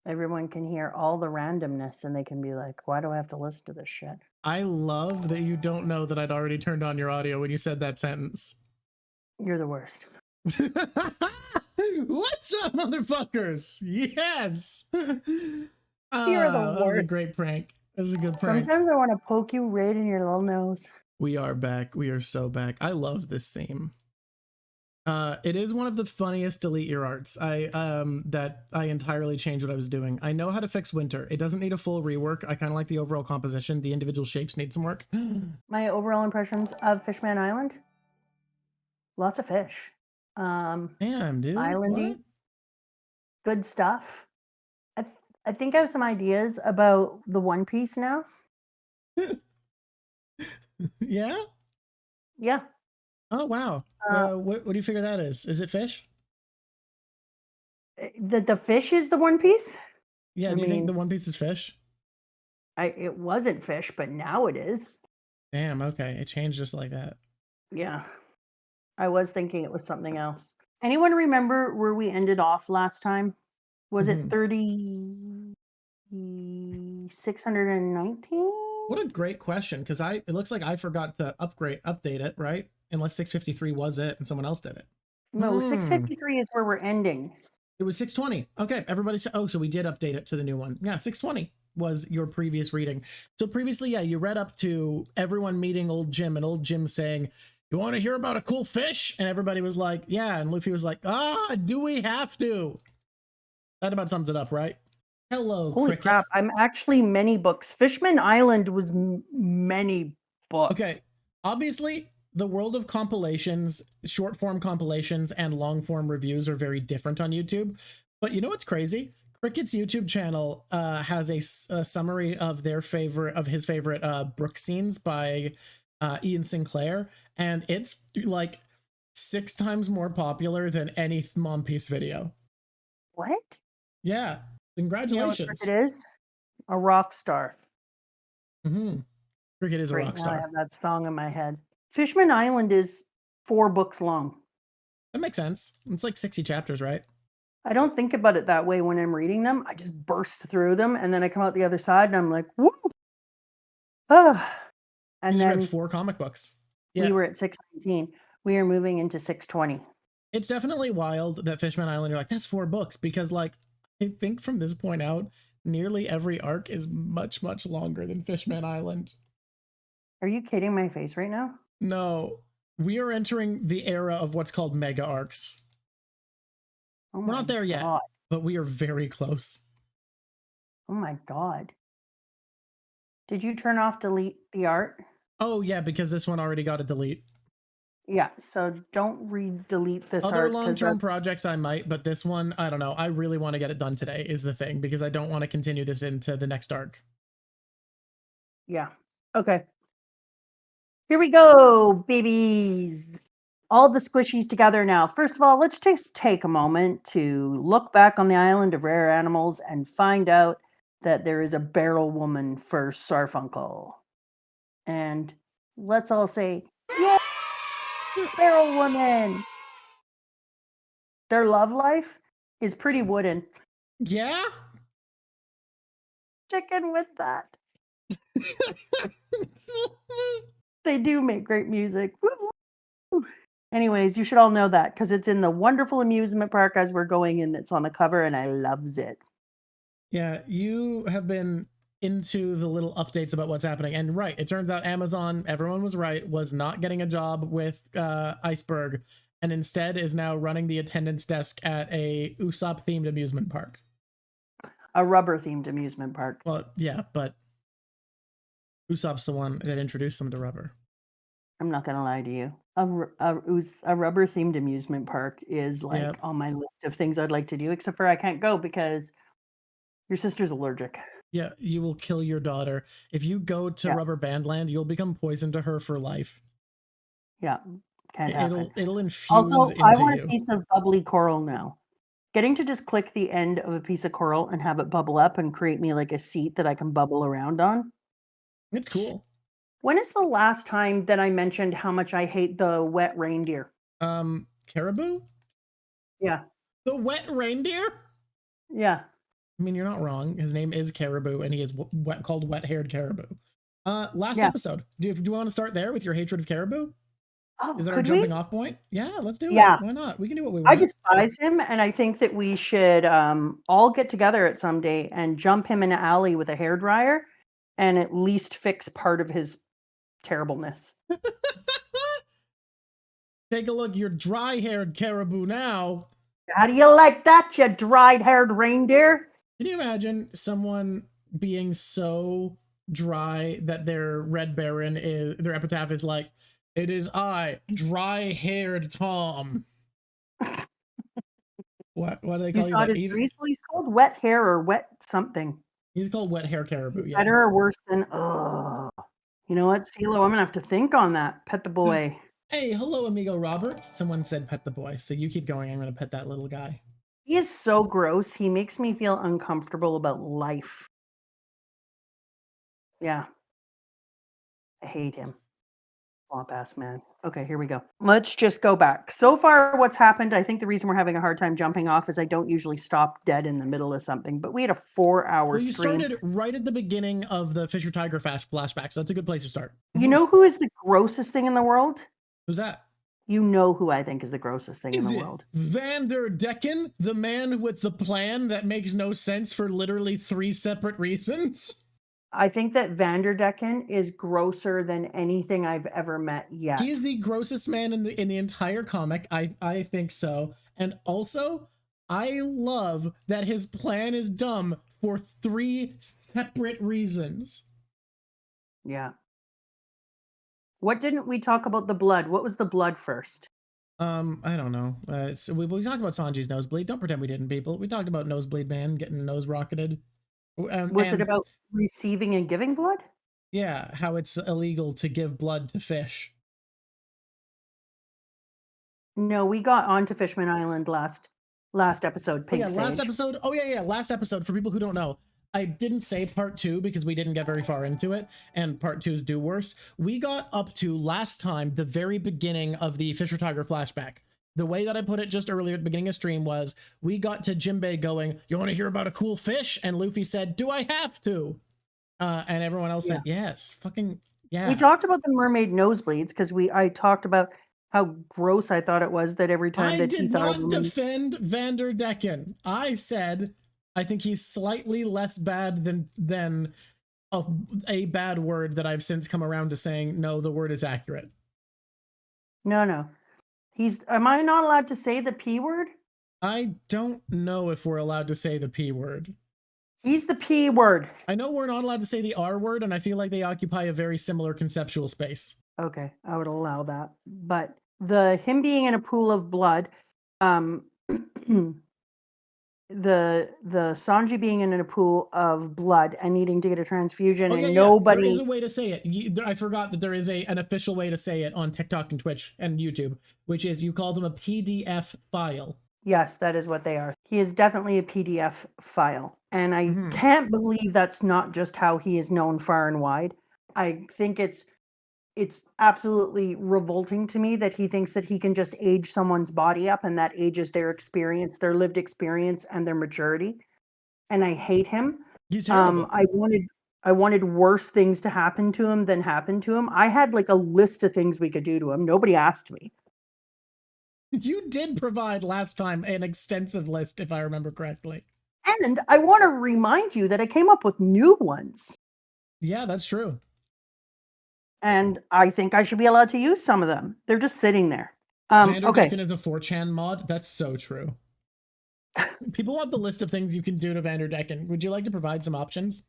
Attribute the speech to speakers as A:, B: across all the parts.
A: Everyone can hear all the randomness and they can be like, why do I have to listen to this shit?
B: I love that you don't know that I'd already turned on your audio when you said that sentence.
A: You're the worst.
B: What's up, motherfuckers? Yes.
A: You're the
B: That was a
A: worst.
B: great prank. That was a good prank.
A: Sometimes I want to poke you right in your little nose.
B: We are back. We are so back. I love this theme. It is one of the funniest delete your arts. That I entirely changed what I was doing. I know how to fix winter. It doesn't need a full rework. I kind of like the overall composition. The individual shapes need some work.
A: My overall impressions of Fishman Island? Lots of fish.
B: Damn, dude.
A: Islandy.
B: What?
A: Good stuff. I think I have some ideas about the One Piece now.
B: Yeah?
A: Yeah.
B: Oh, wow. What do you figure that is? Is it fish?
A: The fish is the One Piece?
B: Yeah, do you think the One Piece is fish?
A: It wasn't fish, but now it is.
B: Damn, okay. It changed just like that.
A: Yeah. I was thinking it was something else. Anyone remember where we ended off last time? Was it 619?
B: What a great question, because it looks like I forgot to update it, right? Unless 653 was it and someone else did it.
A: No, 653 is where we're ending.
B: It was 620. Okay, everybody said, oh, so we did update it to the new one. Yeah, 620 was your previous reading. So previously, yeah, you read up to everyone meeting old Jim and old Jim saying, you want to hear about a cool fish? And everybody was like, yeah. And Luffy was like, do we have to? That about sums it up, right? Hello,
A: Holy
B: Cricket.
A: crap, I'm actually many books. Fishman Island was many books.
B: Okay, obviously, the world of compilations, short form compilations, and long form reviews are very different on YouTube. But you know what's crazy? Cricket's YouTube channel has a summary of his favorite Brook scenes by Ian Sinclair, and it's like 6 times more popular than any Mom Piece video.
A: What?
B: Yeah, congratulations.
A: You know what Cricket is? A rock star.
B: Cricket is a rock star.
A: I have that song in my head. Fishman Island is 4 books long.
B: That makes sense. It's like 60 chapters, right?
A: I don't think about it that way when I'm reading them. I just burst through them and then I come out the other side and I'm like, woo! And
B: you just
A: then
B: read 4 comic books.
A: Yeah. We were at 619. We are moving into 620.
B: It's definitely wild that Fishman Island, you're like, that's 4 books, because like, I think from this point out, nearly every arc is much, much longer than Fishman Island.
A: Are you kidding my face right now?
B: No. We are entering the era of what's called mega arcs.
A: Oh
B: we're not there yet, but we are very close.
A: Oh my God. Did you turn off delete the art?
B: Oh yeah, because this one already got a delete.
A: Yeah, so don't re-delete this
B: Other
A: art.
B: long-term projects I might, but this one, I don't know. I really want to get it done today is the thing, because I don't want to continue this into the next arc.
A: Yeah. Okay. Here we go, babies. All the squishies together now. First of all, let's just take a moment to look back on the island of rare animals and find out that there is a barrel woman for Sarfunkel. And let's all say, yay, barrel woman. Their love life is pretty wooden.
B: Yeah?
A: Sticking with that. They do make great music. Woo-hoo. Anyways, you should all know that because it's in the wonderful amusement park as we're going in. It's on the cover and I loves it.
B: Yeah, you have been into the little updates about what's happening. And right, it turns out Amazon, everyone was right, was not getting a job with Iceberg, and instead is now running the attendance desk at a Usopp themed amusement park.
A: A rubber themed amusement park.
B: Well, yeah, but Usopp's the one that introduced them to rubber.
A: I'm not gonna lie to you. A rubber themed amusement park is like on my list of things I'd like to do, except for I can't go because your sister's allergic.
B: Yeah, you will kill your daughter. If you go to Rubber Bandland, you'll become poison to her for life.
A: Yeah, can't happen.
B: It'll infuse
A: also,
B: into
A: I want
B: you.
A: a piece of bubbly coral now. Getting to just click the end of a piece of coral and have it bubble up and create me like a seat that I can bubble around on.
B: It's cool.
A: When is the last time that I mentioned how much I hate the wet reindeer?
B: Caribou?
A: Yeah.
B: The wet reindeer?
A: Yeah.
B: I mean, you're not wrong. His name is Caribou, and he is called Wet-Haired Caribou. Last
A: Yeah.
B: episode. Do you want to start there with your hatred of Caribou?
A: Oh,
B: Is that our
A: could
B: jumping
A: we?
B: off point? Yeah, let's do it.
A: Yeah.
B: Why not? We can do what we
A: I
B: want.
A: despise him, and I think that we should all get together at some day and jump him in an alley with a hairdryer and at least fix part of his terribleness.
B: Take a look. You're dry-haired Caribou now.
A: How do you like that, you dried-haired reindeer?
B: Can you imagine someone being so dry that their Red Baron is, their epitaph is like, "It is I, dry-haired Tom." What do they
A: You
B: call you
A: saw
B: that?
A: his trees? Well, he's called Wet Hair or Wet something.
B: He's called Wet Hair Caribou. Yeah.
A: Better or worse than, ugh. You know what, CeeLo? I'm gonna have to think on that. Pet the boy.
B: Hey, hello, amigo Roberts. Someone said pet the boy, so you keep going. I'm gonna pet that little guy.
A: He is so gross. He makes me feel uncomfortable about life. Yeah. I hate him. Swamp ass man. Okay, here we go. Let's just go back. So far, what's happened, I think the reason we're having a hard time jumping off is I don't usually stop dead in the middle of something, but we had a 4-hour
B: Well, you
A: stream.
B: started right at the beginning of the Fisher Tiger flashback, so that's a good place to start.
A: You know who is the grossest thing in the world?
B: Who's that?
A: You know who I think is the grossest thing in
B: Is
A: the
B: it
A: world.
B: Vanderdecken, the man with the plan that makes no sense for literally 3 separate reasons?
A: I think that Vanderdecken is grosser than anything I've ever met yet.
B: He is the grossest man in the entire comic. I think so. And also, I love that his plan is dumb for 3 separate reasons.
A: Yeah. What didn't we talk about the blood? What was the blood first?
B: I don't know. So we talked about Sanji's nosebleed. Don't pretend we didn't, people. We talked about Nosebleed Man getting nose rocketed.
A: Was it about receiving and giving blood?
B: Yeah, how it's illegal to give blood to fish.
A: No, we got onto Fishman Island last episode. Pink
B: Last
A: Sage.
B: episode. Oh yeah, last episode. For people who don't know, I didn't say part 2 because we didn't get very far into it, and part 2s do worse. We got up to last time the very beginning of the Fisher Tiger flashback. The way that I put it just earlier at the beginning of stream was, we got to Jinbei going, "You want to hear about a cool fish?" And Luffy said, "Do I have to?" And everyone else said, "Yes, fucking yeah."
A: We talked about the mermaid nosebleeds because I talked about how gross I thought it was that every time that he thought
B: I did not defend Vanderdecken. I said I think he's slightly less bad than a bad word that I've since come around to saying, no, the word is accurate.
A: No. Am I not allowed to say the P word?
B: I don't know if we're allowed to say the P word.
A: He's the P word.
B: I know we're not allowed to say the R word, and I feel like they occupy a very similar conceptual space.
A: Okay, I would allow that. But him being in a pool of blood, the Sanji being in a pool of blood and needing to get a transfusion, and nobody.
B: There is a way to say it. I forgot that there is an official way to say it on TikTok and Twitch and YouTube, which is you call them a PDF file.
A: Yes, that is what they are. He is definitely a PDF file, and I can't believe that's not just how he is known far and wide. I think it's absolutely revolting to me that he thinks that he can just age someone's body up, and that ages their experience, their lived experience, and their maturity. And I hate him.
B: He's terrible.
A: I wanted worse things to happen to him than happened to him. I had like a list of things we could do to him. Nobody asked me.
B: You did provide last time an extensive list, if I remember correctly.
A: And I want to remind you that I came up with new ones.
B: Yeah, that's true.
A: And I think I should be allowed to use some of them. They're just sitting there. Okay.
B: Vanderdecken is a 4chan mod. That's so true. People want the list of things you can do to Vanderdecken. Would you like to provide some options?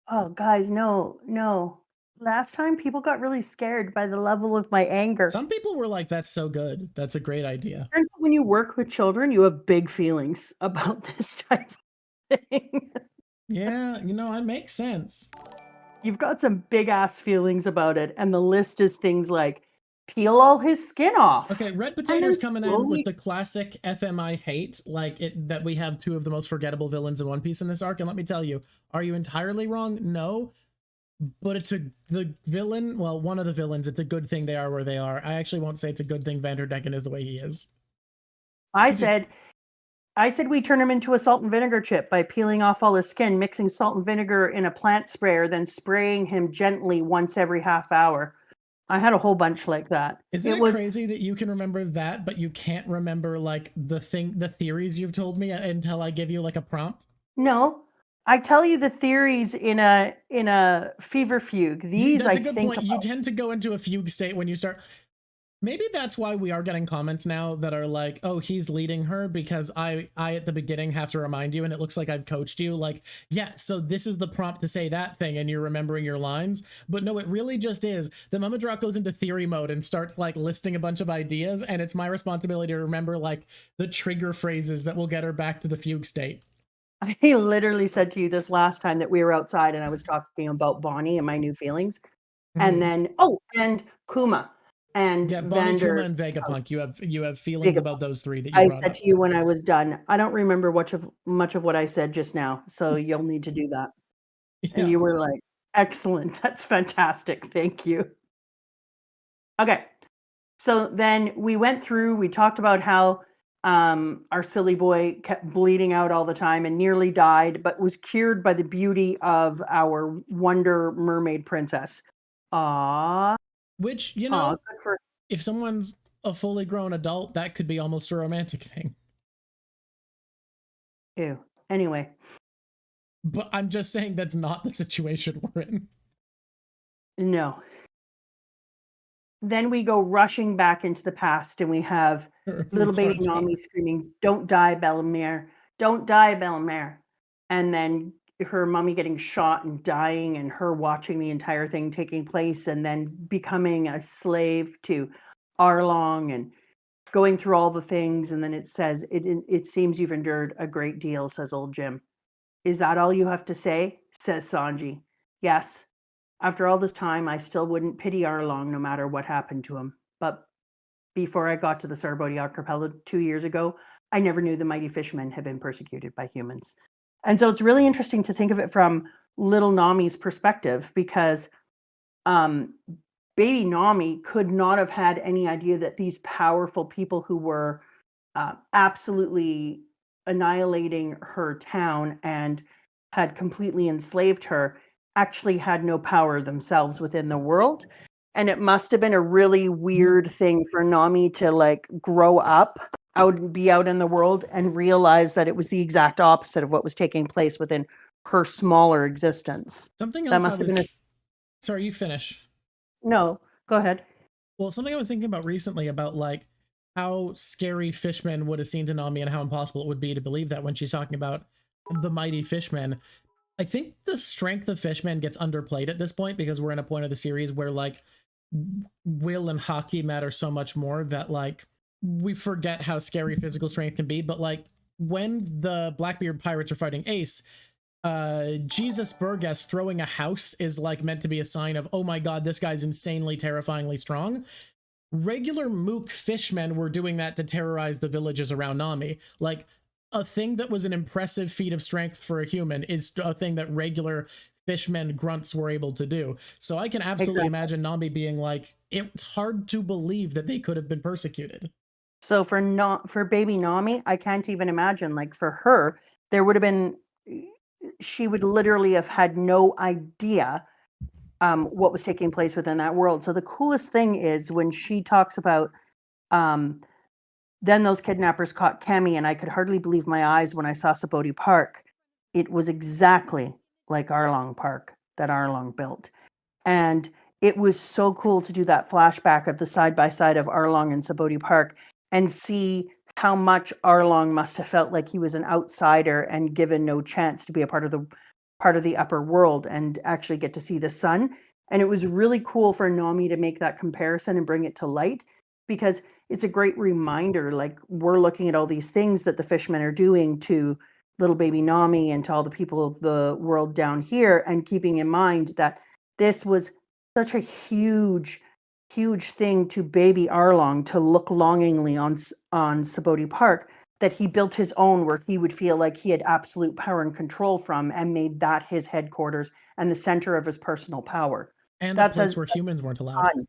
A: Oh, guys, no. Last time people got really scared by the level of my anger.
B: Some people were like, that's so good. That's a great idea.
A: Turns out when you work with children, you have big feelings about this type of thing.
B: Yeah, it makes sense.
A: You've got some big ass feelings about it, and the list is things like peel all his skin off.
B: Okay, Red Potato's coming in with the classic FMI hate, that we have 2 of the most forgettable villains in One Piece in this arc. And let me tell you, are you entirely wrong? No. But the villain, well, one of the villains, it's a good thing they are where they are. I actually won't say it's a good thing Vanderdecken is the way he is.
A: I said I said we turn him into a salt and vinegar chip by peeling off all his skin, mixing salt and vinegar in a plant sprayer, then spraying him gently once every half hour. I had a whole bunch like that.
B: Isn't it crazy that you can remember that, but you can't remember like the theories you've told me until I give you like a prompt?
A: No, I tell you the theories in a fever fugue. These
B: That's
A: I
B: a good
A: think
B: point. You tend to go into a fugue state when you start. Maybe that's why we are getting comments now that are like, oh, he's leading her, because I at the beginning have to remind you, and it looks like I've coached you, like, yeah, so this is the prompt to say that thing, and you're remembering your lines. But no, it really just is. The Mamadrock goes into theory mode and starts like listing a bunch of ideas, and it's my responsibility to remember like the trigger phrases that will get her back to the fugue state.
A: I literally said to you this last time that we were outside and I was talking about Bonnie and my new feelings. And then and Kuma and
B: Yeah, Bonnie, Kuma,
A: Vander.
B: and Vegapunk. You have feelings
A: Vegapunk.
B: about those three that you
A: I
B: brought
A: said
B: up.
A: to you when I was done, I don't remember much of what I said just now, so you'll need to do that. And
B: Yeah.
A: you were like, excellent. That's fantastic. Thank you. Okay. So then we went through, we talked about how our silly boy kept bleeding out all the time and nearly died, but was cured by the beauty of our Wonder Mermaid Princess. Aww.
B: Which, you
A: Aw,
B: know,
A: good for
B: if someone's a fully grown adult, that could be almost a romantic thing.
A: you. Anyway,
B: But I'm just saying that's not the situation we're in.
A: no. Then we go rushing back into the past and we have little baby Nami screaming, "Don't die, Bellemere. Don't die, Bellemere." And then her mommy getting shot and dying and her watching the entire thing taking place and then becoming a slave to Arlong and going through all the things. And then it says, it seems you've endured a great deal, says old Jim. Is that all you have to say? Says Sanji. Yes. After all this time, I still wouldn't pity Arlong no matter what happened to him. But before I got to the Sarbodi Archipelago 2 years ago, I never knew the mighty fishmen had been persecuted by humans. And so it's really interesting to think of it from little Nami's perspective because um, baby Nami could not have had any idea that these powerful people who were absolutely annihilating her town and had completely enslaved her actually had no power themselves within the world. And it must have been a really weird thing for Nami to like grow up out and be out in the world and realize that it was the exact opposite of what was taking place within her smaller existence.
B: Something
A: That
B: else
A: must have been a
B: sorry, you finish.
A: no, go ahead.
B: Well, something I was thinking about recently about like how scary Fishman would have seemed to Nami and how impossible it would be to believe that when she's talking about the mighty Fishman. I think the strength of Fishman gets underplayed at this point because we're in a point of the series where like will and hockey matter so much more that like we forget how scary physical strength can be. But like when the Blackbeard pirates are fighting Ace, Jesus Burgess throwing a house is like meant to be a sign of, oh my god, this guy's insanely terrifyingly strong. Regular mook fishmen were doing that to terrorize the villages around Nami. Like a thing that was an impressive feat of strength for a human is a thing that regular fishmen grunts were able to do. So I can absolutely imagine Nami being like, it's hard to believe that they could have been persecuted.
A: So for baby Nami, I can't even imagine. Like for her, there would have been she would literally have had no idea what was taking place within that world. So the coolest thing is when she talks about um, then those kidnappers caught Kemi, and I could hardly believe my eyes when I saw Saboti Park. It was exactly like Arlong Park that Arlong built. And it was so cool to do that flashback of the side by side of Arlong and Saboti Park and see how much Arlong must have felt like he was an outsider and given no chance to be a part of the upper world and actually get to see the sun. And it was really cool for Nami to make that comparison and bring it to light because it's a great reminder. Like we're looking at all these things that the fishmen are doing to little baby Nami and to all the people of the world down here, and keeping in mind that this was such a huge thing to baby Arlong to look longingly on Saboti Park that he built his own where he would feel like he had absolute power and control from and made that his headquarters and the center of his personal power.
B: And a
A: That
B: place
A: says
B: where humans weren't allowed.
A: ton.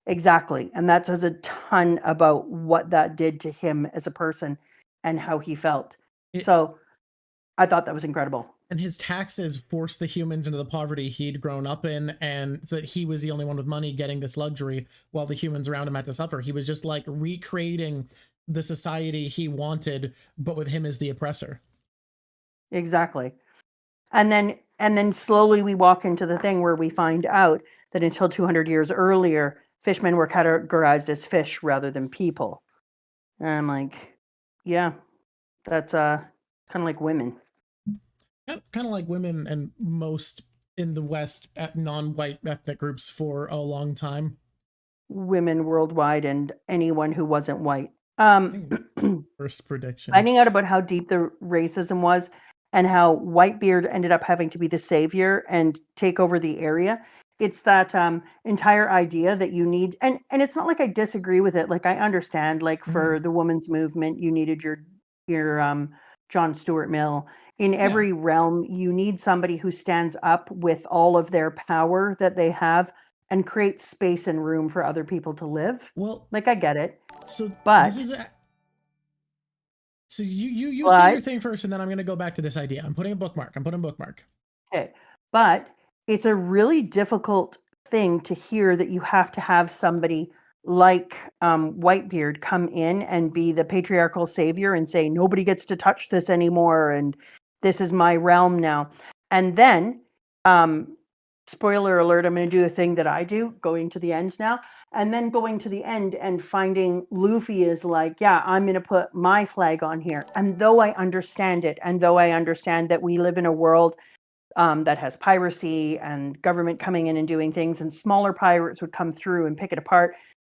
A: Exactly. And that says a ton about what that did to him as a person and how he felt.
B: It,
A: So I thought that was incredible.
B: and his taxes forced the humans into the poverty he'd grown up in, and that he was the only one with money getting this luxury while the humans around him had to suffer. He was just like recreating the society he wanted, but with him as the oppressor.
A: Exactly. And then slowly we walk into the thing where we find out that until 200 years earlier, fishmen were categorized as fish rather than people. And I'm like, yeah, that's kind of like women.
B: Kind of like women and most in the West at non-white ethnic groups for a long time.
A: Women worldwide and anyone who wasn't white.
B: First prediction.
A: Finding out about how deep the racism was and how Whitebeard ended up having to be the savior and take over the area. It's that entire idea that you need, and it's not like I disagree with it. Like I understand, like for the women's movement, you needed your John Stuart Mill. In every realm, you need somebody who stands up with all of their power that they have and creates space and room for other people to live.
B: Well,
A: like I get it,
B: so
A: but
B: this is so you say your
A: but
B: thing first, and then I'm going to go back to this idea. I'm putting a bookmark.
A: Okay. But it's a really difficult thing to hear that you have to have somebody like Whitebeard come in and be the patriarchal savior and say, nobody gets to touch this anymore. And this is my realm now. And then, spoiler alert, I'm going to do a thing that I do, going to the end now. And then going to the end and finding Luffy is like, yeah, I'm going to put my flag on here. And though I understand it, and though I understand that we live in a world that has piracy and government coming in and doing things, and smaller pirates would come through and pick it apart.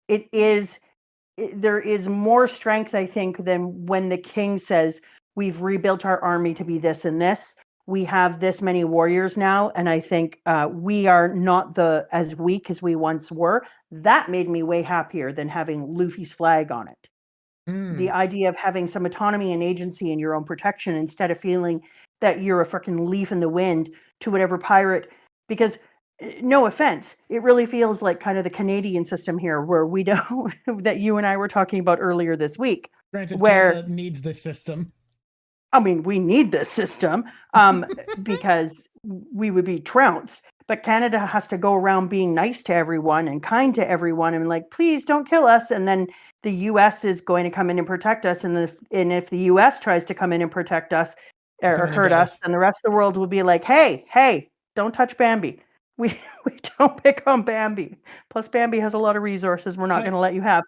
A: There is more strength, I think, than when the king says, we've rebuilt our army to be this and this. We have this many warriors now, and I think we are not as weak as we once were. That made me way happier than having Luffy's flag on it. The idea of having some autonomy and agency in your own protection instead of feeling that you're a freaking leaf in the wind to whatever pirate. Because no offense, it really feels like kind of the Canadian system here where we don't, that you and I were talking about earlier this week.
B: Granted,
A: where
B: Canada needs this system.
A: I mean, we need this system because we would be trounced. But Canada has to go around being nice to everyone and kind to everyone and like, please don't kill us. And then the U.S. is going to come in and protect us. And if the U.S. tries to come in and protect us or hurt us, then the rest of the world will be like, hey, don't touch Bambi. We don't pick on Bambi. Plus, Bambi has a lot of resources we're not going to let you have.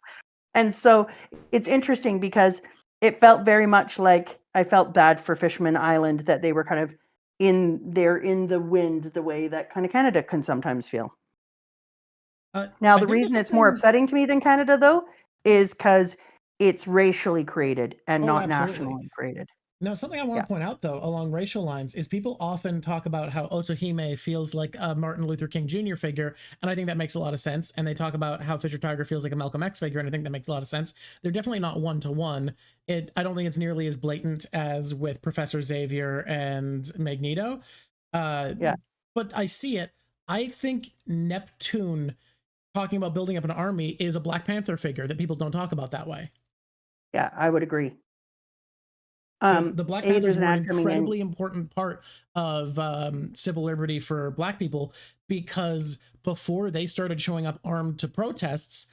A: And so it's interesting because it felt very much like I felt bad for Fishman Island that they were kind of in the wind the way that kind of Canada can sometimes feel. Now, the reason it's more upsetting to me than Canada, though, is because it's racially created and not nationally created.
B: Now, something I want to point out, though, along racial lines, is people often talk about how Otohime feels like a Martin Luther King Jr. figure, and I think that makes a lot of sense. And they talk about how Fisher Tiger feels like a Malcolm X figure, and I think that makes a lot of sense. They're definitely not one-to-one. I don't think it's nearly as blatant as with Professor Xavier and Magneto. But I see it. I think Neptune talking about building up an army is a Black Panther figure that people don't talk about that way.
A: Yeah, I would agree.
B: The Black Panthers were an incredibly important part of civil liberty for Black people, because before they started showing up armed to protests,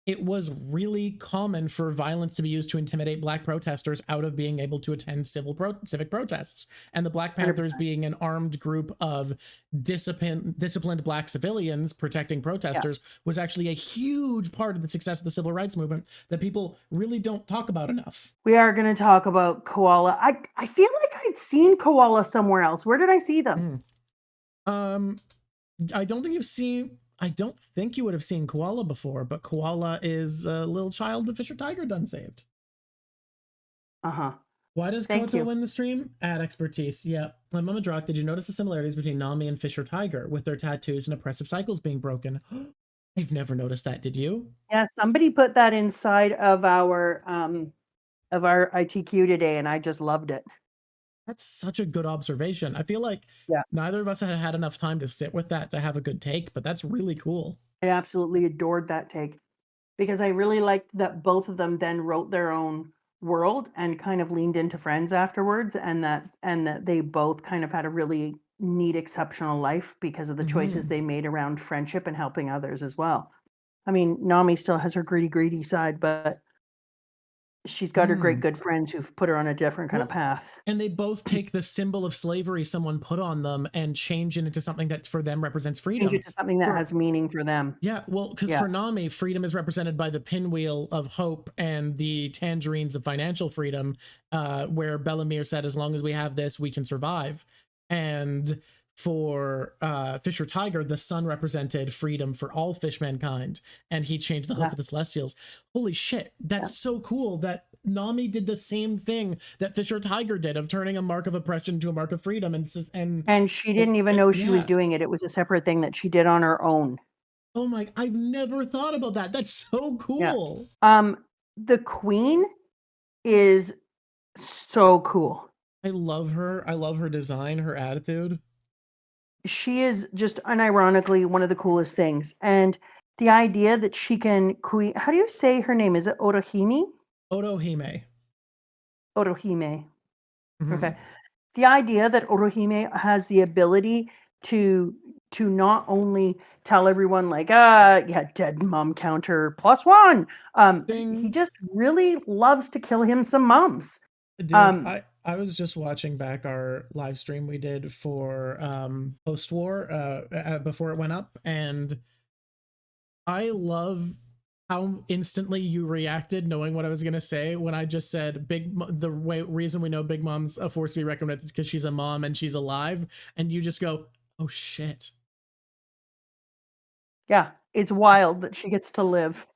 B: it was really common for violence to be used to intimidate Black protesters out of being able to attend civic protests. And the Black Panthers 100%. Being an armed group of disciplined Black civilians protecting protesters was actually a huge part of the success of the civil rights movement that people really don't talk about enough.
A: We are going to talk about Koala. I feel like I'd seen Koala somewhere else. Where did I see them?
B: I don't think you would have seen Koala before, but Koala is a little child of Fisher Tiger done saved. Why does Koto win the stream? Add expertise. Yeah. My Mama Drock, did you notice the similarities between Nami and Fisher Tiger with their tattoos and oppressive cycles being broken? I've never noticed that. Did you?
A: Yeah, somebody put that inside of our ITQ today, and I just loved it.
B: That's such a good observation. I feel like neither of us had enough time to sit with that to have a good take, but that's really cool.
A: I absolutely adored that take because I really liked that both of them then wrote their own world and kind of leaned into friends afterwards, and that they both kind of had a really neat, exceptional life because of the choices they made around friendship and helping others as well. I mean, Nami still has her greedy side, but she's got her great
B: Mm.
A: good friends who've put her on a different kind of
B: Well,
A: path.
B: and they both take the symbol of slavery someone put on them and change it into something that for them represents
A: Change
B: freedom.
A: it to something that has meaning for them.
B: Yeah, well, because
A: Yeah.
B: for Nami, freedom is represented by the pinwheel of hope and the tangerines of financial freedom, where Bellamere said, as long as we have this, we can survive. And for Fisher Tiger, the sun represented freedom for all fish mankind, and he changed the hook of the Celestials. Holy shit, that's so cool that Nami did the same thing that Fisher Tiger did of turning a mark of oppression to a mark of freedom,
A: And she didn't even know she was doing it. It was a separate thing that she did on her own.
B: Oh my, I've never thought about that. That's so cool.
A: Yeah. The queen is so cool.
B: I love her. I love her design, her attitude.
A: She is just unironically one of the coolest things. And the idea that she can queen, how do you say her name? Is it Otohime?
B: Otohime.
A: Otohime.
B: Mm-hmm.
A: Okay. The idea that Otohime has the ability to not only tell everyone like, yeah, dead mom counter +1. He just really loves to kill him some mums.
B: Dude, I was just watching back our live stream we did for post-war before it went up, and I love how instantly you reacted knowing what I was going to say when I just said reason we know Big Mom's a force to be reckoned with is because she's a mom and she's alive, and you just go, oh shit.
A: Yeah, it's wild that she gets to live.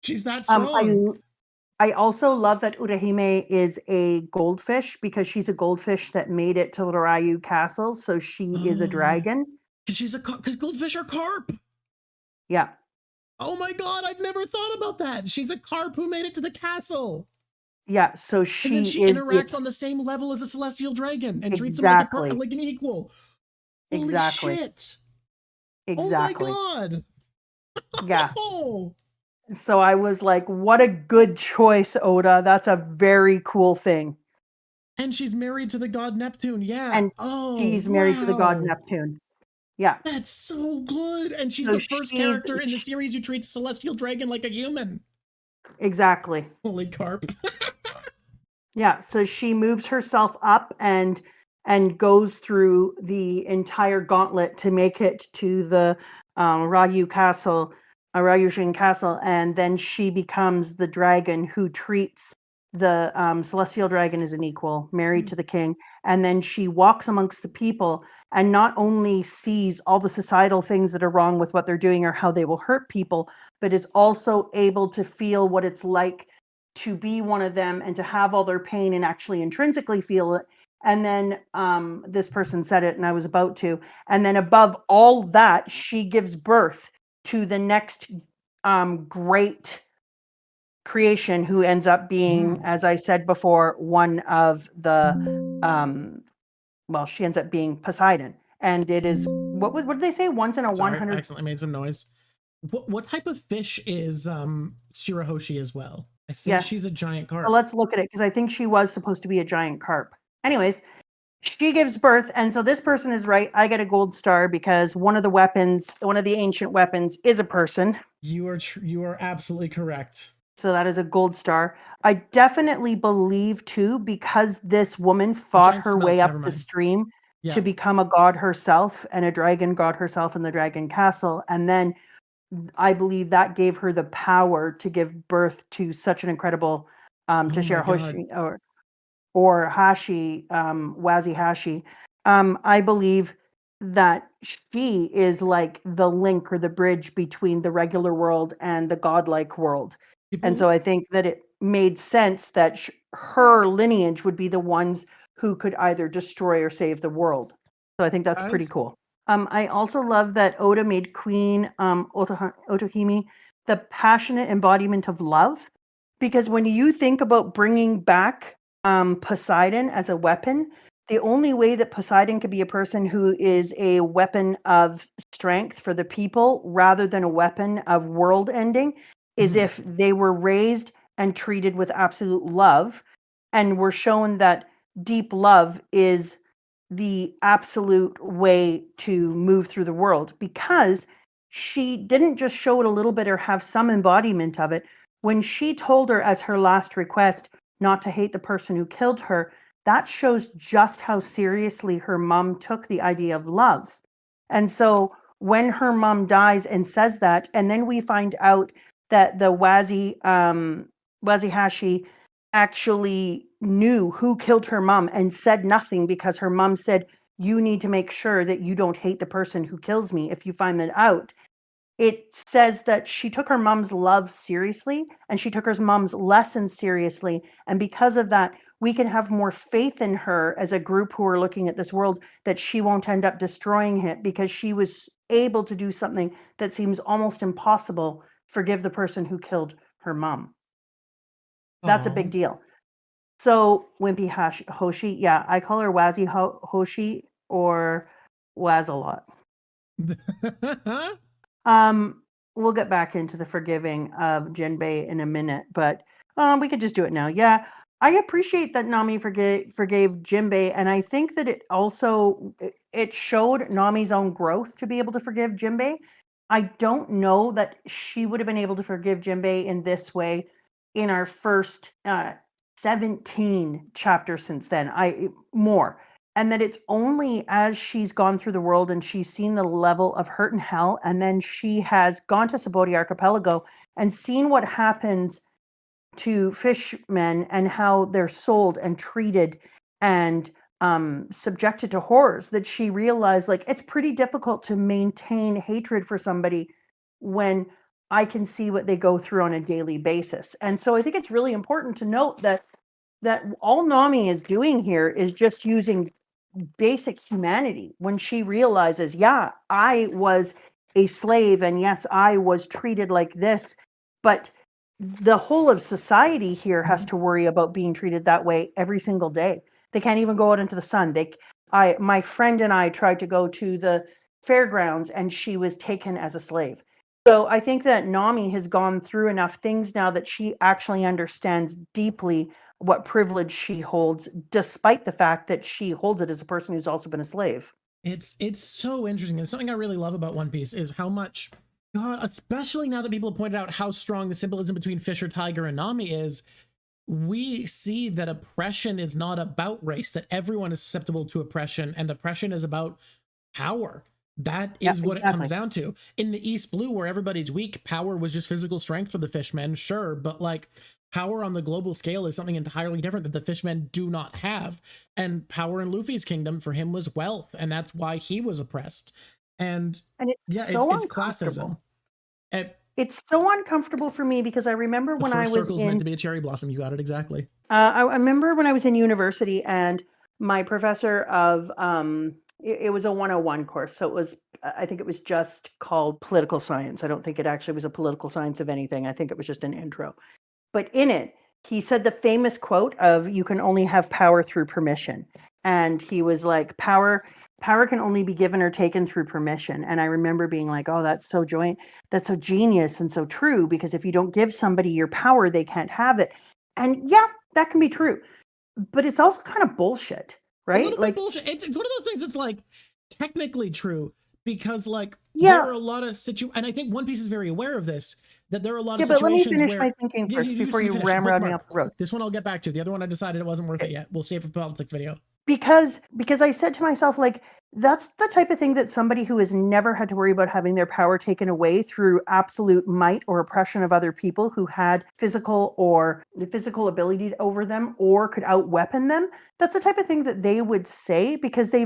B: She's that strong.
A: I also love that Urahime is a goldfish because she's a goldfish that made it to Ryu Castle, so she is a dragon.
B: Because goldfish are carp.
A: Yeah.
B: Oh my god, I've never thought about that. She's a carp who made it to the castle.
A: Yeah, so
B: and then she
A: is
B: interacts on the same level as a celestial dragon and treats him like an equal. Holy
A: exactly.
B: shit.
A: Exactly.
B: Oh my god.
A: Yeah. So I was like, what a good choice, Oda. That's a very cool thing.
B: And she's married to the god Neptune. Yeah.
A: And she's married to the god Neptune. Yeah.
B: That's so good. And she's the first character in the series who treats celestial dragon like a human.
A: Exactly.
B: Holy carp.
A: Yeah, so she moves herself up and goes through the entire gauntlet to make it to the Ryushin Castle, and then she becomes the dragon who treats the celestial dragon as an equal, married to the king, and then she walks amongst the people and not only sees all the societal things that are wrong with what they're doing or how they will hurt people, but is also able to feel what it's like to be one of them and to have all their pain and actually intrinsically feel it. And then this person said it and I was about to. And then above all that, she gives birth to the next great creation who ends up being, as I said before, one of the, she ends up being Poseidon. And it is, what did they say? Once in a 100.
B: I accidentally made some noise. What type of fish is Shirahoshi as well? I think she's a giant carp.
A: Well, let's look at it because I think she was supposed to be a giant carp. Anyways, she gives birth, and so this person is right. I get a gold star because one of the ancient weapons is a person.
B: You are absolutely correct.
A: So that is a gold star. I definitely believe too, because this woman fought her way up the stream to become a god herself and a dragon god herself in the dragon castle, and then I believe that gave her the power to give birth to such an incredible to Shirahoshi or Hashi, Wazi Hashi. I believe that she is like the link or the bridge between the regular world and the godlike world. And so I think that it made sense that her lineage would be the ones who could either destroy or save the world. So I think that's pretty cool. I also love that Oda made Queen Otohime the passionate embodiment of love, because when you think about bringing back Poseidon as a weapon, the only way that Poseidon could be a person who is a weapon of strength for the people rather than a weapon of world ending is if they were raised and treated with absolute love. and we're shown that deep love is the absolute way to move through the world, because she didn't just show it a little bit or have some embodiment of it. When she told her as her last request not to hate the person who killed her, that shows just how seriously her mom took the idea of love. And so when her mom dies and says that, and then we find out that the Wazihashi actually knew who killed her mom and said nothing because her mom said, you need to make sure that you don't hate the person who kills me if you find that out. It says that she took her mom's love seriously and she took her mom's lessons seriously. And because of that, we can have more faith in her as a group who are looking at this world, that she won't end up destroying it, because she was able to do something that seems almost impossible: forgive the person who killed her mom. That's a big
B: Oh.
A: deal. So Wimpy Hoshi, yeah, I call her Wazzy Hoshi or Waz-a-lot. We'll get back into the forgiving of Jinbei in a minute, but we could just do it now. Yeah, I appreciate that Nami forgave Jinbei, and I think that it also it showed Nami's own growth to be able to forgive Jinbei. I don't know that she would have been able to forgive Jinbei in this way in our first 17 chapters since then. More. And that it's only as she's gone through the world and she's seen the level of hurt and hell, and then she has gone to Saboti Archipelago and seen what happens to fishmen and how they're sold and treated and subjected to horrors, that she realized, like, it's pretty difficult to maintain hatred for somebody when I can see what they go through on a daily basis. And so I think it's really important to note that all Nami is doing here is just using basic humanity when she realizes, yeah, I was a slave, and yes, I was treated like this, but the whole of society here has to worry about being treated that way every single day. They can't even go out into the sun. My friend and I tried to go to the fairgrounds and she was taken as a slave. So I think that Nami has gone through enough things now that she actually understands deeply what privilege she holds, despite the fact that she holds it as a person who's also been a slave.
B: It's so interesting. And something I really love about One Piece is how much, God, especially now that people have pointed out how strong the symbolism between Fisher Tiger and Nami is, we see that oppression is not about race, that everyone is susceptible to oppression, and oppression is about power. That is what it comes down to. In the East Blue, where everybody's weak, power was just physical strength for the fishmen, sure, but like power on the global scale is something entirely different that the fishmen do not have. And power in Luffy's kingdom for him was wealth, and that's why he was oppressed. And
A: it's
B: yeah,
A: so
B: it's classism.
A: It's so uncomfortable for me because I remember when I was
B: circle's meant to be a cherry blossom. You got it exactly.
A: I remember when I was in university and my professor of it was a 101 course, so it was, I think it was just called political science. I don't think it actually was a political science of anything. I think it was just an intro. But in it, he said the famous quote of, you can only have power through permission. And he was like, power can only be given or taken through permission. And I remember being like, oh, that's so genius and so true, because if you don't give somebody your power, they can't have it. And yeah, that can be true, but it's also kind of bullshit, right?
B: A little bit bullshit. It's one of those things that's like technically true, because like there are a lot of and I think One Piece is very aware of this, that there are a lot of situations where...
A: But let me finish my thinking first before you ram up the road.
B: This one I'll get back to. The other one I decided it wasn't worth it yet. We'll save for politics video.
A: Because I said to myself, like, that's the type of thing that somebody who has never had to worry about having their power taken away through absolute might or oppression of other people who had physical ability over them or could out-weapon them, that's the type of thing that they would say, because they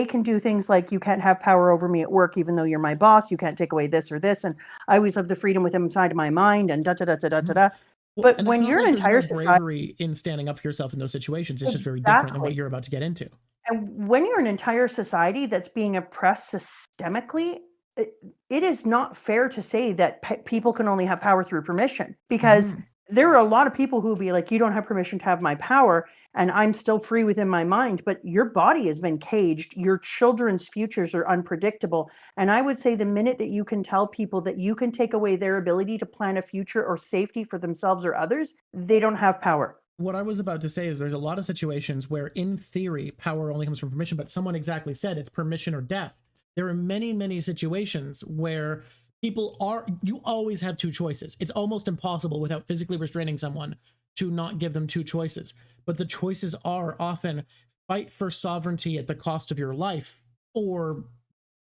A: can do things like, you can't have power over me at work even though you're my boss, you can't take away this or this, and I always have the freedom within inside of my mind, and da-da-da-da-da-da-da.
B: Well,
A: but when you're an entire
B: society, bravery in standing up for yourself in those situations, it's just very different than what you're about to get into.
A: And when you're an entire society that's being oppressed systemically, it is not fair to say that people can only have power through permission, because there are a lot of people who will be like, you don't have permission to have my power, and I'm still free within my mind, but your body has been caged. Your children's futures are unpredictable. And I would say the minute that you can tell people that you can take away their ability to plan a future or safety for themselves or others, they don't have power.
B: what I was about to say is there's a lot of situations where in theory power only comes from permission, but someone exactly said it's permission or death. There are many, many situations where you always have two choices. It's almost impossible without physically restraining someone to not give them two choices. But the choices are often fight for sovereignty at the cost of your life, or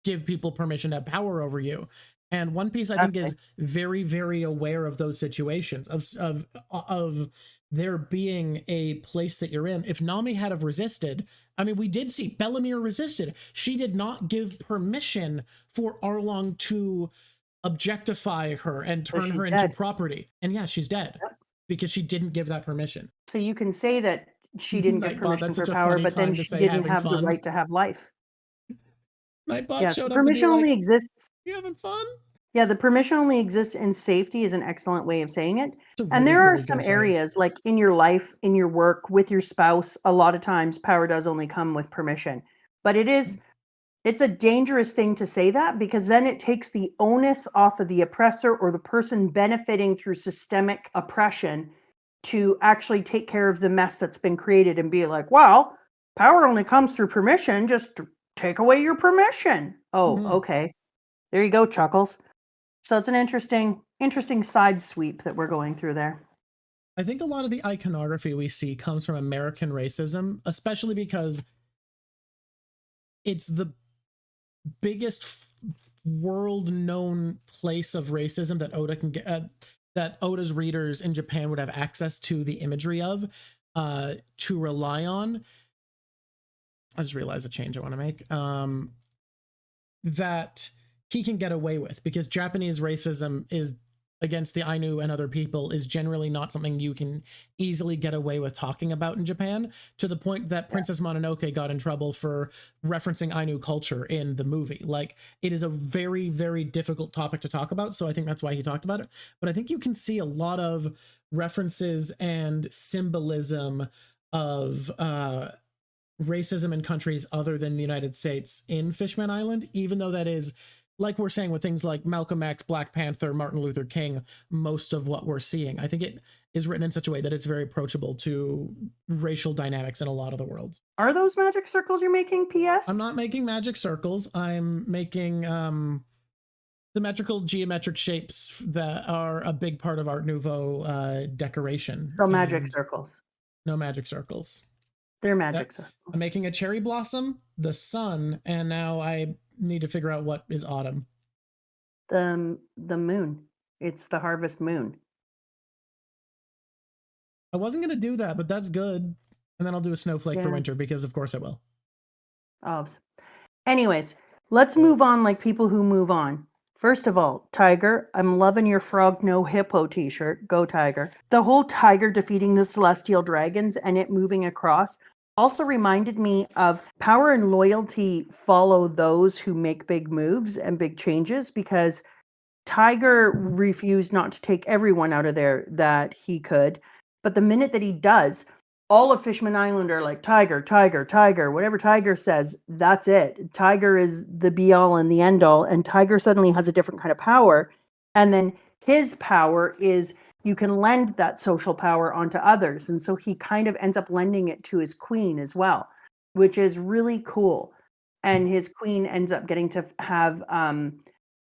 B: give people permission to have power over you. And One Piece, I think,
A: Exactly.
B: is very, very aware of those situations of there being a place that you're in. If Nami had have resisted, I mean, we did see Bellamere resisted. She did not give permission for Arlong to objectify her and
A: So
B: turn
A: she's
B: her into
A: dead.
B: property. And yeah, she's dead
A: Yep.
B: because she didn't give that permission.
A: So you can say that she didn't give
B: Nightbot,
A: permission
B: that's
A: for
B: such a
A: power,
B: funny
A: but then
B: time to
A: she
B: say
A: didn't
B: having
A: have the
B: fun.
A: right to have life.
B: Nightbot
A: Yes, the
B: showed up to be
A: permission only
B: like,
A: exists.
B: you having fun?
A: Yeah, the permission only exists in safety is an excellent way of saying it.
B: It's a
A: And
B: really,
A: there are
B: really
A: some
B: good phrase.
A: areas, like in your life, in your work, with your spouse, a lot of times power does only come with permission. But it's a dangerous thing to say that, because then it takes the onus off of the oppressor or the person benefiting through systemic oppression to actually take care of the mess that's been created and be like, well, power only comes through permission. Just take away your permission. Oh,
B: Mhm.
A: okay. There you go, Chuckles. So it's an interesting side sweep that we're going through there.
B: I think a lot of the iconography we see comes from American racism, especially because it's the biggest world known place of racism that Oda can get, that Oda's readers in Japan would have access to the imagery of, to rely on. I just realized a change I want to make. That he can get away with, because Japanese racism is against the Ainu and other people is generally not something you can easily get away with talking about in Japan, to the point that
A: Yeah.
B: Princess Mononoke got in trouble for referencing Ainu culture in the movie. Like, it is a very, very difficult topic to talk about, so I think that's why he talked about it. But I think you can see a lot of references and symbolism of racism in countries other than the United States in Fishman Island, even though that is, like we're saying with things like Malcolm X, Black Panther, Martin Luther King, most of what we're seeing. I think it is written in such a way that it's very approachable to racial dynamics in a lot of the world.
A: Are those magic circles you're making,
B: I'm
A: PS?
B: not making magic circles. I'm making symmetrical geometric shapes that are a big part of Art Nouveau decoration,
A: So magic
B: and
A: circles.
B: no magic circles.
A: They're
B: Yep.
A: magic
B: I'm
A: circles.
B: making a cherry blossom, the sun, and now I need to figure out what is autumn.
A: The moon. It's the harvest moon.
B: I wasn't going to do that, but that's good. And then I'll do a snowflake for
A: Yeah.
B: winter, because of course I will.
A: Obs. Anyways, let's move on like people who move on. First of all, Tiger, I'm loving your frog no hippo t-shirt. Go Tiger. The whole Tiger defeating the celestial dragons and it moving across also reminded me of power and loyalty follow those who make big moves and big changes, because Tiger refused not to take everyone out of there that he could. But the minute that he does, all of Fishman Island are like, Tiger, Tiger, Tiger. Whatever Tiger says, that's it. Tiger is the be all and the end all. And Tiger suddenly has a different kind of power. And then his power is you can lend that social power onto others. And so he kind of ends up lending it to his queen as well, which is really cool. And his queen ends up getting to have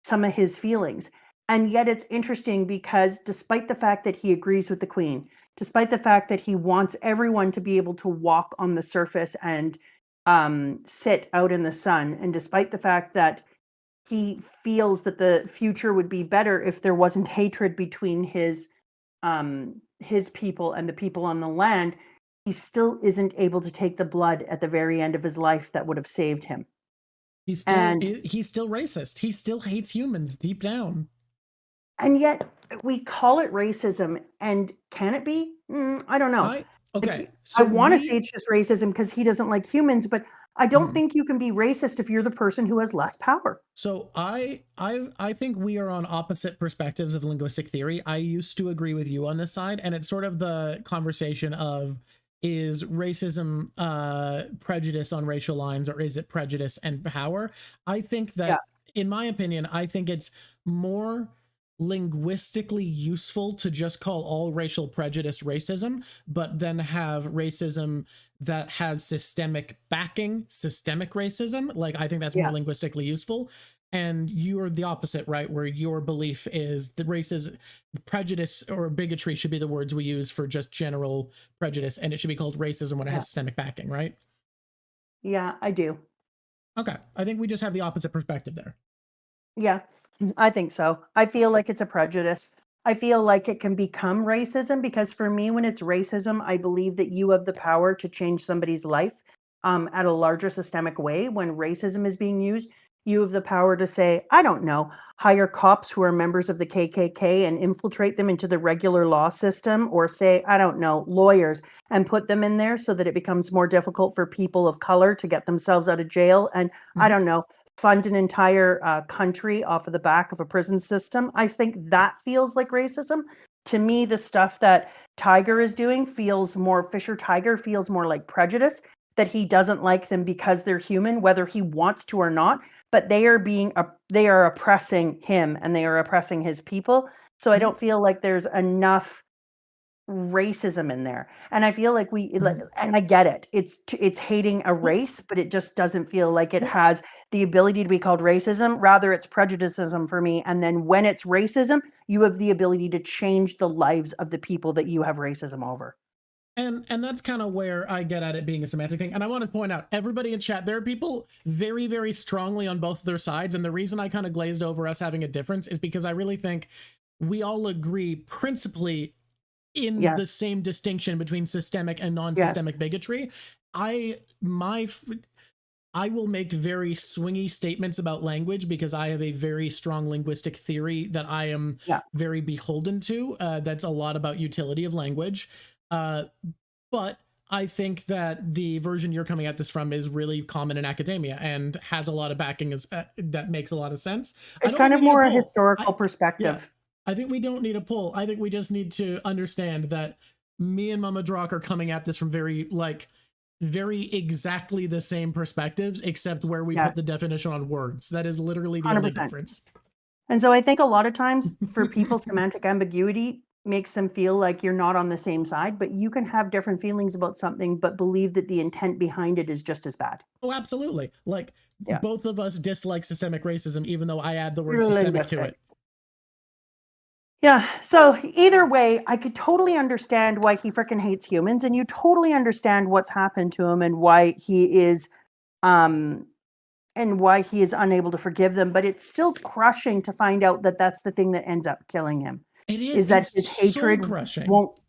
A: some of his feelings. And yet it's interesting because despite the fact that he agrees with the queen, despite the fact that he wants everyone to be able to walk on the surface and sit out in the sun, and despite the fact that he feels that the future would be better if there wasn't hatred between his people and the people on the land, he still isn't able to take the blood at the very end of his life that would have saved him. And
B: He's still racist. He still hates humans deep down.
A: And yet we call it racism, and can it be? I don't know.
B: Okay.
A: I
B: So
A: wanna say it's just racism because he doesn't like humans, but I don't
B: Mhm.
A: think you can be racist if you're the person who has less power.
B: So I think we are on opposite perspectives of linguistic theory. I used to agree with you on this side, and it's sort of the conversation of, is racism prejudice on racial lines, or is it prejudice and power? I think
A: Yeah.
B: that, in my opinion, I think it's more linguistically useful to just call all racial prejudice racism, but then have racism that has systemic backing, systemic racism. Like, I think that's more
A: Yeah.
B: linguistically useful. And you're the opposite, right? Where your belief is that racism, prejudice, or bigotry should be the words we use for just general prejudice, and it should be called racism when it
A: Yeah.
B: has systemic backing, right?
A: Yeah, I do.
B: Okay. I think we just have the opposite perspective there.
A: Yeah, I think so. I feel like it's a prejudice. I feel like it can become racism because for me, when it's racism, I believe that you have the power to change somebody's life at a larger systemic way. When racism is being used, you have the power to say, I don't know, hire cops who are members of the KKK and infiltrate them into the regular law system, or say, I don't know, lawyers and put them in there so that it becomes more difficult for people of color to get themselves out of jail. And I
B: Mhm.
A: don't know, fund an entire country off of the back of a prison system. I think that feels like racism. To me, the stuff that Tiger is doing feels more, Fisher Tiger feels more like prejudice, that he doesn't like them because they're human, whether he wants to or not, but they are oppressing him and they are oppressing his people. So I
B: Mhm.
A: don't feel like there's enough racism in there. And I feel like
B: Mhm.
A: and I get it. It's hating a
B: Well,
A: race, but it just doesn't feel like it
B: well,
A: has the ability to be called racism. Rather, it's prejudicism for me. And then when it's racism, you have the ability to change the lives of the people that you have racism over.
B: and that's kind of where I get at it being a semantic thing. And I want to point out, everybody in chat, there are people very, very strongly on both their sides. And the reason I kind of glazed over us having a difference is because I really think we all agree principally in
A: Yes.
B: the same distinction between systemic and
A: Yes.
B: non-systemic bigotry. I my I will make very swingy statements about language because I have a very strong linguistic theory that I am
A: Yeah.
B: very beholden to. That's a lot about utility of language. Uh, but I think that the version you're coming at this from is really common in academia and has a lot of backing that makes a lot of sense. I
A: It's
B: don't think
A: kind
B: we
A: of
B: need a
A: more a
B: poll.
A: historical
B: Yeah,
A: perspective.
B: I think we don't need a poll. I think we just need to understand that me and Mama Drock are coming at this from very exactly the same perspectives, except where we put
A: Yes.
B: the definition on words. That is literally the only
A: 100%.
B: difference.
A: And so I think a lot of times for people, semantic ambiguity makes them feel like you're not on the same side, but you can have different feelings about something, but believe that the intent behind it is just as bad.
B: Oh, absolutely. Like,
A: Yeah.
B: both of us dislike systemic racism, even though I add the word systemic to
A: Linguistic.
B: it.
A: Yeah. So either way, I could totally understand why he freaking hates humans, and you totally understand what's happened to him um and why he is unable to forgive them, but it's still crushing to find out that that's the thing that ends up killing him.
B: It is.
A: Is that
B: It's
A: his
B: soul
A: hatred
B: crushing.
A: won't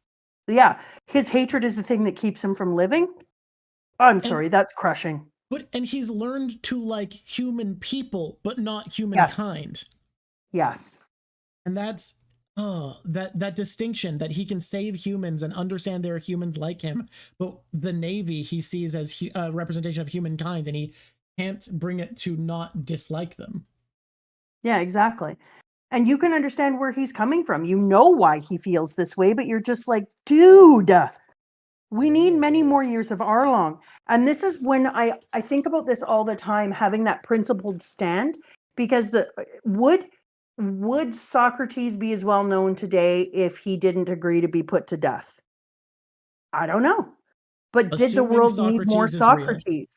A: Yeah, his hatred is the thing that keeps him from living? I'm
B: And
A: sorry, that's crushing.
B: and he's learned to like human people, but not
A: Yes,
B: humankind.
A: yes,
B: And that's that distinction that he can save humans and understand there are humans like him, but the Navy he sees as a representation of humankind, and he can't bring it to not dislike them.
A: yeah, exactly. And you can understand where he's coming from. You know why he feels this way, but you're just like, "Dude, we need many more years of Arlong." And this is when I think about this all the time, having that principled stand, because the would Socrates be as well known today if he didn't agree to be put to death? I don't know. But did the
B: Assuming
A: world need more
B: Socrates is real.
A: Socrates?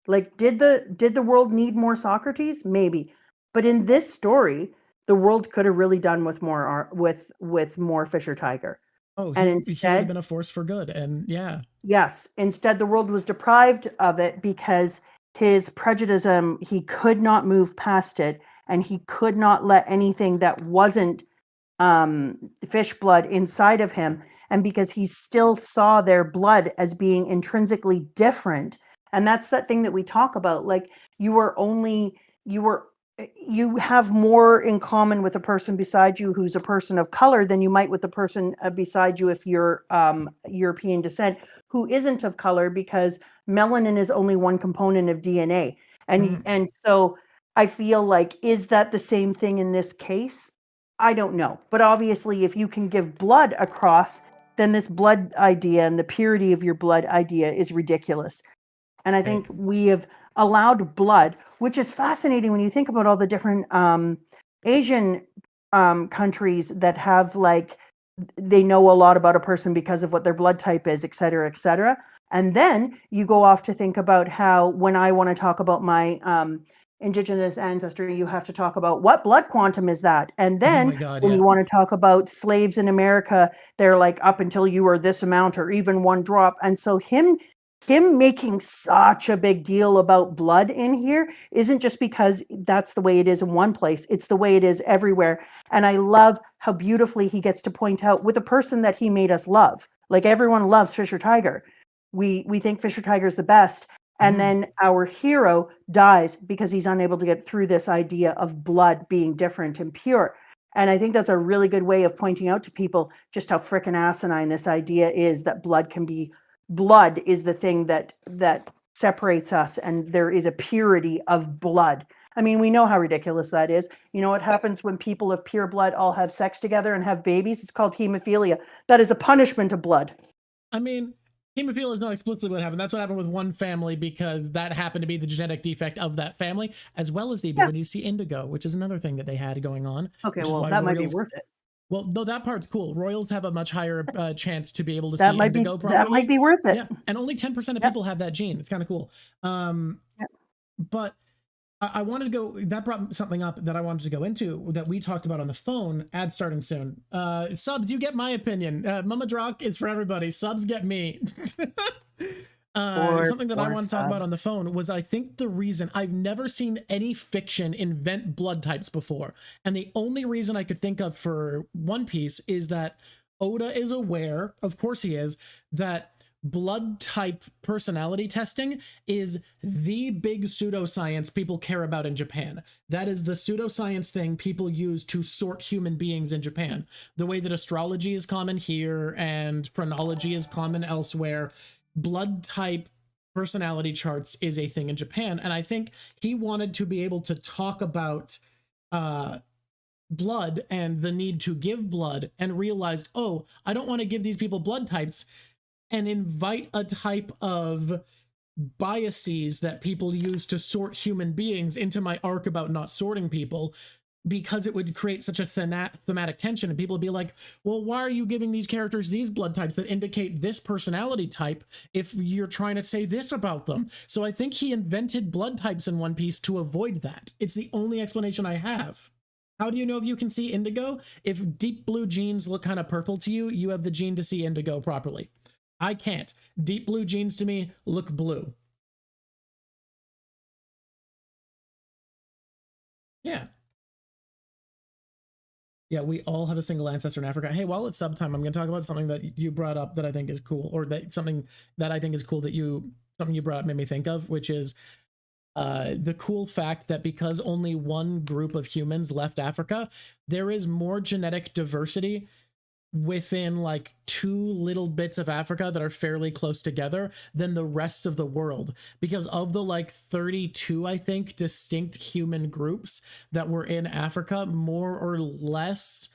A: Like, did the world need more Socrates? Maybe. But in this story, the world could have really done with more with more Fisher Tiger.
B: Oh,
A: And
B: he would have
A: instead,
B: been a force for good. And yeah.
A: yes, instead the world was deprived of it because his prejudice, he could not move past it, and he could not let anything that wasn't fish blood inside of him, and because he still saw their blood as being intrinsically different. And that's that thing that we talk about, like, you were you have more in common with a person beside you who's a person of color than you might with the person beside you if you're European descent, who isn't of color, because melanin is only one component of DNA. and
B: Mhm.
A: and so I feel like, is that the same thing in this case? I don't know. But obviously, if you can give blood across, then this blood idea and the purity of your blood idea is ridiculous. And I
B: Right.
A: think we have allowed blood, which is fascinating when you think about all the different Asian countries that have like they know a lot about a person because of what their blood type is, et cetera, et cetera. And then you go off to think about how when I want to talk about my indigenous ancestry, you have to talk about what blood quantum is that. And
B: Oh my
A: then
B: God,
A: when
B: yeah.
A: you want to talk about slaves in America, they're like up until you are this amount or even one drop. And so him making such a big deal about blood in here isn't just because that's the way it is in one place, it's the way it is everywhere. And I love how beautifully he gets to point out with a person that he made us love. Like everyone loves Fisher Tiger. We think Fisher Tiger is the best. And then our hero dies because he's unable to get through this idea of blood being different and pure. And I think that's a really good way of pointing out to people just how freaking asinine this idea is that blood is the thing that separates us, and there is a purity of blood. I mean, we know how ridiculous that is. You know what happens when people of pure blood all have sex together and have babies? It's called hemophilia. That is a punishment of blood.
B: I mean, hemophilia is not explicitly what happened. That's what happened with one family because that happened to be the genetic defect of that family, as well as the ability to see indigo, which is another thing that they had going on.
A: Okay,
B: Which is
A: well,
B: why
A: that might be
B: royals.
A: worth it.
B: Well, no, that part's cool. Royals have a much higher chance to be able to
A: That
B: see
A: might be
B: indigo properly.
A: worth it.
B: Yeah, and only 10% of
A: Yep.
B: people have that gene. It's kind of cool.
A: Yep.
B: But I wanted to go, that brought something up that I wanted to go into that we talked about on the phone. Ad starting soon. Subs, you get my opinion. Mama Drock is for everybody. Subs get me. Something that I want to talk about on the phone was I think the reason I've never seen any fiction invent blood types before. And the only reason I could think of for One Piece is that Oda is aware, of course he is, that blood type personality testing is the big pseudoscience people care about in Japan. That is the pseudoscience thing people use to sort human beings in Japan. The way that astrology is common here and phrenology is common elsewhere, blood type personality charts is a thing in Japan. And I think he wanted to be able to talk about blood and the need to give blood and realized, oh, I don't want to give these people blood types and invite a type of biases that people use to sort human beings into my arc about not sorting people, because it would create such a thematic tension, and people would be like, well, why are you giving these characters these blood types that indicate this personality type if you're trying to say this about them? So I think he invented blood types in One Piece to avoid that. It's the only explanation I have. How do you know if you can see indigo? If deep blue jeans look kind of purple to you, you have the gene to see indigo properly. I can't. Deep blue jeans to me look blue. Yeah. Yeah, we all have a single ancestor in Africa. Hey, while it's sub time, I'm going to talk about something that you brought up that I think is cool, or that something that I think is cool that something you brought up made me think of, which is the cool fact that because only one group of humans left Africa, there is more genetic diversity within like two little bits of Africa that are fairly close together than the rest of the world, because of the like 32, I think, distinct human groups that were in Africa, more or less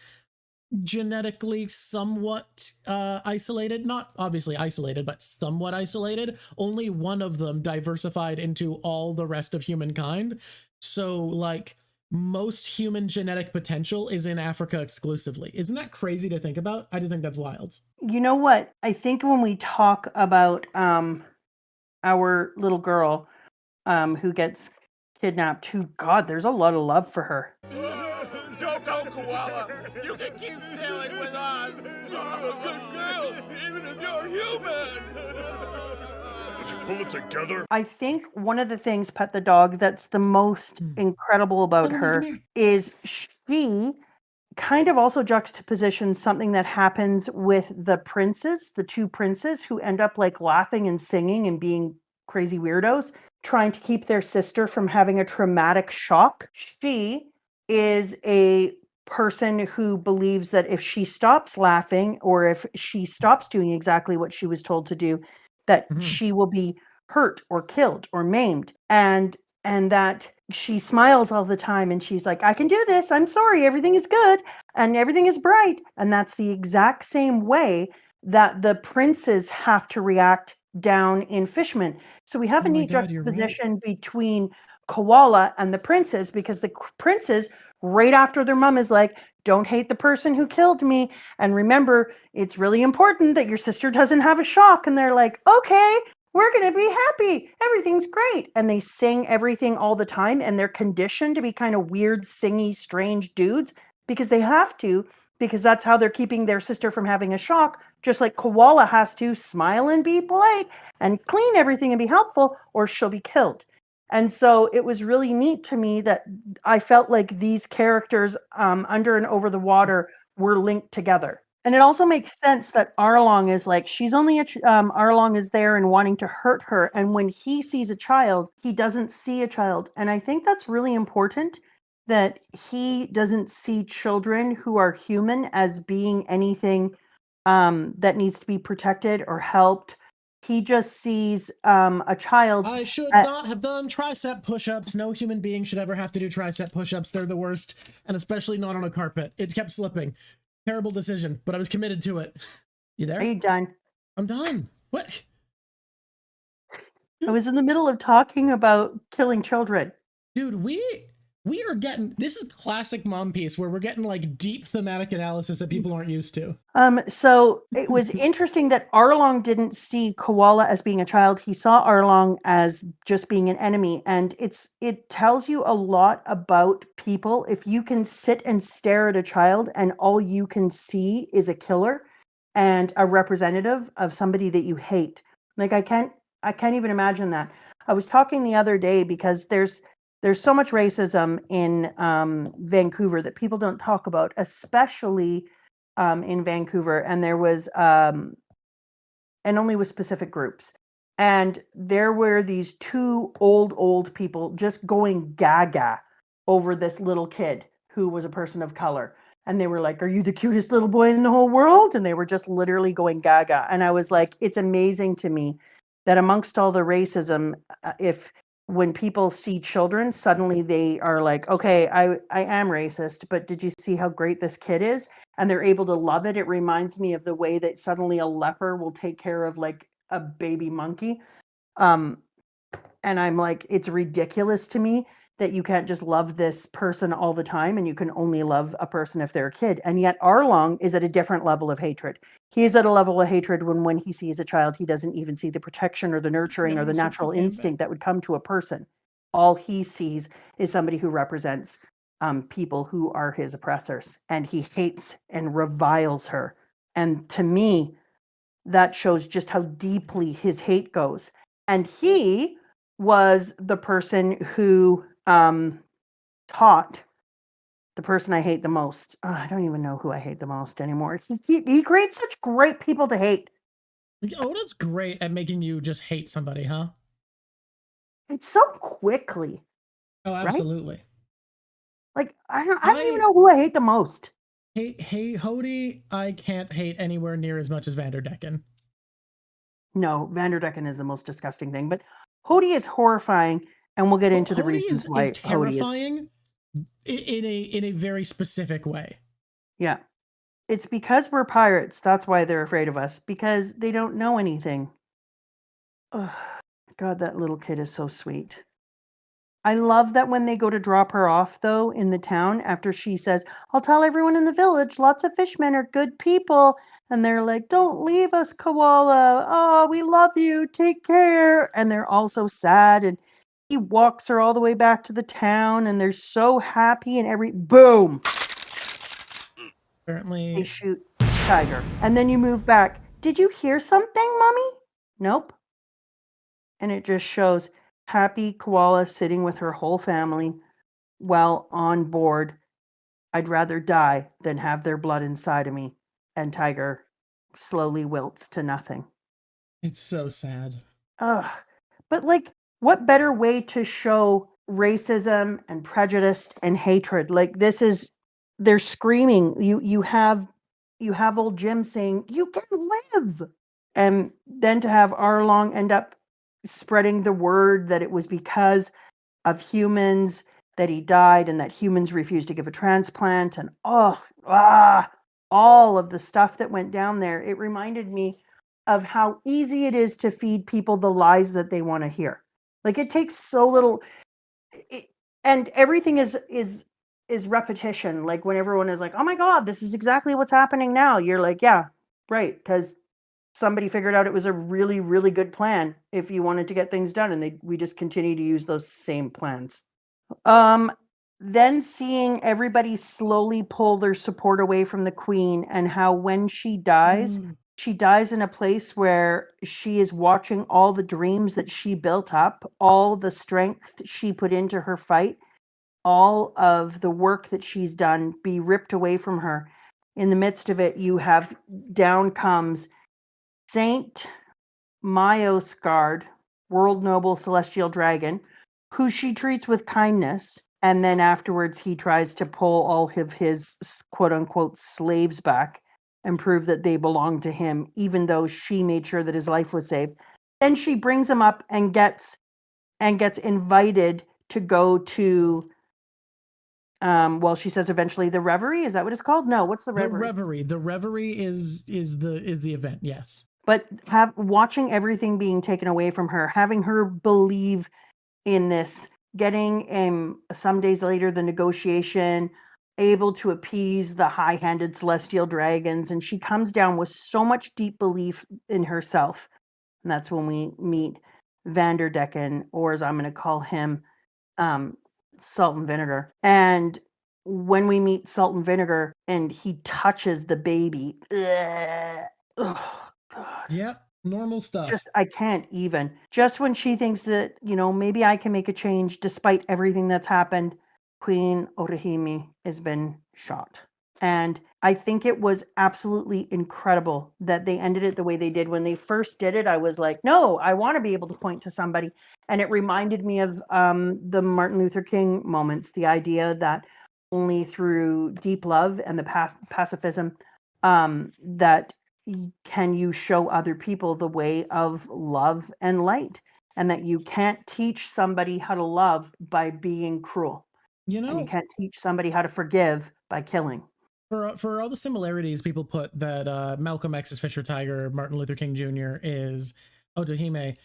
B: genetically somewhat isolated, not obviously isolated, but somewhat isolated. Only one of them diversified into all the rest of humankind. So like most human genetic potential is in Africa exclusively. Isn't that crazy to think about? I just think that's wild.
A: You know what? I think when we talk about our little girl who gets kidnapped, who God, there's a lot of love for her.
C: Don't go, Koala. You can keep sailing with us. You're a good girl, even if you're human.
D: Would you pull it together?
A: I think one of the things, Pet the Dog, that's the most incredible about her is she kind of also juxtapositions something that happens with the princes, the two princes who end up like laughing and singing and being crazy weirdos, trying to keep their sister from having a traumatic shock. She is a person who believes that if she stops laughing or if she stops doing exactly what she was told to do, that she will be hurt or killed or maimed, and that she smiles all the time and she's like, I can do this, I'm sorry, everything is good and everything is bright. And that's the exact same way that the princes have to react down in Fishman. So we have a neat juxtaposition between Koala and the princes, because the princes right after their mom is like, don't hate the person who killed me. And remember, it's really important that your sister doesn't have a shock. And they're like, okay, we're going to be happy. Everything's great. And they sing everything all the time. And they're conditioned to be kind of weird, singy, strange dudes because they have to, because that's how they're keeping their sister from having a shock. Just like Koala has to smile and be polite and clean everything and be helpful, or she'll be killed. And so it was really neat to me that I felt like these characters under and over the water were linked together. And it also makes sense that Arlong is like, she's only Arlong is there and wanting to hurt her. And when he sees a child, he doesn't see a child. And I think that's really important, that he doesn't see children who are human as being anything that needs to be protected or helped. He just sees a child.
B: I should not have done tricep push-ups. No human being should ever have to do tricep push-ups. They're the worst, and especially not on a carpet. It kept slipping. Terrible decision, but I was committed to it. You there?
A: Are you done?
B: I'm done. What?
A: I was in the middle of talking about killing children.
B: Dude, we are getting, this is classic Mom Piece where we're getting like deep thematic analysis that people aren't used to.
A: So it was interesting that Arlong didn't see Koala as being a child. He saw Arlong as just being an enemy. And it tells you a lot about people. If you can sit and stare at a child and all you can see is a killer and a representative of somebody that you hate. Like I can't even imagine that. I was talking the other day because there's so much racism in Vancouver that people don't talk about, especially in Vancouver. And there was, and only with specific groups. And there were these two old people just going gaga over this little kid who was a person of color. And they were like, are you the cutest little boy in the whole world? And they were just literally going gaga. And I was like, it's amazing to me that amongst all the racism, when people see children, suddenly they are like, okay, I am racist, but did you see how great this kid is? And they're able to love it. It reminds me of the way that suddenly a leper will take care of like a baby monkey. And I'm like, it's ridiculous to me that you can't just love this person all the time and you can only love a person if they're a kid. And yet Arlong is at a different level of hatred. He is at a level of hatred when he sees a child, he doesn't even see the protection or the nurturing or the natural instinct that would come to a person. All he sees is somebody who represents people who are his oppressors, and he hates and reviles her. And to me, that shows just how deeply his hate goes. And he was the person who taught the person I hate the most. I don't even know who I hate the most anymore. He creates such great people to hate.
B: Like, Oda's great at making you just hate somebody, huh?
A: It's so quickly.
B: Oh, absolutely.
A: Right? Like, I don't even know who I hate the most.
B: Hey, Hody, I can't hate anywhere near as much as Vanderdecken.
A: No, Vanderdecken is the most disgusting thing, but Hody is horrifying, and we'll get into the reasons why
B: is terrifying in a very specific way.
A: Yeah. It's because we're pirates. That's why they're afraid of us, because they don't know anything. Oh, God, that little kid is so sweet. I love that when they go to drop her off, though, in the town, after she says, I'll tell everyone in the village, lots of fishmen are good people. And they're like, don't leave us, Koala. Oh, we love you. Take care. And they're all so sad. And he walks her all the way back to the town, and they're so happy. And boom.
B: Apparently.
A: They shoot Tiger. And then you move back. Did you hear something, Mommy? Nope. And it just shows happy Koala sitting with her whole family while on board. I'd rather die than have their blood inside of me. And Tiger slowly wilts to nothing.
B: It's so sad.
A: Ugh. But like, what better way to show racism and prejudice and hatred? Like, they're screaming. You have old Jim saying, you can live. And then to have Arlong end up spreading the word that it was because of humans that he died, and that humans refused to give a transplant, and all of the stuff that went down there. It reminded me of how easy it is to feed people the lies that they want to hear. Like, it takes so little, and everything is is repetition. Like when everyone is like, oh my God, this is exactly what's happening now. You're like, yeah, right. Because somebody figured out it was a really, really good plan if you wanted to get things done. And we just continue to use those same plans. Then seeing everybody slowly pull their support away from the queen, and how when she dies in a place where she is watching all the dreams that she built up, all the strength she put into her fight, all of the work that she's done be ripped away from her. In the midst of it, you have down comes Saint Myosgard, world noble celestial dragon, who she treats with kindness. And then afterwards, he tries to pull all of his quote unquote slaves back and prove that they belong to him, even though she made sure that his life was saved. Then she brings him up and gets invited to go to, well, she says eventually the reverie. Is that what it's called? No, what's the reverie?
B: The reverie is the event. Yes.
A: But watching everything being taken away from her, having her believe in this, getting some days later the negotiation, able to appease the high-handed celestial dragons, and she comes down with so much deep belief in herself. And that's when we meet Vanderdecken, or as I'm going to call him, Salt and Vinegar. And when we meet Salt and Vinegar and he touches the baby, oh God.
B: Yep. Normal stuff.
A: Just, I can't even. Just when she thinks that, maybe I can make a change despite everything that's happened, Queen Orihime has been shot. And I think it was absolutely incredible that they ended it the way they did. When they first did it, I was like, no, I want to be able to point to somebody. And it reminded me of the Martin Luther King moments, the idea that only through deep love and the pacifism that can you show other people the way of love and light, and that you can't teach somebody how to love by being cruel. And you can't teach somebody how to forgive by killing.
B: For all the similarities people put that Malcolm X is Fisher Tiger, Martin Luther King Jr. is Orihime,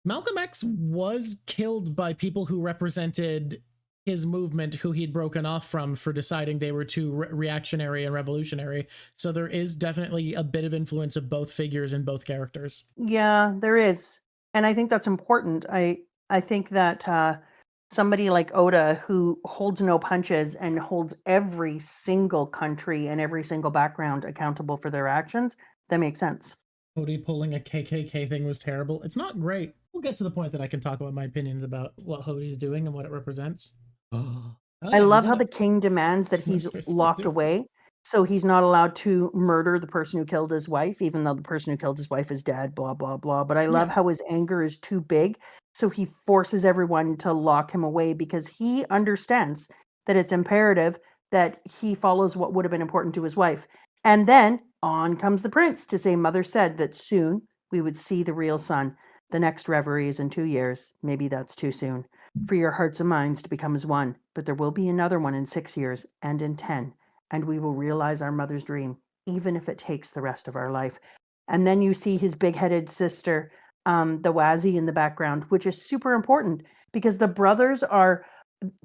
B: Malcolm X was killed by people who represented his movement, who he'd broken off from for deciding they were too reactionary and revolutionary. So there is definitely a bit of influence of both figures and both characters.
A: Yeah, there is. And I think that's important. I think that somebody like Oda, who holds no punches and holds every single country and every single background accountable for their actions, that makes sense.
B: Hody pulling a KKK thing was terrible. It's not great. We'll get to the point that I can talk about my opinions about what Hody's doing and what it represents.
A: I love how the king demands that he's locked away, so he's not allowed to murder the person who killed his wife, even though the person who killed his wife is dead, blah, blah, blah. But I love how his anger is too big, so he forces everyone to lock him away because he understands that it's imperative that he follows what would have been important to his wife. And then on comes the prince to say, Mother said that soon we would see the real sun. The next reverie is in 2 years. Maybe that's too soon for your hearts and minds to become as one, but there will be another one in 6 years and in 10, and we will realize our mother's dream, even if it takes the rest of our life. And then you see his big-headed sister, the Wazi, in the background, which is super important because the brothers are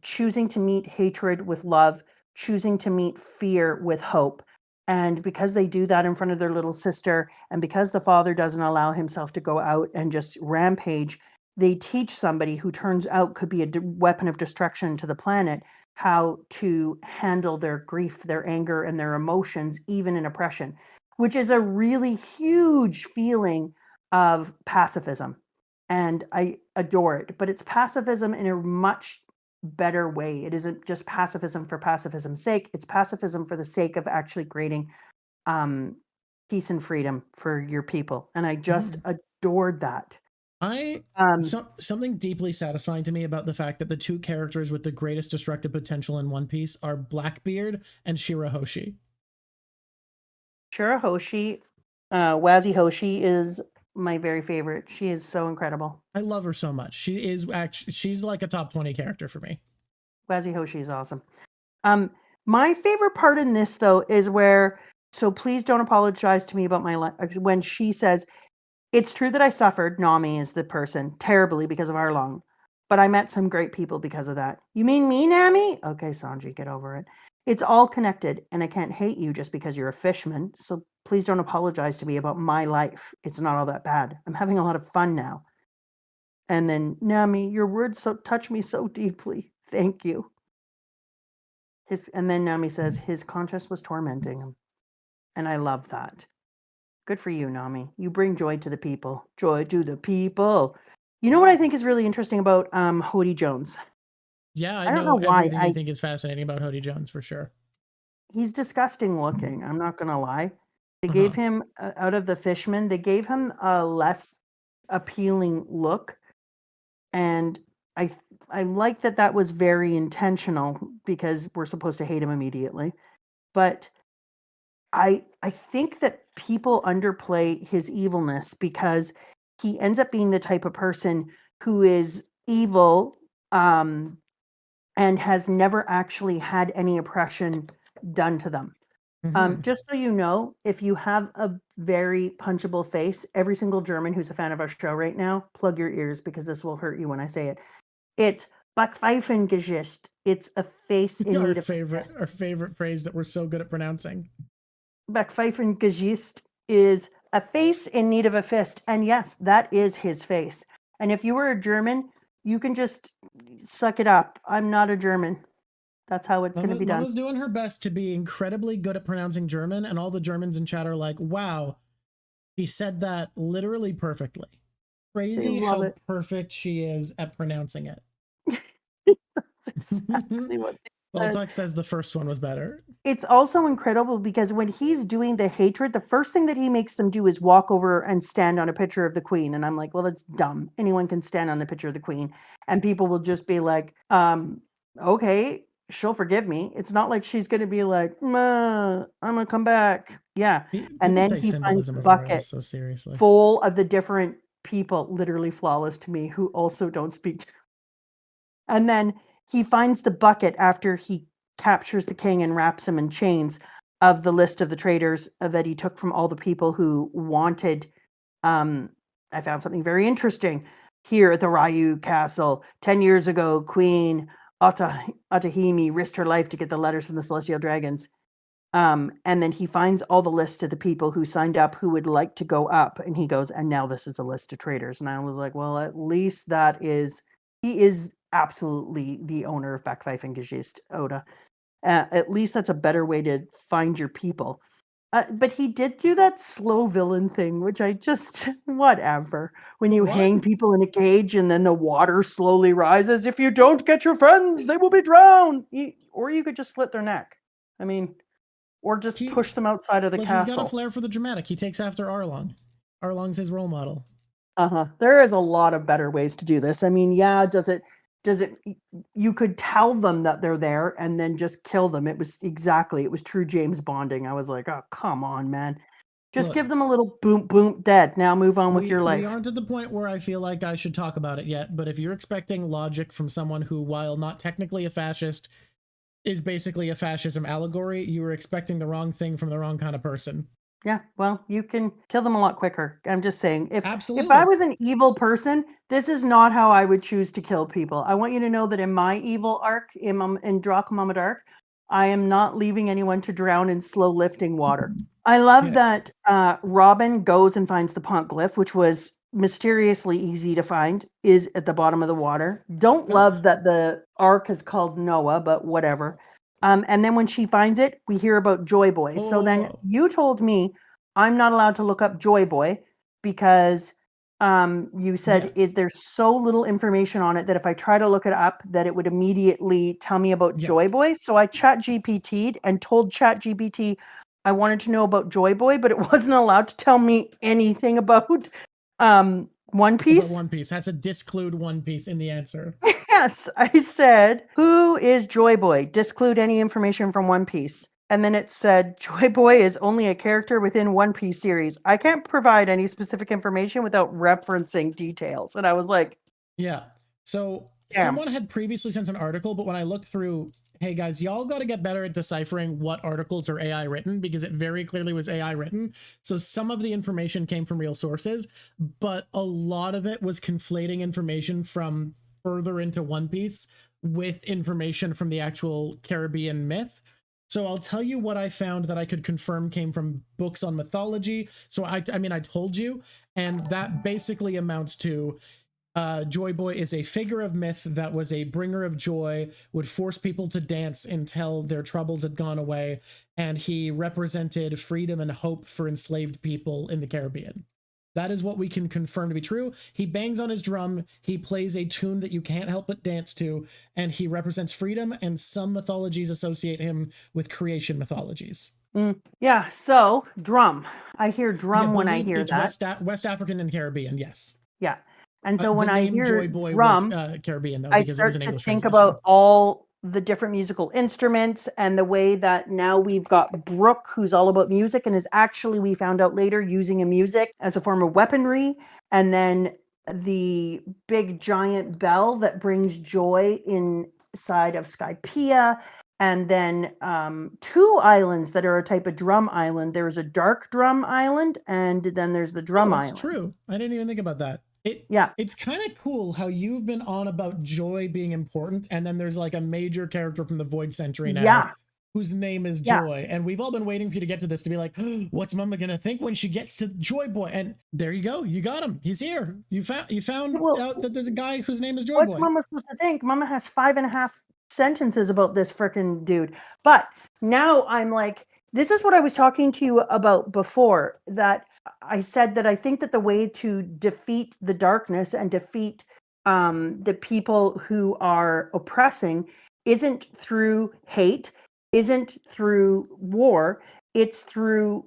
A: choosing to meet hatred with love, choosing to meet fear with hope. And because they do that in front of their little sister, and because the father doesn't allow himself to go out and just rampage, they teach somebody who turns out could be a weapon of destruction to the planet how to handle their grief, their anger, and their emotions, even in oppression, which is a really huge feeling of pacifism. And I adore it, but it's pacifism in a much better way. It isn't just pacifism for pacifism's sake. It's pacifism for the sake of actually creating peace and freedom for your people. And I just adored that.
B: Something deeply satisfying to me about the fact that the two characters with the greatest destructive potential in One Piece are Blackbeard and Shirahoshi.
A: Shirahoshi, Wazi Hoshi is my very favorite. She is so incredible.
B: I love her so much. She's like a top 20 character for me.
A: Wazi Hoshi is awesome. My favorite part in this, though, is where, so please don't apologize to me about when she says, it's true that I suffered, Nami is the person, terribly because of Arlong. but I met some great people because of that. You mean me, Nami? Okay, Sanji, get over it. It's all connected, and I can't hate you just because you're a fishman, so please don't apologize to me about my life. It's not all that bad. I'm having a lot of fun now. And then, Nami, your words touch me so deeply. Thank you. And then Nami says his conscience was tormenting him. And I love that. Good for you, Nami. You bring joy to the people. Joy to the people. You know what I think is really interesting about Hody Jones?
B: Yeah, I
A: I don't know
B: know
A: why.
B: everything you think is fascinating about Hody Jones for sure.
A: He's disgusting looking. I'm not going to lie. They
B: Uh-huh.
A: gave him, out of the Fishman, they gave him a less appealing look. And I like that that was very intentional because we're supposed to hate him immediately. But I think that people underplay his evilness because he ends up being the type of person who is evil and has never actually had any oppression done to them.
B: Mhm.
A: Just so you know, if you have a very punchable face, every single German who's a fan of our show right now, plug your ears because this will hurt you when I say it. It's Backpfeifengesicht. It's a face in
B: Our
A: need of
B: favorite phrase that we're so good at pronouncing.
A: Backpfeifengesicht is a face in need of a fist. And yes, that is his face. And if you were a German, you can just suck it up. I'm not a German. That's how it's going to be done.
B: Mama's doing her best to be incredibly good at pronouncing German, and all the Germans in chat are like, wow, she said that literally perfectly. Crazy how perfect she is at pronouncing it.
A: That's exactly what they said.
B: Baltuck says the first one was better.
A: It's also incredible because when he's doing the hatred, the first thing that he makes them do is walk over and stand on a picture of the queen. And I'm like, well, that's dumb. Anyone can stand on the picture of the queen. And people will just be like, okay, she'll forgive me. It's not like she's going to be like, I'm going to come back. Yeah. And then he finds the bucket
B: so seriously.
A: full of the different people, literally flawless to me, who also don't speak. And then he finds the bucket after he captures the king and wraps him in chains of the list of the traitors that he took from all the people who wanted. I found something very interesting here at the Ryu Castle. 10 years ago, Queen Atahime risked her life to get the letters from the Celestial Dragons. And then he finds all the list of the people who signed up who would like to go up. And he goes, and now this is the list of traitors. And I was like, well, at least he is absolutely the owner of Backpfeifengesicht, Oda. At least that's a better way to find your people. But he did do that slow villain thing, which I just, whatever. When you hang people in a cage and then the water slowly rises, if you don't get your friends, they will be drowned. Or you could just slit their neck. I mean, or just push them outside of the castle.
B: He's got a flair for the dramatic. He takes after Arlong. Arlong's his role model.
A: There is a lot of better ways to do this. I mean, yeah, does it, you could tell them that they're there and then just kill them. It was true James Bonding. I was like, oh, come on, man. Just give them a little boom, boom, dead. Now move on with your life.
B: We aren't at the point where I feel like I should talk about it yet, but if you're expecting logic from someone who, while not technically a fascist, is basically a fascism allegory, you were expecting the wrong thing from the wrong kind of person.
A: Yeah, well, you can kill them a lot quicker. I'm just saying, if
B: Absolutely.
A: if I was an evil person, this is not how I would choose to kill people. I want you to know that in my evil arc, in Drachmammad arc, I am not leaving anyone to drown in slow lifting water. I love that Robin goes and finds the Poneglyph, which was mysteriously easy to find, is at the bottom of the water. Don't love that the arc is called Noah, but whatever. And then when she finds it, we hear about Joy Boy. So then you told me I'm not allowed to look up Joy Boy because you said there's so little information on it that if I try to look it up, that it would immediately tell me about Joy Boy. So I chat GPT'd and told chat GPT I wanted to know about Joy Boy, but it wasn't allowed to tell me anything about One Piece.
B: About One Piece. Has to disclude One Piece in the answer.
A: Yes, I said, who is Joy Boy? Disclude any information from One Piece. And then it said, Joy Boy is only a character within One Piece series. I can't provide any specific information without referencing details. And I was like,
B: yeah. So someone had previously sent an article, but when I looked through, hey guys, y'all got to get better at deciphering what articles are AI written, because it very clearly was AI written. So some of the information came from real sources, but a lot of it was conflating information from further into One Piece with information from the actual Caribbean myth. So I'll tell you what I found that I could confirm came from books on mythology. So I mean, I told you, and that basically amounts to Joy Boy is a figure of myth that was a bringer of joy, would force people to dance until their troubles had gone away, and he represented freedom and hope for enslaved people in the Caribbean. That is what we can confirm to be true. He bangs on his drum, he plays a tune that you can't help but dance to, and he represents freedom, and some mythologies associate him with creation mythologies.
A: Yeah, so drum. I hear drum when I hear
B: it's
A: that.
B: West African and Caribbean, yes.
A: Yeah. And so when
B: the
A: I
B: name
A: hear
B: Joy Boy
A: drum,
B: was Caribbean, though,
A: I
B: because it was
A: start
B: an
A: to
B: English
A: think
B: translation.
A: about all the different musical instruments and the way that now we've got Brooke, who's all about music and is actually, we found out later, using a music as a form of weaponry. And then the big giant bell that brings joy inside of Skypiea. And then two islands that are a type of drum island. There's a dark drum island, and then there's the drum
B: That's
A: island.
B: true. I didn't even think about that. It's kind of cool how you've been on about joy being important, and then there's like a major character from the Void Century now whose name is Joy, and we've all been waiting for you to get to this to be like, oh, what's Mama gonna think when she gets to Joy Boy? And there you go, you got him. He's here. You found out that there's a guy whose name is Joy Boy.
A: What's Mama supposed to think? Mama has 5.5 sentences about this freaking dude. But now I'm like, this is what I was talking to you about before, that I said that I think that the way to defeat the darkness and defeat the people who are oppressing isn't through hate, isn't through war, it's through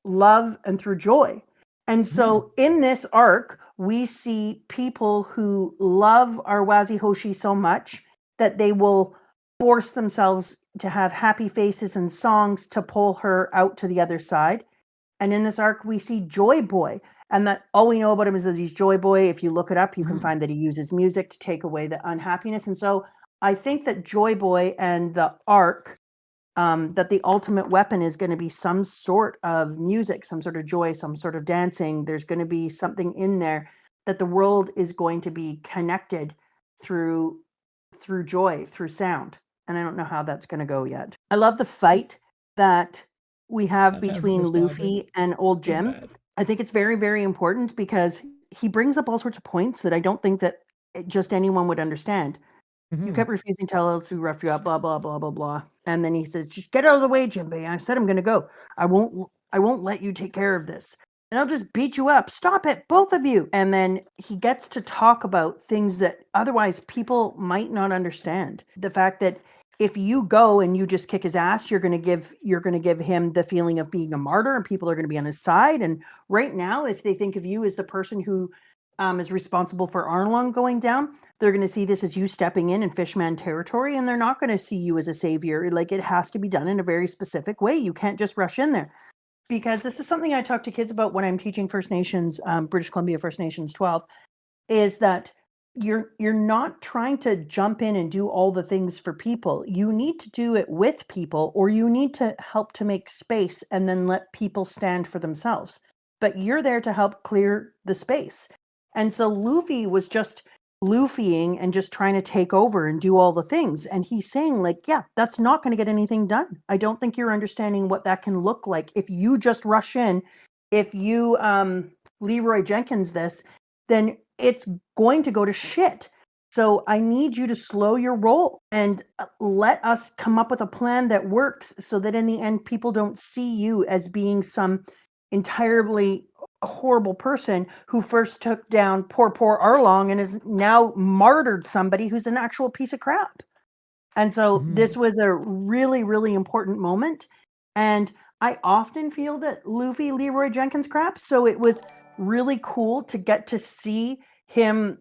A: love and through joy. And so in this arc, we see people who love our Wazi-Hoshi so much that they will force themselves to have happy faces and songs to pull her out to the other side. And in this arc, we see Joy Boy. And that all we know about him is that he's Joy Boy. If you look it up, you can find that he uses music to take away the unhappiness. And so I think that Joy Boy and the arc, that the ultimate weapon is going to be some sort of music, some sort of joy, some sort of dancing. There's going to be something in there that the world is going to be connected through joy, through sound. And I don't know how that's going to go yet. I love the fight that we have between Luffy and Old Jim. I think it's very, very important because he brings up all sorts of points that I don't think that just anyone would understand. You kept refusing to tell us who roughed you up, blah, blah, blah, blah, blah. And then he says, just get out of the way, Jinbei. I said I'm going to go. I won't let you take care of this. And I'll just beat you up. Stop it, both of you. And then he gets to talk about things that otherwise people might not understand. The fact that if you go and you just kick his ass, you're going to give him the feeling of being a martyr, and people are going to be on his side. And right now, if they think of you as the person who is responsible for Arlong going down, they're going to see this as you stepping in Fishman territory, and they're not going to see you as a savior. Like, it has to be done in a very specific way. You can't just rush in there. Because this is something I talk to kids about when I'm teaching First Nations, British Columbia First Nations 12, is that you're not trying to jump in and do all the things for people. You need to do it with people, or you need to help to make space and then let people stand for themselves. But you're there to help clear the space. And so Luffy was just Luffying and just trying to take over and do all the things. And he's saying, like, yeah, that's not going to get anything done. I don't think you're understanding what that can look like. If you just rush in, if you Leroy Jenkins this, then it's going to go to shit. So I need you to slow your roll and let us come up with a plan that works so that in the end, people don't see you as being some entirely horrible person who first took down poor Arlong and has now martyred somebody who's an actual piece of crap. And so this was a really, really important moment. And I often feel that Luffy Leroy Jenkins crap. So it was really cool to get to see him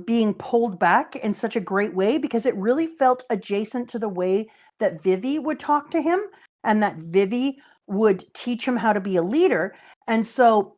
A: being pulled back in such a great way, because it really felt adjacent to the way that Vivi would talk to him and that Vivi would teach him how to be a leader. And so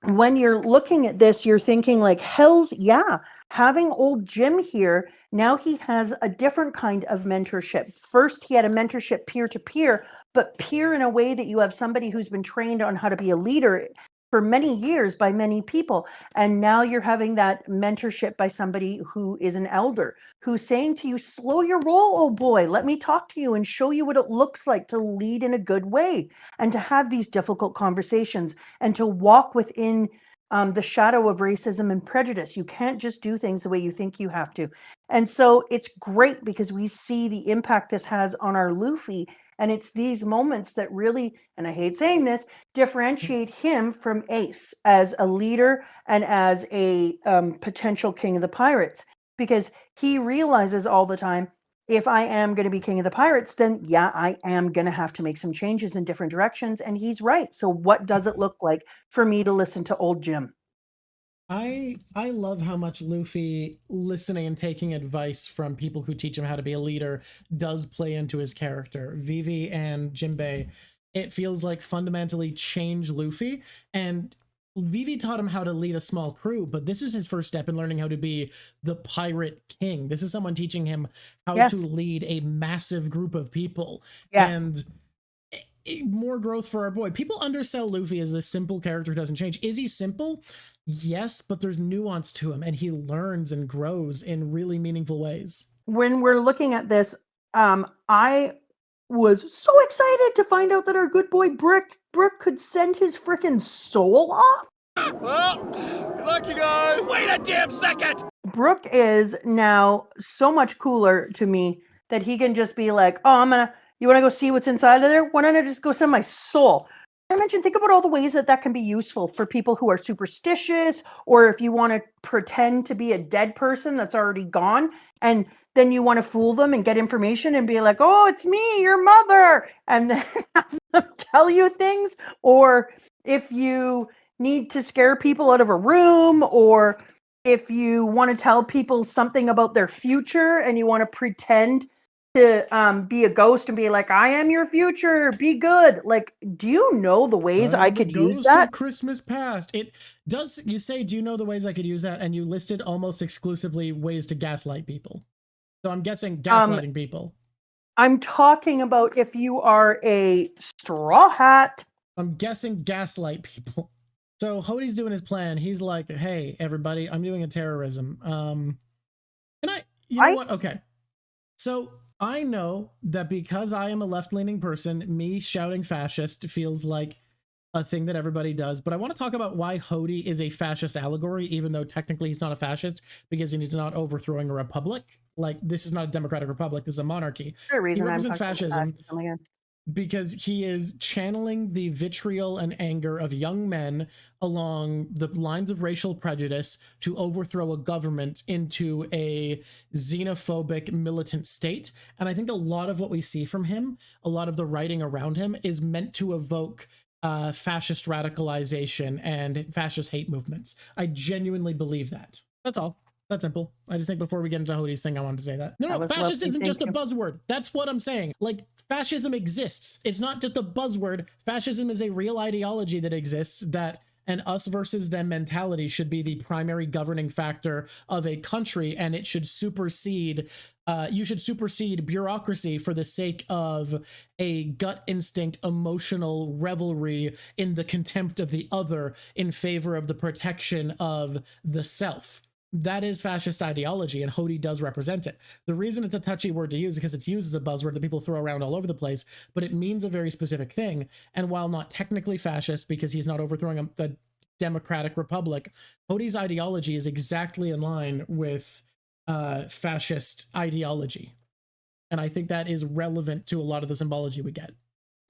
A: when you're looking at this, you're thinking like, hell's yeah, having old Jim here, now he has a different kind of mentorship. First, he had a mentorship peer to peer, but peer in a way that you have somebody who's been trained on how to be a leader. for many years by many people. And now you're having that mentorship by somebody who is an elder, who's saying to you, slow your roll, oh boy, let me talk to you and show you what it looks like to lead in a good way and to have these difficult conversations and to walk within the shadow of racism and prejudice. You can't just do things the way you think you have to. And so it's great because we see the impact this has on our Luffy. And it's these moments that really, and I hate saying this, differentiate him from Ace as a leader and as a potential king of the pirates, because he realizes all the time, if I am going to be king of the pirates, then yeah, I am going to have to make some changes in different directions. And he's right. So what does it look like for me to listen to old Jim?
B: I love how much Luffy listening and taking advice from people who teach him how to be a leader does play into his character. Vivi and Jinbei, it feels like fundamentally change Luffy, and Vivi taught him how to lead a small crew, but this is his first step in learning how to be the pirate king. This is someone teaching him how
A: Yes.
B: to lead a massive group of people.
A: Yes.
B: And more growth for our boy. People undersell Luffy as this simple character who doesn't change. Is he simple? Yes, but there's nuance to him, and he learns and grows in really meaningful ways.
A: When we're looking at this, I was so excited to find out that our good boy Brook could send his frickin' soul off.
C: Well, good luck, you guys.
D: Wait a damn second!
A: Brook is now so much cooler to me that he can just be like, oh, you want to go see what's inside of there? Why don't I just go send my soul? I mentioned, think about all the ways that can be useful for people who are superstitious, or if you want to pretend to be a dead person that's already gone, and then you want to fool them and get information and be like, oh, it's me, your mother, and then have them tell you things. Or if you need to scare people out of a room, or if you want to tell people something about their future and you want to pretend to be a ghost and be like, I am your future, be good. Like, do you know the ways I could use that?
B: Christmas past. It does. You say, do you know the ways I could use that? And you listed almost exclusively ways to gaslight people. So I'm guessing gaslighting people.
A: I'm talking about if you are a straw hat.
B: I'm guessing gaslight people. So Hody's doing his plan. He's like, hey, everybody, I'm doing a terrorism. You know what? Okay. So I know that because I am a left-leaning person, me shouting fascist feels like a thing that everybody does. But I want to talk about why Hody is a fascist allegory, even though technically he's not a fascist, because he's not overthrowing a republic. Like, this is not a democratic republic. This is a monarchy.
A: He
B: represents fascism because he is channeling the vitriol and anger of young men along the lines of racial prejudice to overthrow a government into a xenophobic militant state. And I think a lot of what we see from him, a lot of the writing around him, is meant to evoke fascist radicalization and fascist hate movements. I genuinely believe that. That's all. That's simple. I just think before we get into Hody's thing, I wanted to say that. No, fascist isn't just a buzzword. That's what I'm saying. Like, fascism exists. It's not just a buzzword. Fascism is a real ideology that exists, that an us versus them mentality should be the primary governing factor of a country, and it should supersede, you should supersede bureaucracy for the sake of a gut instinct, emotional revelry in the contempt of the other in favor of the protection of the self. That is fascist ideology, and Hody does represent it. The reason it's a touchy word to use is because it's used as a buzzword that people throw around all over the place, but it means a very specific thing. And while not technically fascist, because he's not overthrowing a democratic republic, Hody's ideology is exactly in line with fascist ideology. And I think that is relevant to a lot of the symbology we get.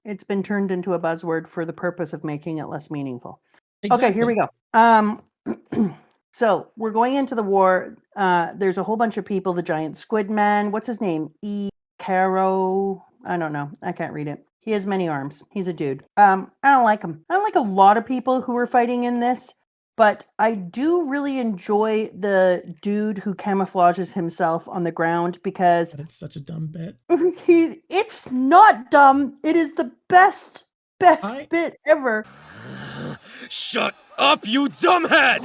A: It's been turned into a buzzword for the purpose of making it less meaningful.
B: Exactly.
A: Okay, here we go. So we're going into the war. There's a whole bunch of people. The giant squid man. What's his name? Caro. I don't know. I can't read it. He has many arms. He's a dude. I don't like him. I don't like a lot of people who are fighting in this, but I do really enjoy the dude who camouflages himself on the ground, because
B: But it's such a dumb bit.
A: It's not dumb. It is the best bit ever.
D: Shut up, you dumbhead!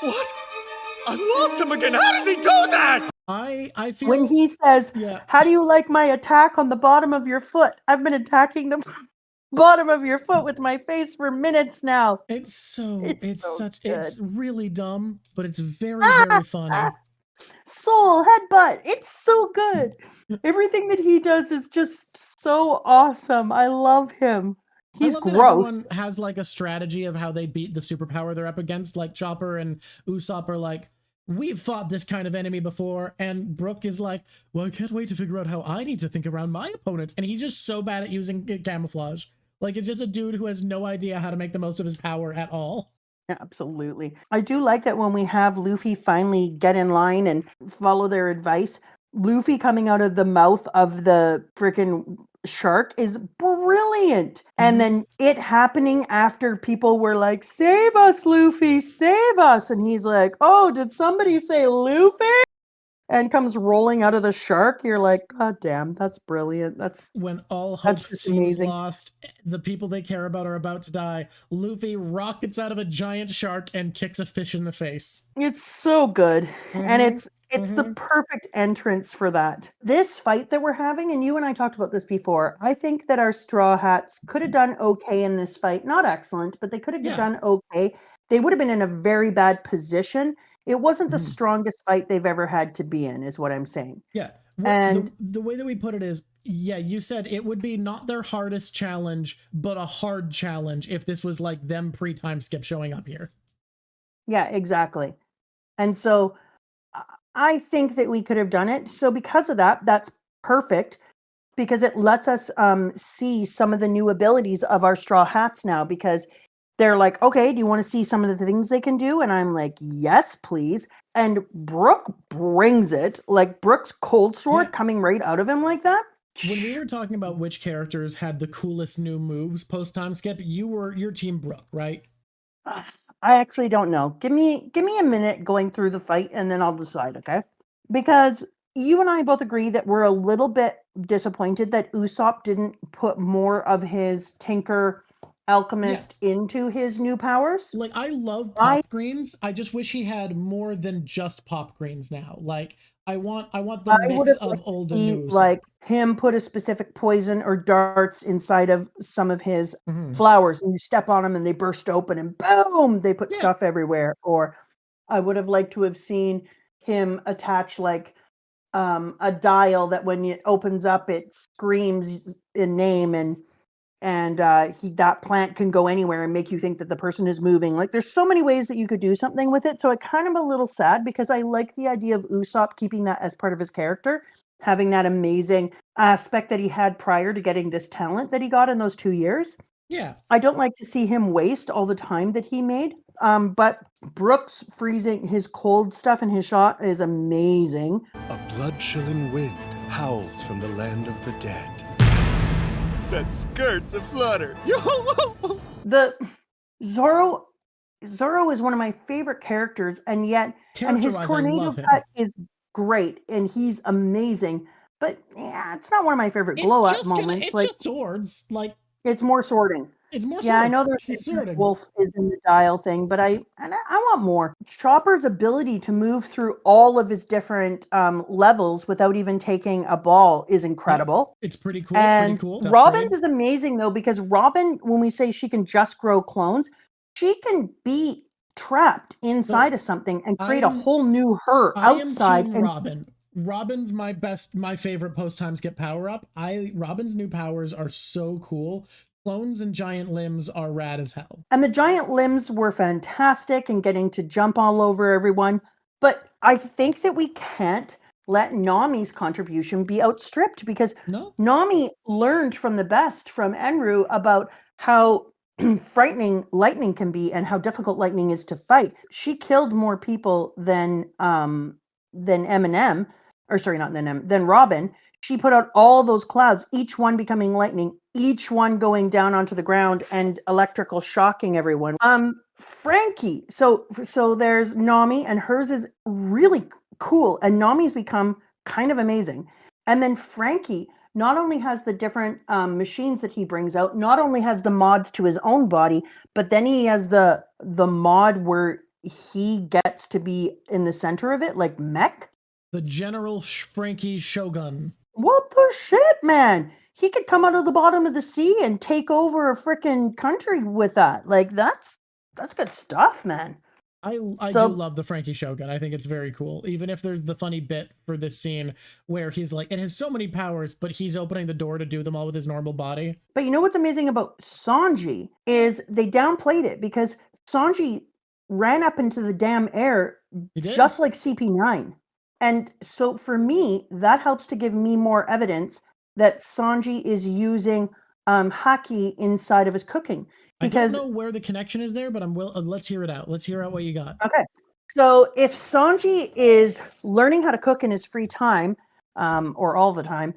D: What? I lost him again. How does he do that?
B: I feel
A: When he says,
B: yeah.
A: how do you like my attack on the bottom of your foot? I've been attacking them. bottom of your foot with my face for minutes now.
B: It's so
A: good.
B: really dumb, but it's very funny.
A: Soul headbutt. It's so good. Everything that he does is just so awesome. I love him. He's
B: I love that
A: gross.
B: everyone has like a strategy of how they beat the superpower they're up against. Like Chopper and Usopp are like, we've fought this kind of enemy before, and Brook is like, well, I can't wait to figure out how I need to think around my opponent. And he's just so bad at using camouflage. Like, it's just a dude who has no idea how to make the most of his power at all.
A: Absolutely. I do like that when we have Luffy finally get in line and follow their advice, Luffy coming out of the mouth of the freaking shark is brilliant. And then it happening after people were like, save us, Luffy, save us. And he's like, oh, did somebody say Luffy? And comes rolling out of the shark. You're like, God damn, that's brilliant. That's
B: when all hope
A: just
B: seems
A: amazing.
B: lost, the people they care about are about to die. Luffy rockets out of a giant shark and kicks a fish in the face.
A: It's so good. And it's the perfect entrance for that. This fight that we're having, and you and I talked about this before, I think that our Straw Hats could have done okay in this fight. Not excellent, but they could have done okay. They would have been in a very bad position. It wasn't the strongest fight they've ever had to be in, is what I'm saying.
B: Yeah.
A: And
B: the way that we put it is, yeah, you said it would be not their hardest challenge, but a hard challenge if this was like them pre-time skip showing up here.
A: Yeah, exactly. And so I think that we could have done it. So because of that, that's perfect because it lets us see some of the new abilities of our Straw Hats now because they're like, okay, do you want to see some of the things they can do? And I'm like, yes, please. And Brook brings it, like Brook's cold sword coming right out of him like that.
B: When we were talking about which characters had the coolest new moves post time skip, your team Brook, right?
A: I actually don't know. Give me a minute going through the fight and then I'll decide, okay? Because you and I both agree that we're a little bit disappointed that Usopp didn't put more of his Tinker Alchemist into his new powers.
B: Like, I love pop greens. I just wish he had more than just pop greens now. Like, I want the mix of old and new.
A: Like him put a specific poison or darts inside of some of his flowers and you step on them and they burst open and boom, they put stuff everywhere. Or I would have liked to have seen him attach like a dial that when it opens up, it screams a name and that plant can go anywhere and make you think that the person is moving. Like there's so many ways that you could do something with it. So it kind of a little sad because I like the idea of Usopp keeping that as part of his character, having that amazing aspect that he had prior to getting this talent that he got in those 2 years.
B: Yeah.
A: I don't like to see him waste all the time that he made. But Brook's freezing his cold stuff in his shot is amazing.
C: A blood-chilling wind howls from the land of the dead. Set skirts aflutter.
A: The Zoro is one of my favorite characters, and yet and his tornado cut is great, and he's amazing. But yeah, it's not one of my favorite glow up moments.
B: It's just swords. Like
A: it's more sorting.
B: It's more
A: Yeah,
B: swords.
A: I know there's Wolf is in the dial thing, but I want more. Chopper's ability to move through all of his different levels without even taking a ball is incredible.
B: It's pretty cool.
A: And
B: pretty cool.
A: Robin's is amazing though, because Robin, when we say she can just grow clones, she can be trapped inside of something and create a whole new her outside.
B: I am team Robin. Robin's my favorite post time skip power up. Robin's new powers are so cool. Clones and giant limbs are rad as hell.
A: And the giant limbs were fantastic and getting to jump all over everyone. But I think that we can't let Nami's contribution be outstripped because Nami learned from the best from Enru about how frightening lightning can be and how difficult lightning is to fight. She killed more people than Eminem, or sorry, not than Robin. She put out all those clouds, each one becoming lightning, each one going down onto the ground and electrical shocking everyone. Frankie. So there's Nami, and hers is really cool, and Nami's become kind of amazing. And then Frankie not only has the different machines that he brings out, not only has the mods to his own body, but then he has the mod where he gets to be in the center of it, like mech.
B: The General Frankie Shogun.
A: What the shit, man? He could come out of the bottom of the sea and take over a freaking country with that. Like that's good stuff, man.
B: I do
A: So
B: love the Frankie Shogun. I think it's very cool. Even if there's the funny bit for this scene where he's like, it has so many powers, but he's opening the door to do them all with his normal body.
A: but you know what's amazing about Sanji is they downplayed it because Sanji ran up into the damn air
B: He did.
A: just like CP9. And so for me, that helps to give me more evidence that Sanji is using haki inside of his cooking. Because
B: I don't know where the connection is there, but let's hear it out. Let's hear out what you got.
A: okay. So if Sanji is learning how to cook in his free time, or all the time,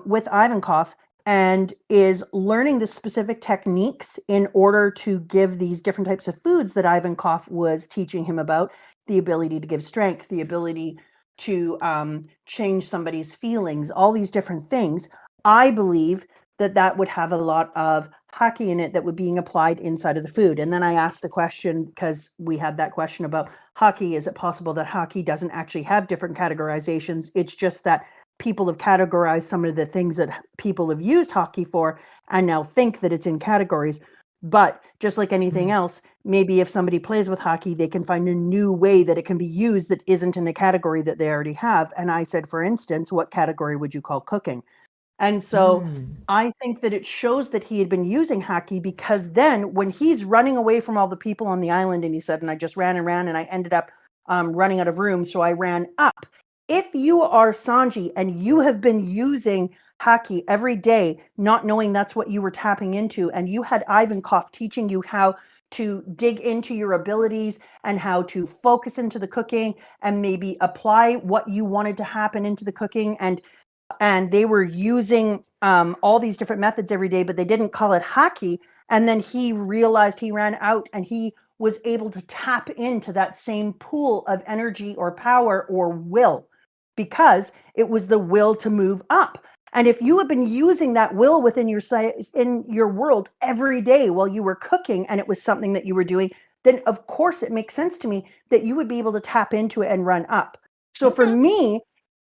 A: with Ivankov, and is learning the specific techniques in order to give these different types of foods that Ivankov was teaching him about, the ability to give strength, the ability to change somebody's feelings, all these different things, I believe that that would have a lot of haki in it that would being applied inside of the food. And then I asked the question, because we had that question about haki, is it possible that haki doesn't actually have different categorizations? It's just that people have categorized some of the things that people have used haki for and now think that it's in categories. But just like anything else, maybe if somebody plays with haki, they can find a new way that it can be used that isn't in a category that they already have. And I said, for instance, what category would you call cooking? And so I think that it shows that he had been using haki, because then when he's running away from all the people on the island, and he said, and I just ran and ran and I ended up running out of room, so I ran up. If you are Sanji and you have been using haki every day, not knowing that's what you were tapping into, and you had Ivankov teaching you how to dig into your abilities and how to focus into the cooking and maybe apply what you wanted to happen into the cooking, and they were using all these different methods every day, but they didn't call it haki. And then he realized he ran out and he was able to tap into that same pool of energy or power or will, because it was the will to move up. And if you have been using that will within in your world every day while you were cooking, and it was something that you were doing, then of course it makes sense to me that you would be able to tap into it and run up. So for me,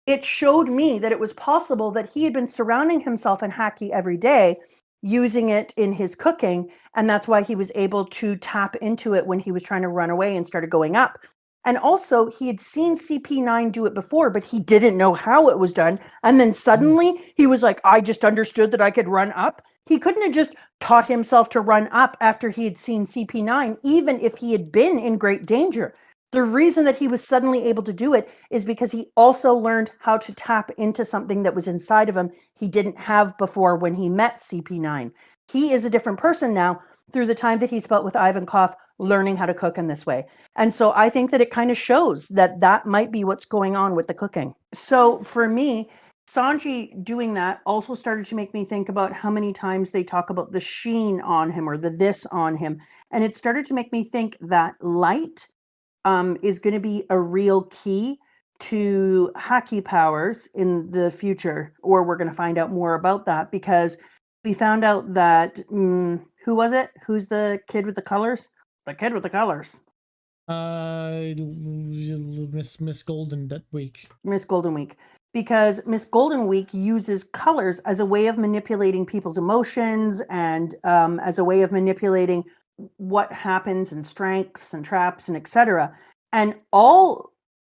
A: it showed me that it was possible that he had been surrounding himself in haki every day, using it in his cooking, and that's why he was able to tap into it when he was trying to run away and started going up. And also, he had seen CP9 do it before, but he didn't know how it was done. And then suddenly he was like, I just understood that I could run up. He couldn't have just taught himself to run up after he had seen CP9, even if he had been in great danger. The reason that he was suddenly able to do it is because he also learned how to tap into something that was inside of him he didn't have before when he met CP9. He is a different person now through the time that he spent with Ivankov learning how to cook in this way. And so I think that it kind of shows that that might be what's going on with the cooking. So for me, Sanji doing that also started to make me think about how many times they talk about the sheen on him or the this on him. And it started to make me think that light is going to be a real key to haki powers in the future, or we're going to find out more about that, because we found out that who was it? Who's the kid with the colors? The kid with the colors.
B: Miss Golden that week.
A: Miss Golden Week. Because Miss Golden Week uses colors as a way of manipulating people's emotions and as a way of manipulating what happens and strengths and traps and etc. And all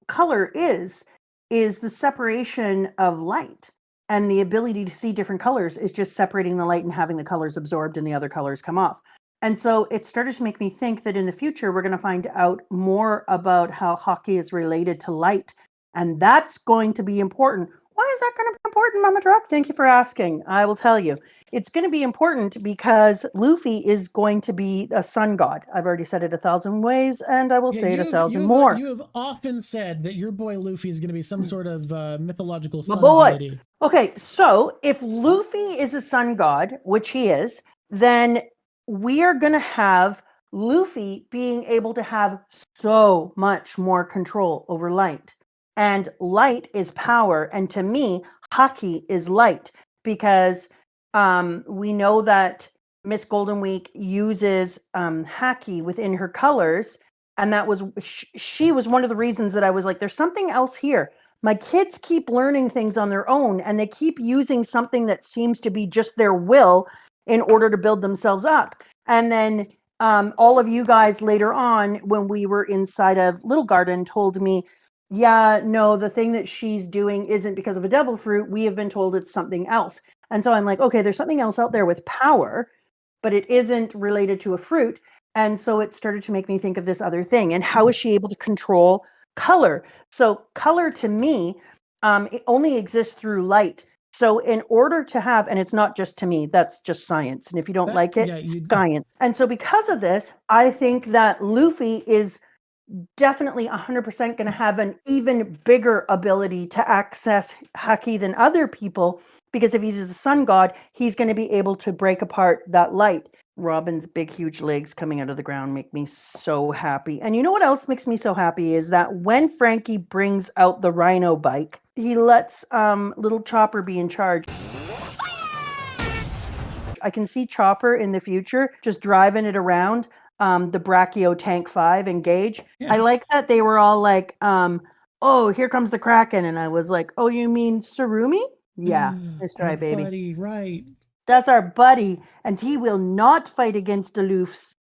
A: color is the separation of light, and the ability to see different colors is just separating the light and having the colors absorbed and the other colors come off. And so it started to make me think that in the future we're going to find out more about how haki is related to light, and that's going to be important. Why is that going to be important, Mama Druck? Thank you for asking. I will tell you. It's going to be important because Luffy is going to be a sun god. I've already said it 1,000 ways, and I will say it 1,000 more.
B: You have often said that your boy Luffy is going to be some sort of mythological sun
A: deity. Okay, so if Luffy is a sun god, which he is, then we are going to have Luffy being able to have so much more control over light. And light is power. And to me, haki is light, because we know that Miss Golden Week uses haki within her colors. And that was, she was one of the reasons that I was like, there's something else here. My kids keep learning things on their own, and they keep using something that seems to be just their will in order to build themselves up. And then all of you guys later on, when we were inside of Little Garden, told me, yeah, no, the thing that she's doing isn't because of a devil fruit. We have been told it's something else. And so I'm like, okay, there's something else out there with power, but it isn't related to a fruit. And so it started to make me think of this other thing. And how is she able to control color? So color to me, it only exists through light. So in order to have, and it's not just to me, that's just science. And if you don't like it, science. And so because of this, I think that Luffy is definitely 100% going to have an even bigger ability to access haki than other people, because if he's the sun god, he's going to be able to break apart that light. Robin's big, huge legs coming out of the ground make me so happy. And you know what else makes me so happy is that when Frankie brings out the rhino bike, he lets little Chopper be in charge. I can see Chopper in the future just driving it around the Brachio Tank 5 Engage. Yeah. I like that they were all like, oh, here comes the Kraken. And I was like, oh, you mean Surumi? Yeah, let's try, baby.
B: Buddy, right.
A: That's our buddy. And he will not fight against the Luffs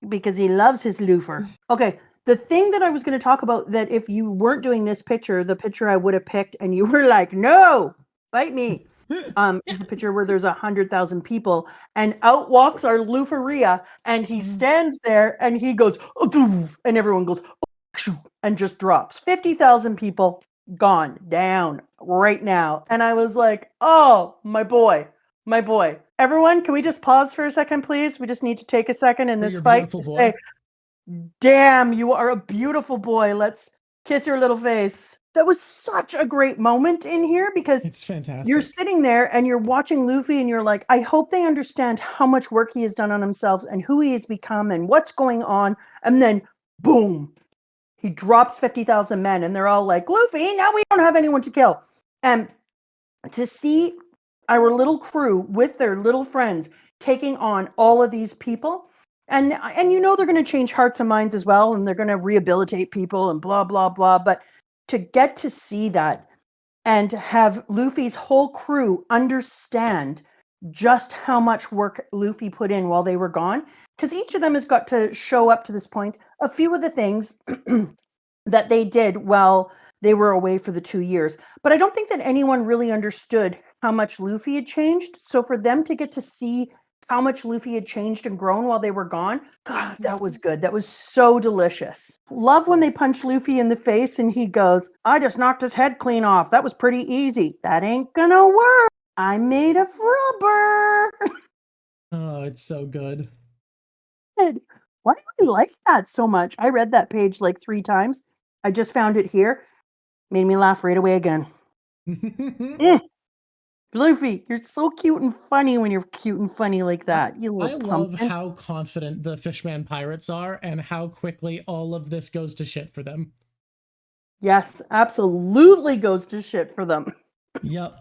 A: because he loves his Luffer. Okay, the thing that I was going to talk about, that if you weren't doing this picture, the picture I would have picked and you were like, no, fight me. Is the picture where there's 100,000 people and out walks our Lufaria and he stands there and he goes, and everyone goes, and just drops. 50,000 people gone down right now. And I was like, oh, my boy. Everyone, can we just pause for a second, please? We just need to take a second in this fight to say, damn, you are a beautiful boy. Let's kiss your little face. That was such a great moment in here because
B: it's fantastic.
A: You're sitting there and you're watching Luffy and you're like, I hope they understand how much work he has done on himself and who he has become and what's going on. And then, boom, he drops 50,000 men and they're all like, Luffy, now we don't have anyone to kill. And to see our little crew with their little friends taking on all of these people, and you know they're going to change hearts and minds as well, and they're going to rehabilitate people and blah, blah, blah. But to get to see that and have Luffy's whole crew understand just how much work Luffy put in while they were gone, because each of them has got to show up to this point a few of the things that they did while they were away for the 2 years. But I don't think that anyone really understood how much Luffy had changed. So for them to get to see how much Luffy had changed and grown while they were gone, God, that was good. That was so delicious. Love when they punch Luffy in the face and he goes, I just knocked his head clean off. That was pretty easy. That ain't gonna work. I'm made of rubber.
B: Oh, it's so good.
A: Why do I like that so much? I read that page like 3 times. I just found it here. Made me laugh right away again. Luffy, you're so cute and funny when you're cute and funny like that. You little
B: love
A: pumpkin.
B: how confident the Fishman pirates are and how quickly all of this goes to shit for them.
A: Yes, absolutely goes to shit for them.
B: Yep.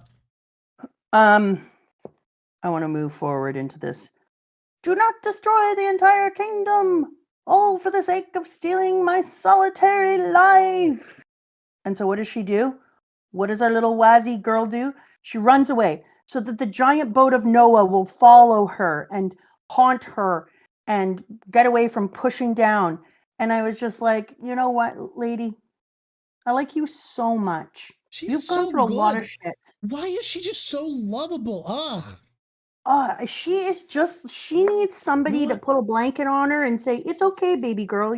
A: I want to move forward into this. Do not destroy the entire kingdom, all for the sake of stealing my solitary life. And so what does she do? What does our little Wazzy girl do? She runs away so that the giant boat of Noah will follow her and haunt her and get away from pushing down. And I was just like, you know what, lady? I like you so much. You've gone through a lot of shit.
B: Why is she just so lovable?
A: She needs somebody to put a blanket on her and say, it's okay, baby girl.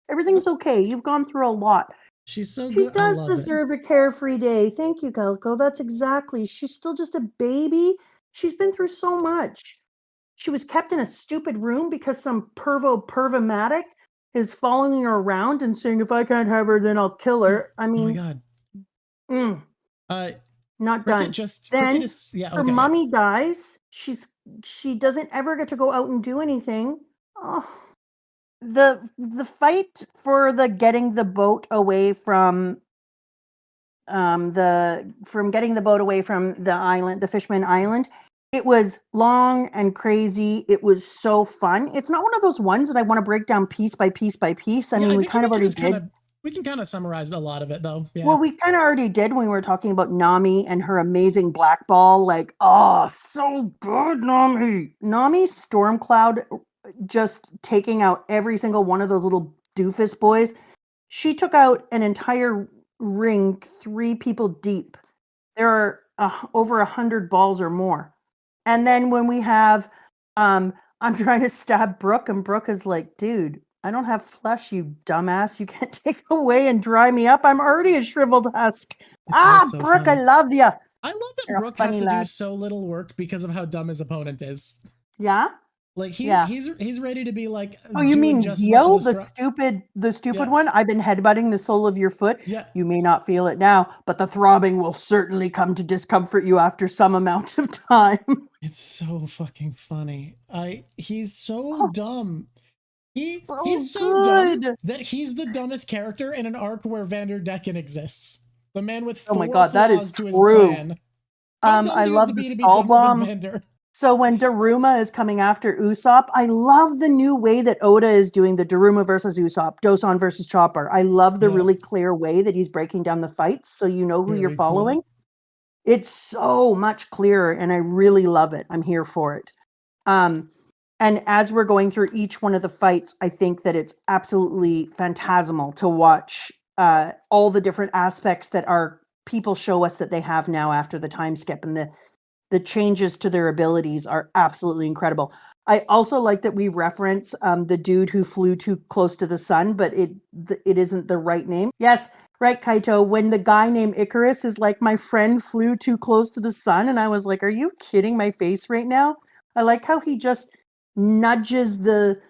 A: Everything's okay. You've gone through a lot.
B: She's so good.
A: She does deserve a carefree day. Thank you, Calico. That's exactly. She's still just a baby. She's been through so much. She was kept in a stupid room because some pervomatic is following her around and saying, if I can't have her, then I'll kill her. I mean,
B: oh my God.
A: Not done. Her mummy dies. She doesn't ever get to go out and do anything. Oh. The fight for the getting the boat away from getting the boat away from the island, the Fishman Island, it was long and crazy. It was so fun. It's not one of those ones that I want to break down piece by piece by piece. I mean, we kind of already did.
B: We can kind of summarize a lot of it, though. Yeah.
A: Well, we kind of already did when we were talking about Nami and her amazing black ball. Like, oh, so good, Nami. Nami Stormcloud just taking out every single one of those little doofus boys. She took out an entire ring 3 people deep. There are over 100 balls or more. And then when we have, I'm trying to stab Brooke, and Brooke is like, dude, I don't have flesh, you dumbass. You can't take away and dry me up. I'm already a shriveled husk.
B: It's so
A: Brooke,
B: funny.
A: I love you.
B: I love that
A: You're a
B: Brooke has
A: funny
B: to do
A: lad.
B: so little work because of how dumb his opponent is.
A: Yeah?
B: Like
A: Yeah.
B: he's ready to be like.
A: Oh, you
B: doing
A: mean
B: just as much
A: Zio,
B: of
A: the stupid
B: Yeah.
A: one? I've been headbutting the sole of your foot.
B: Yeah.
A: You may not feel it now, but the throbbing will certainly come to discomfort you after some amount of time.
B: It's so fucking funny. He's so dumb. He's so dumb
A: good.
B: that he's the dumbest character in an arc where Vanderdecken exists. The man with
A: Oh
B: 4
A: my God, that is
B: flaws to his
A: true.
B: plan. How dumb
A: I
B: do you have
A: love
B: to
A: the
B: be
A: skull
B: dumber than
A: bomb.
B: Vander?
A: So when Daruma is coming after Usopp, I love the new way that Oda is doing the Daruma versus Usopp, Dosan versus Chopper. I love the
B: Yeah.
A: really clear way that he's breaking down the fights so you know who you're
B: Very cool.
A: following. It's so much clearer and I really love it. I'm here for it. And as we're going through each one of the fights, I think that it's absolutely phantasmal to watch all the different aspects that our people show us that they have now after the time skip, and the changes to their abilities are absolutely incredible. I also like that we reference the dude who flew too close to the sun, but it isn't the right name. Yes, right, Kaito. When the guy named Icarus is like, my friend flew too close to the sun, and I was like, are you kidding my face right now? I like how he just nudges the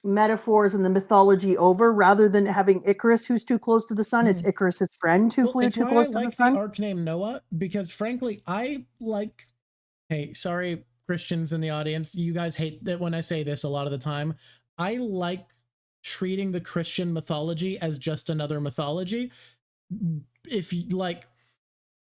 A: metaphors and the mythology over, rather than having Icarus who's too close to the sun. It's Icarus's friend who flew
B: It's
A: too
B: why
A: close
B: I
A: to the
B: like
A: sun.
B: the arc named Noah, because frankly, I like. Hey, sorry, Christians in the audience. You guys hate that when I say this a lot of the time. I like treating the Christian mythology as just another mythology. If you like,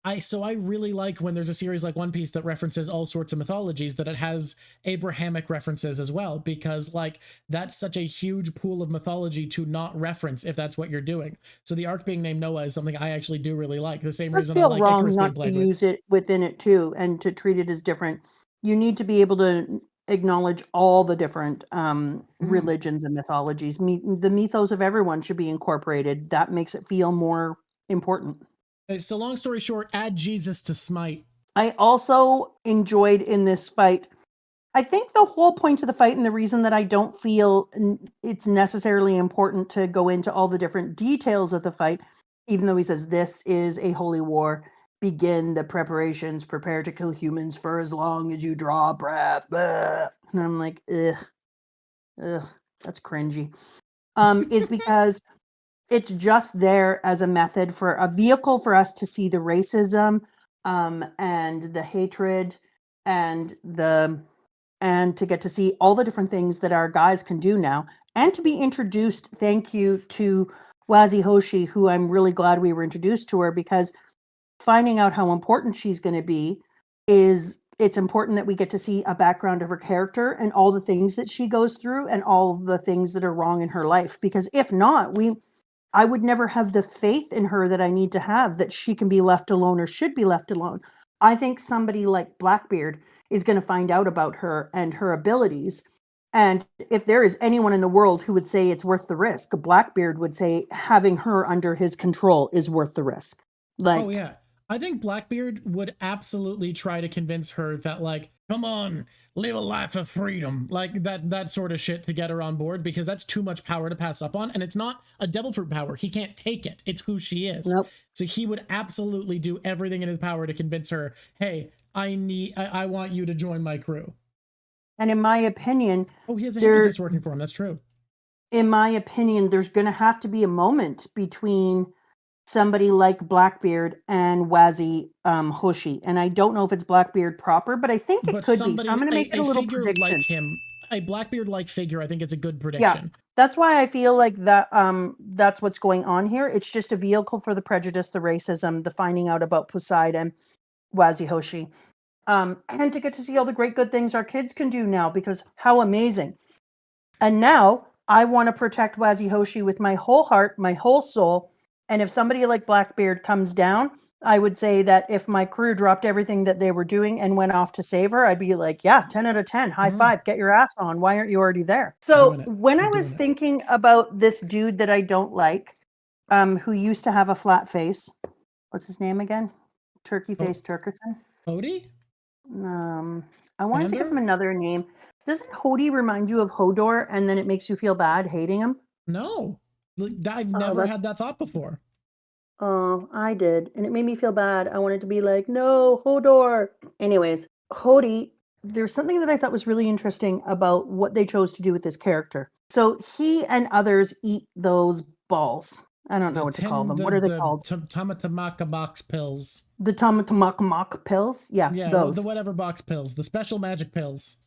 B: I really like when there's a series like One Piece that references all sorts of mythologies, that it has Abrahamic references as well, because like that's such a huge pool of mythology to not reference if that's what you're doing. So the arc being named Noah is something I actually do really like. The same
A: It does
B: reason I
A: feel
B: like
A: wrong
B: Icarus being
A: not to
B: played with.
A: use it within it too, and to treat it as different. You need to be able to acknowledge all the different religions and mythologies. The mythos of everyone should be incorporated. That makes it feel more important.
B: So long story short, add Jesus to Smite.
A: I also enjoyed in this fight, I think the whole point of the fight, and the reason that I don't feel it's necessarily important to go into all the different details of the fight, even though he says this is a holy war, begin the preparations, prepare to kill humans for as long as you draw breath. Blah. And I'm like, ugh, that's cringy. Is because it's just there as a method, for a vehicle for us to see the racism and the hatred and to get to see all the different things that our guys can do now, and to be introduced. Thank you to Wazi who I'm really glad we were introduced to her, because finding out how important she's going to be it's important that we get to see a background of her character and all the things that she goes through and all the things that are wrong in her life. Because if not, I would never have the faith in her that I need to have, that she can be left alone or should be left alone. I think somebody like Blackbeard is going to find out about her and her abilities. And if there is anyone in the world who would say it's worth the risk, Blackbeard would say having her under his control is worth the risk. Like,
B: oh yeah, I think Blackbeard would absolutely try to convince her that, like, come on, live a life of freedom, like that sort of shit, to get her on board, because that's too much power to pass up on, and it's not a devil fruit power. He can't take it. It's who she is.
A: Nope.
B: So he would absolutely do everything in his power to convince her, hey, I want you to join my crew.
A: And in my opinion,
B: oh, he has a hypnotist working for him. That's true.
A: In my opinion, there's going to have to be a moment between somebody like Blackbeard and Wazi Hoshi. And I don't know if it's Blackbeard proper, but I think it could be. So I'm going to make it a little
B: figure
A: prediction.
B: like him, a Blackbeard-like figure. I think it's a good prediction.
A: Yeah, that's why I feel like that. That's what's going on here. It's just a vehicle for the prejudice, the racism, the finding out about Poseidon, Wazi Hoshi, and to get to see all the great good things our kids can do now. Because how amazing! And now I want to protect Wazihoshi with my whole heart, my whole soul. And if somebody like Blackbeard comes down, I would say that if my crew dropped everything that they were doing and went off to save her, I'd be like, yeah, 10 out of 10, high five, get your ass on. Why aren't you already there? So
B: Doing it.
A: when I
B: You're
A: was
B: doing it.
A: thinking about this dude that I don't like, who used to have a flat face, what's his name again? Turkey face Turkerson.
B: Hody?
A: I wanted to give him another name. Doesn't Hody remind you of Hodor and then it makes you feel bad hating him?
B: No. I've never had that thought before.
A: Oh, I did. And it made me feel bad. I wanted to be like, no, Hodor. Anyways, Hody, there's something that I thought was really interesting about what they chose to do with this character. So he and others eat those balls. I don't know what to call them. What are they called?
B: Tamatamaka box pills.
A: The Tamatamaka pills? Yeah, those.
B: The whatever box pills. The special magic pills.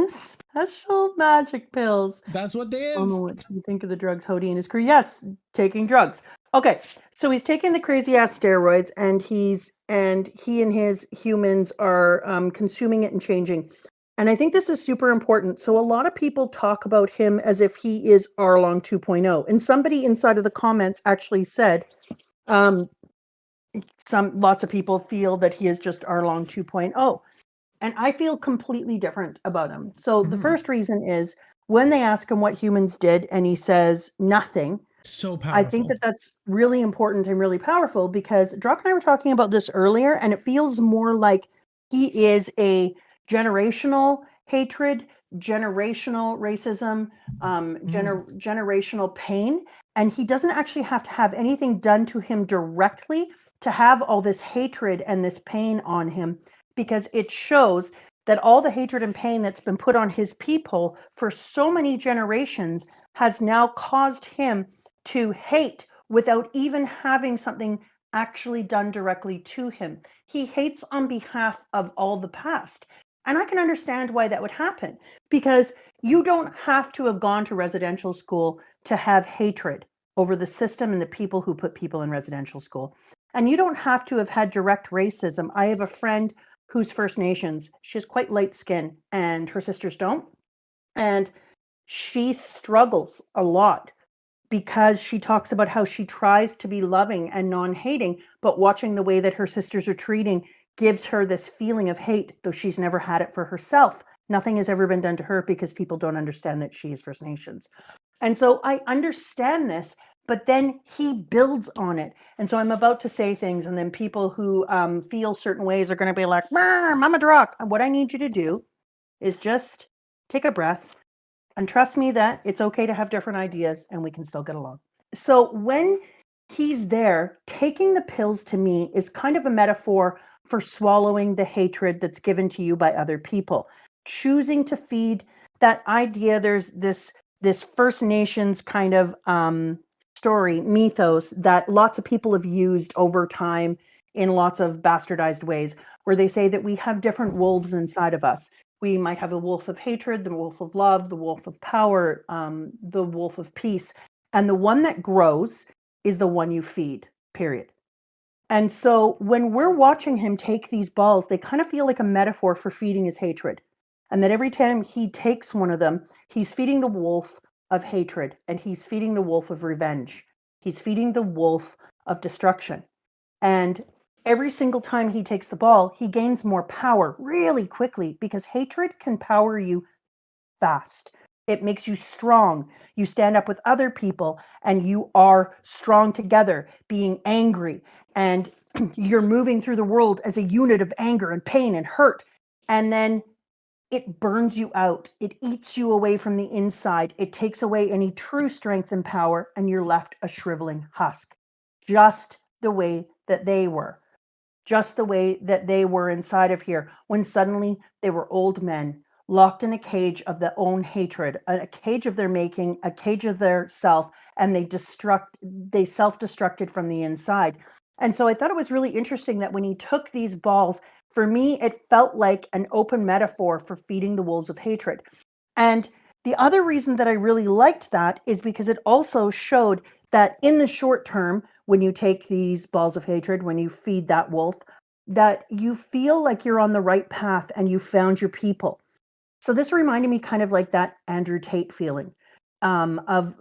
A: Special magic pills.
B: That's what they
A: I don't know
B: is.
A: what you think of the drugs Hody and his crew. Yes, taking drugs. Okay, so he's taking the crazy ass steroids, and he and his humans are consuming it and changing. And I think this is super important. So a lot of people talk about him as if he is Arlong 2.0, and somebody inside of the comments actually said, lots of people feel that he is just Arlong 2.0. And I feel completely different about him. So the first reason is when they ask him what humans did and he says nothing.
B: So powerful.
A: I think that that's really important and really powerful because Drock and I were talking about this earlier, and it feels more like he is a generational hatred, generational racism, generational pain, and he doesn't actually have to have anything done to him directly to have all this hatred and this pain on him, because it shows that all the hatred and pain that's been put on his people for so many generations has now caused him to hate without even having something actually done directly to him. He hates on behalf of all the past. And I can understand why that would happen, because you don't have to have gone to residential school to have hatred over the system and the people who put people in residential school. And you don't have to have had direct racism. I have a friend who's First Nations. She has quite light skin and her sisters don't. And she struggles a lot because she talks about how she tries to be loving and non-hating, but watching the way that her sisters are treating gives her this feeling of hate, though she's never had it for herself. Nothing has ever been done to her because people don't understand that she's First Nations. And so I understand this, but then he builds on it. And so I'm about to say things, and then people who feel certain ways are going to be like, Mama Drock. And what I need you to do is just take a breath and trust me that it's okay to have different ideas and we can still get along. So when he's there, taking the pills to me is kind of a metaphor for swallowing the hatred that's given to you by other people. Choosing to feed that idea, there's this First Nations kind of story, mythos, that lots of people have used over time in lots of bastardized ways, where they say that we have different wolves inside of us. We might have the wolf of hatred, the wolf of love, the wolf of power, the wolf of peace. And the one that grows is the one you feed, period. And so when we're watching him take these balls, they kind of feel like a metaphor for feeding his hatred. And that every time he takes one of them, he's feeding the wolf of hatred, and he's feeding the wolf of revenge. He's feeding the wolf of destruction. And every single time he takes the ball, he gains more power really quickly, because hatred can power you fast. It makes you strong. You stand up with other people and you are strong together, being angry. And you're moving through the world as a unit of anger and pain and hurt. And then it burns you out. It eats you away from the inside. It takes away any true strength and power, and you're left a shriveling husk, just the way that they were. Just the way that they were inside of here, when suddenly they were old men locked in a cage of their own hatred, a cage of their making, a cage of their self, and they self-destructed from the inside. And so I thought it was really interesting that when he took these balls, for me, it felt like an open metaphor for feeding the wolves of hatred. And the other reason that I really liked that is because it also showed that in the short term, when you take these balls of hatred, when you feed that wolf, that you feel like you're on the right path and you found your people. So this reminded me kind of like that Andrew Tate feeling, of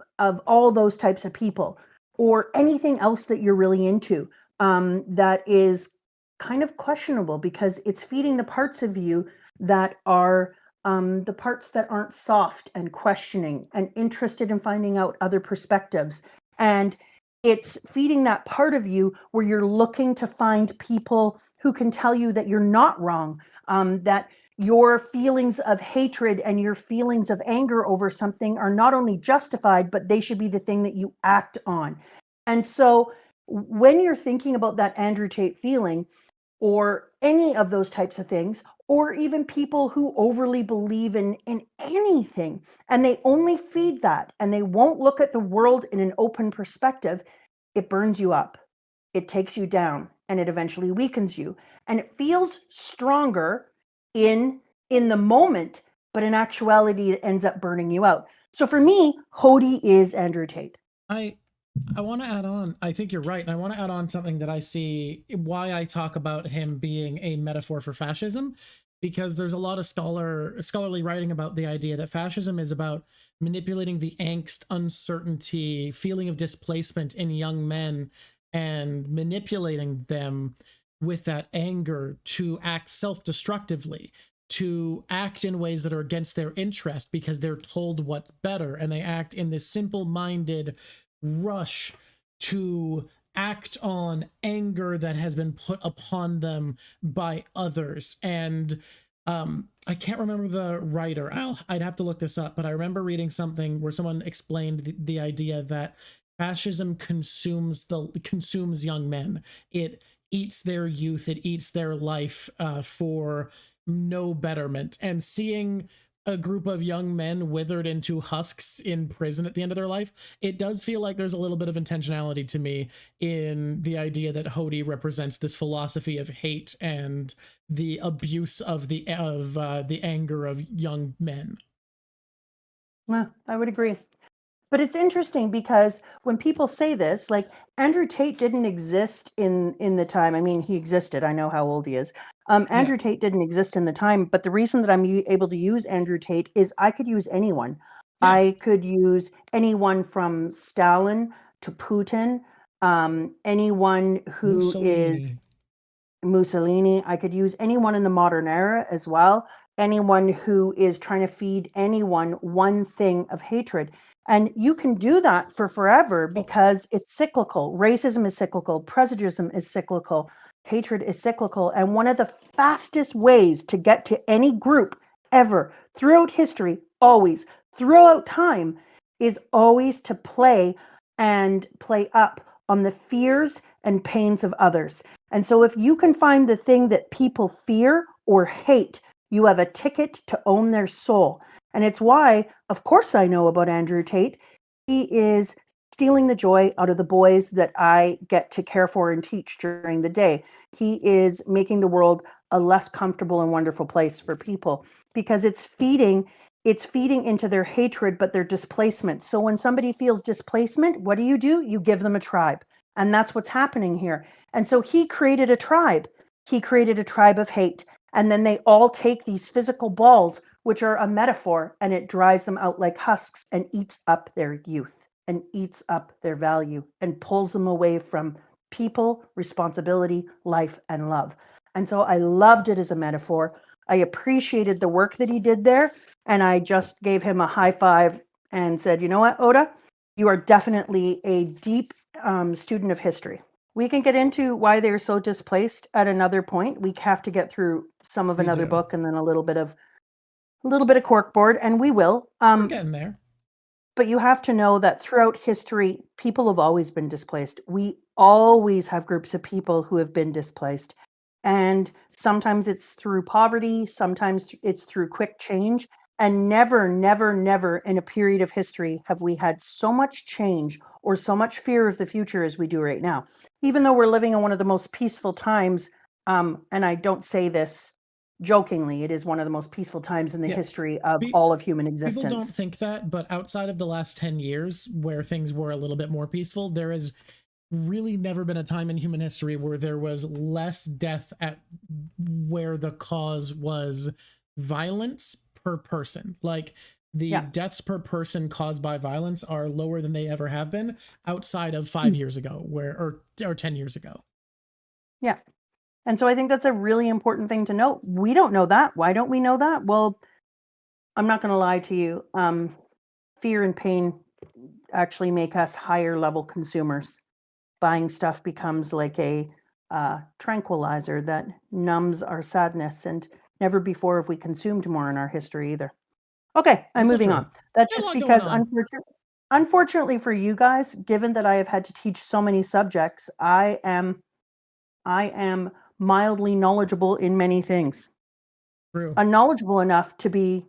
A: all those types of people, or anything else that you're really into that is kind of questionable, because it's feeding the parts of you that are the parts that aren't soft and questioning and interested in finding out other perspectives. And it's feeding that part of you where you're looking to find people who can tell you that you're not wrong, that your feelings of hatred and your feelings of anger over something are not only justified, but they should be the thing that you act on. And so when you're thinking about that Andrew Tate feeling, or any of those types of things, or even people who overly believe in anything, and they only feed that, and they won't look at the world in an open perspective, it burns you up, it takes you down, and it eventually weakens you. And it feels stronger in the moment, but in actuality, it ends up burning you out. So for me, Hody is Andrew Tate.
B: I want to add on, I think you're right. And I want to add on something that I see why I talk about him being a metaphor for fascism, because there's a lot of scholarly writing about the idea that fascism is about manipulating the angst, uncertainty, feeling of displacement in young men and manipulating them with that anger to act self-destructively, to act in ways that are against their interest because they're told what's better, and they act in this simple-minded rush to act on anger that has been put upon them by others. And I can't remember the writer. I'd have to look this up, but I remember reading something where someone explained the idea that fascism consumes young men. It eats their youth, it eats their life for no betterment. And seeing a group of young men withered into husks in prison at the end of their life, it does feel like there's a little bit of intentionality to me in the idea that Hody represents this philosophy of hate and the abuse of the anger of young men.
A: Well, I would agree. But it's interesting because when people say this, like, Andrew Tate didn't exist in the time. I mean, he existed. I know how old he is. Andrew Tate didn't exist in the time, but the reason that I'm able to use Andrew Tate is I could use anyone.
B: Yeah.
A: I could use anyone from Stalin to Putin, anyone who is Mussolini. I could use anyone in the modern era as well. Anyone who is trying to feed anyone one thing of hatred. And you can do that for forever because it's cyclical. Racism is cyclical. Prejudice is cyclical. Hatred is cyclical. And one of the fastest ways to get to any group ever throughout history, always, throughout time, is always to play up on the fears and pains of others. And so if you can find the thing that people fear or hate, you have a ticket to own their soul. And it's why, of course, I know about Andrew Tate. He is stealing the joy out of the boys that I get to care for and teach during the day. He is making the world a less comfortable and wonderful place for people, because it's feeding into their hatred, but their displacement. So when somebody feels displacement, what do? You give them a tribe. And that's what's happening here. And so he created a tribe. He created a tribe of hate. And then they all take these physical balls, which are a metaphor, and it dries them out like husks and eats up their youth and eats up their value and pulls them away from people, responsibility, life, and love. And so I loved it as a metaphor. I appreciated the work that he did there. And I just gave him a high five and said, you know what, Oda, you are definitely a deep student of history. We can get into why they're so displaced at another point. We have to get through some of another book and then a little bit of corkboard, and we will.
B: We're getting there.
A: But you have to know that throughout history, people have always been displaced. We always have groups of people who have been displaced. And sometimes it's through poverty, sometimes it's through quick change. And never, never, never in a period of history have we had so much change or so much fear of the future as we do right now. Even though we're living in one of the most peaceful times, and I don't say this jokingly, it is one of the most peaceful times in the history of all of human existence.
B: People don't think that, but outside of the last 10 years where things were a little bit more peaceful, there has really never been a time in human history where there was less death at where the cause was violence per person. Like, the deaths per person caused by violence are lower than they ever have been outside of 5 years ago, or 10 years ago.
A: Yeah. And so I think that's a really important thing to note. We don't know that. Why don't we know that? Well, I'm not going to lie to you. Fear and pain actually make us higher level consumers. Buying stuff becomes like a tranquilizer that numbs our sadness, and never before have we consumed more in our history either. Okay, I'm
B: That's so
A: moving
B: true.
A: on. That's
B: There's a
A: just
B: lot going
A: because
B: on.
A: unfortunately for you guys, given that I have had to teach so many subjects, I am mildly knowledgeable in many things.
B: True.
A: Unknowledgeable enough to be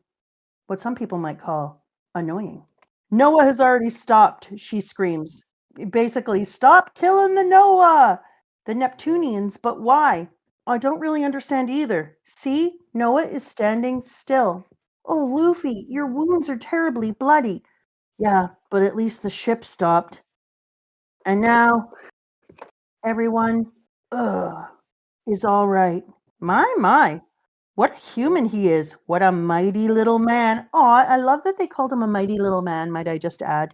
A: what some people might call annoying. Noah has already stopped, she screams. Basically, stop killing the Noah! The Neptunians, but why? I don't really understand either. See, Noah is standing still. Oh, Luffy, your wounds are terribly bloody. Yeah, but at least the ship stopped. And now, everyone, is all right. My. What a human he is. What a mighty little man. Aw, I love that they called him a mighty little man, might I just add.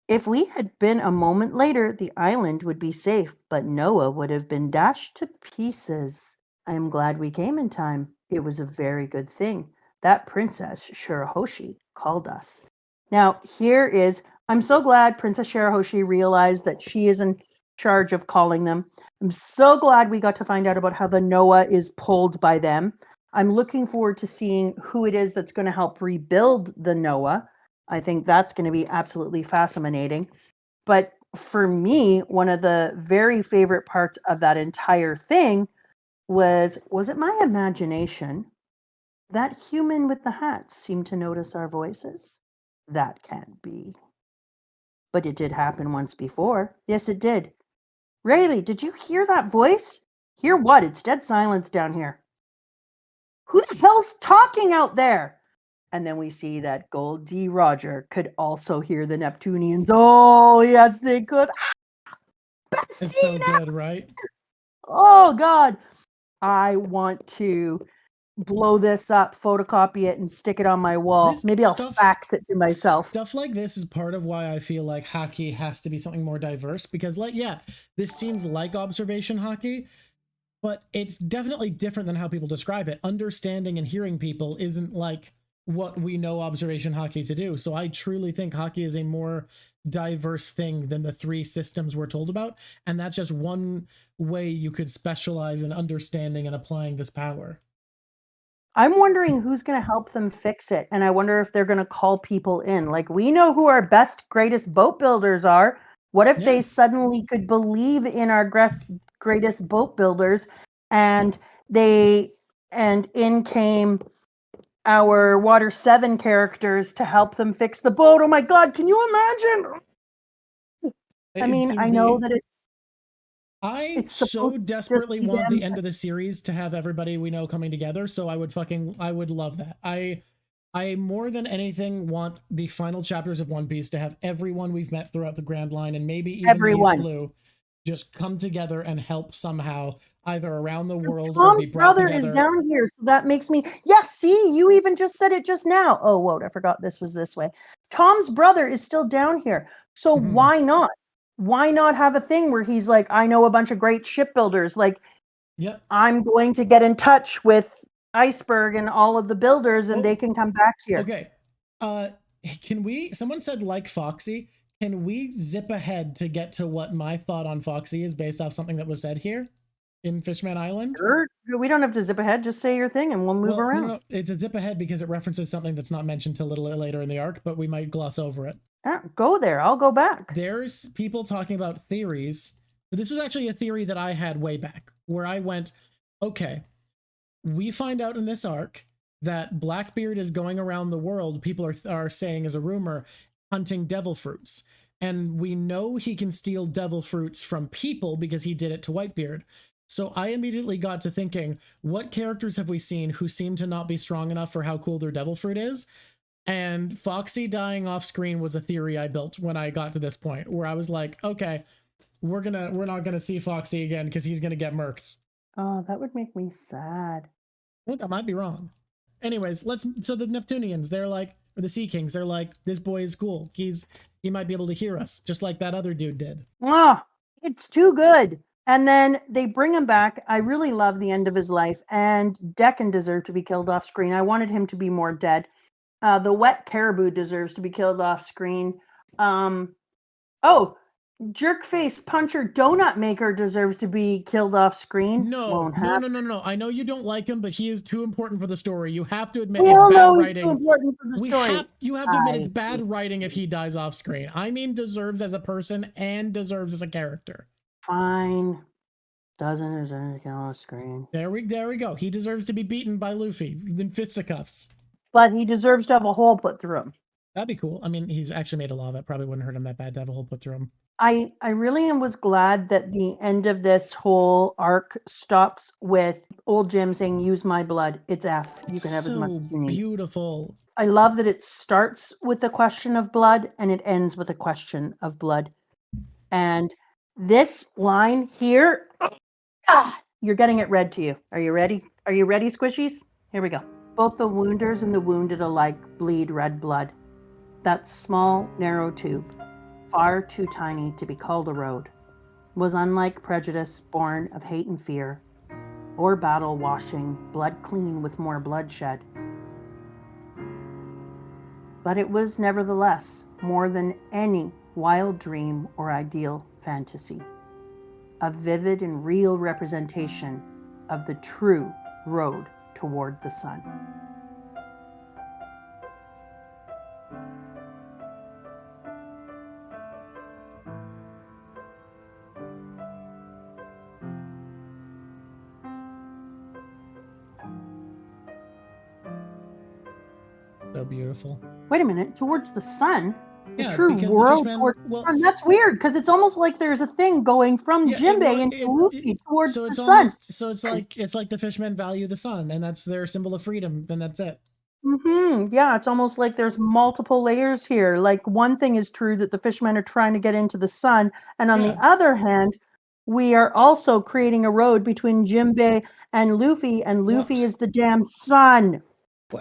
A: If we had been a moment later, the island would be safe, but Noah would have been dashed to pieces. I am glad we came in time. It was a very good thing. That princess, Shirahoshi, called us. Now, I'm so glad Princess Shirahoshi realized that she is in charge of calling them. I'm so glad we got to find out about how the Noah is pulled by them. I'm looking forward to seeing who it is that's going to help rebuild the Noah. I think that's going to be absolutely fascinating. But for me, one of the very favorite parts of that entire thing was it my imagination? That human with the hat seemed to notice our voices. That can't be. But it did happen once before. Yes, it did. Rayleigh, did you hear that voice? Hear what? It's dead silence down here. Who the hell's talking out there? And then we see that Gold D. Roger could also hear the Neptunians. Oh, yes, they could. Best
B: It's so
A: scene
B: good, right?
A: Oh, God. I want to blow this up, photocopy it, and stick it on my wall.
B: This
A: Maybe I'll fax it to myself.
B: Stuff like this is part of why I feel like hockey has to be something more diverse, because this seems like observation hockey, but it's definitely different than how people describe it. Understanding and hearing people isn't like what we know observation hockey to do. So I truly think hockey is a more diverse thing than the 3 systems we're told about. And that's just one way you could specialize in understanding and applying this power.
A: I'm wondering who's going to help them fix it. And I wonder if they're going to call people in. Like, we know who our best, greatest boat builders are. What if they suddenly could believe in our greatest boat builders, and in came our Water 7 characters to help them fix the boat? Oh my God, can you imagine? I mean, I know that
B: I so desperately want the end of the series to have everybody we know coming together, so I would love that. I more than anything want the final chapters of One Piece to have everyone we've met throughout the Grand Line, and maybe even East Blue, just come together and help somehow, either around the world or be brought together. Tom's brother is
A: down here, so that makes me... Yes, see, you even just said it just now. Oh, whoa, I forgot this was this way. Tom's brother is still down here, so why not? Why not have a thing where he's like, I know a bunch of great shipbuilders. Like, I'm going to get in touch with Iceberg and all of the builders, and they can come back here.
B: Okay. Someone said like Foxy. Can we zip ahead to get to what my thought on Foxy is based off something that was said here in Fishman Island?
A: Sure. We don't have to zip ahead. Just say your thing and we'll move around.
B: No, it's a zip ahead because it references something that's not mentioned till a little later in the arc, but we might gloss over it.
A: Go there. I'll go back.
B: There's people talking about theories. This was actually a theory that I had way back, where I went, okay, we find out in this arc that Blackbeard is going around the world, people are saying as a rumor, hunting devil fruits. And we know he can steal devil fruits from people because he did it to Whitebeard. So I immediately got to thinking, what characters have we seen who seem to not be strong enough for how cool their devil fruit is? And Foxy dying off screen was a theory I built when I got to this point, where I was like, okay, we're not gonna see Foxy again because he's gonna get murked.
A: Oh, that would make me sad.
B: Look, I might be wrong. Anyways, so the Neptunians, they're like, or the Sea Kings. They're like, this boy is cool. He might be able to hear us, just like that other dude did.
A: Ah, it's too good. And then they bring him back. I really love the end of his life. And Decken deserved to be killed off screen. I wanted him to be more dead. The wet caribou deserves to be killed off screen. Jerkface puncher donut maker deserves to be killed off screen.
B: No. I know you don't like him, but he is too important for the story. You have to admit
A: We
B: it's
A: all
B: bad
A: know he's
B: writing.
A: too important for the story.
B: You have to admit it's bad writing if he dies off screen. I mean, deserves as a person and deserves as a character.
A: Fine. Doesn't deserve to kill off screen.
B: There we go. He deserves to be beaten by Luffy in fisticuffs.
A: But he deserves to have a hole put through him.
B: That'd be cool. I mean, he's actually made a lava. It probably wouldn't hurt him that bad to have a hole put through him.
A: I really was glad that the end of this whole arc stops with old Jim saying, "Use my blood. It's F. You can have as much as you need."
B: Beautiful.
A: I love that it starts with the question of blood and it ends with a question of blood. And this line here, you're getting it read to you. Are you ready? Are you ready, squishies? Here we go. Both the wounders and the wounded alike bleed red blood. That small, narrow tube, far too tiny to be called a road, was unlike prejudice born of hate and fear, or battle washing blood clean with more bloodshed. But it was nevertheless more than any wild dream or ideal fantasy, a vivid and real representation of the true road toward the sun.
B: So beautiful.
A: Wait a minute, towards the sun? The
B: Yeah,
A: true
B: because the
A: world
B: Fishman-
A: towards
B: well-
A: the sun. That's weird, because it's almost like there's a thing going from Jinbei into Luffy towards
B: so
A: the
B: it's
A: sun.
B: So it's like the Fishmen value the sun, and that's their symbol of freedom, and that's it.
A: Yeah, it's almost like there's multiple layers here. Like one thing is true that the fishermen are trying to get into the sun, and on the other hand, we are also creating a road between Jinbei and Luffy is the damn sun.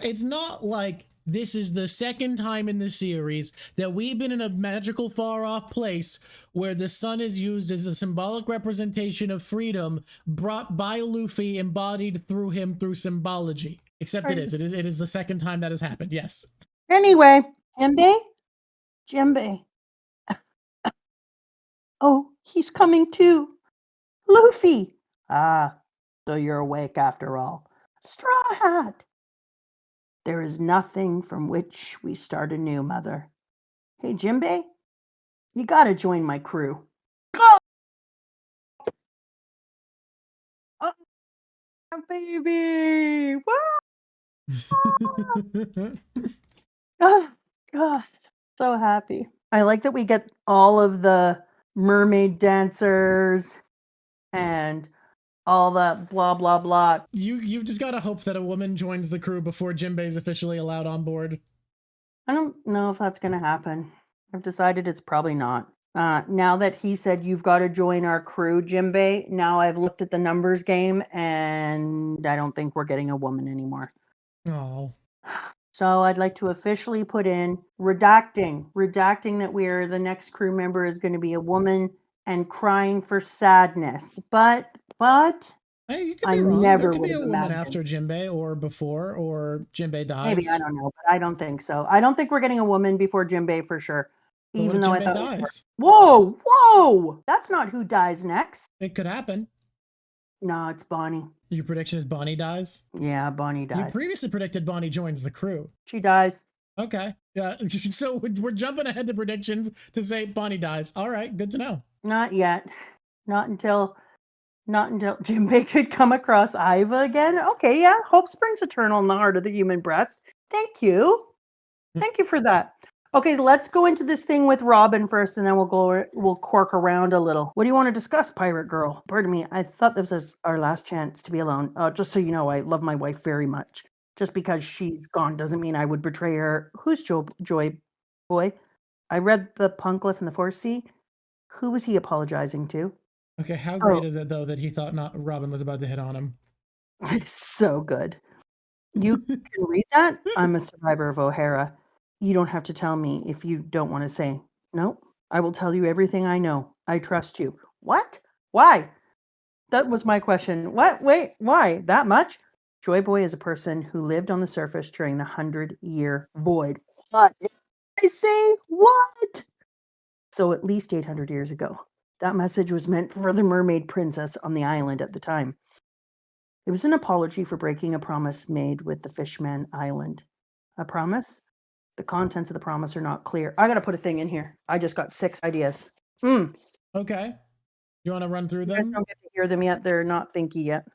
B: It's not like this is the second time in the series that we've been in a magical far-off place where the sun is used as a symbolic representation of freedom brought by Luffy, embodied through him through symbology. Except it is the second time that has happened, yes.
A: Anyway, Jinbei. Oh, he's coming too. Luffy. Ah, so you're awake after all. Straw Hat. There is nothing from which we start anew, Mother. Hey, Jinbei, you gotta join my crew. Oh, baby! Oh, God, so happy. I like that we get all of the mermaid dancers and all the blah, blah, blah.
B: You've just got to hope that a woman joins the crew before Jinbei's officially allowed on board.
A: I don't know if that's going to happen. I've decided it's probably not. Now that he said you've got to join our crew, Jinbei, now I've looked at the numbers game and I don't think we're getting a woman anymore.
B: Oh.
A: So I'd like to officially put in redacting that the next crew member is going to be a woman and crying for sadness. But
B: Hey, you could
A: I
B: be wrong.
A: never
B: There could
A: would
B: be a
A: have
B: woman
A: imagined.
B: after Jinbei or before, or Jinbei dies.
A: Maybe, I don't know, but I don't think so. I don't think we're getting a woman before Jinbei for sure.
B: But
A: Even though I thought
B: dies?
A: Whoa! That's not who dies next.
B: It could happen.
A: No, it's Bonnie.
B: Your prediction is Bonnie dies?
A: Yeah, Bonnie dies.
B: You previously predicted Bonnie joins the crew.
A: She dies.
B: Okay. Yeah. So we're jumping ahead to predictions to say Bonnie dies. All right. Good to know.
A: Not yet. Not until Jinbei could come across Iva again. Okay, yeah. Hope springs eternal in the heart of the human breast. Thank you. Thank you for that. Okay, let's go into this thing with Robin first, and then we'll cork around a little. What do you want to discuss, Pirate Girl? Pardon me, I thought this was our last chance to be alone. Just so you know, I love my wife very much. Just because she's gone doesn't mean I would betray her. Who's Joy Boy? I read the Punkliff and the Fourth Sea. Who was he apologizing to?
B: Okay, how great is it, though, that he thought not Robin was about to hit on him?
A: It's so good. You can read that? I'm a survivor of O'Hara. You don't have to tell me if you don't want to say. No, I will tell you everything I know. I trust you. What? Why? That was my question. What? Wait, why? That much? Joy Boy is a person who lived on the surface during the 100-year void. What? I say what? So at least 800 years ago. That message was meant for the mermaid princess on the island at the time. It was an apology for breaking a promise made with the Fishman Island. A promise? The contents of the promise are not clear. I got to put a thing in here. I just got 6 ideas.
B: Okay. You want to run through
A: You guys
B: them?
A: don't get to hear them yet. They're not thinky yet.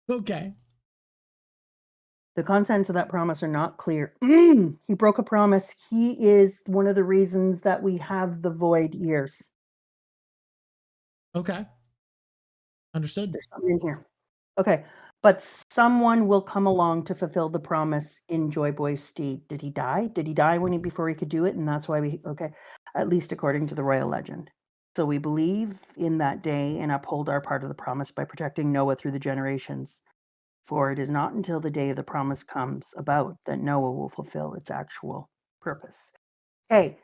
B: Okay.
A: The contents of that promise are not clear. He broke a promise. He is one of the reasons that we have the void years.
B: Okay. Understood.
A: There's something in here. Okay. But someone will come along to fulfill the promise in Joy Boy's stead. Did he die? Did he die before he could do it? And that's why okay. At least according to the royal legend. So we believe in that day and uphold our part of the promise by protecting Noah through the generations. For it is not until the day of the promise comes about that Noah will fulfill its actual purpose. Hey,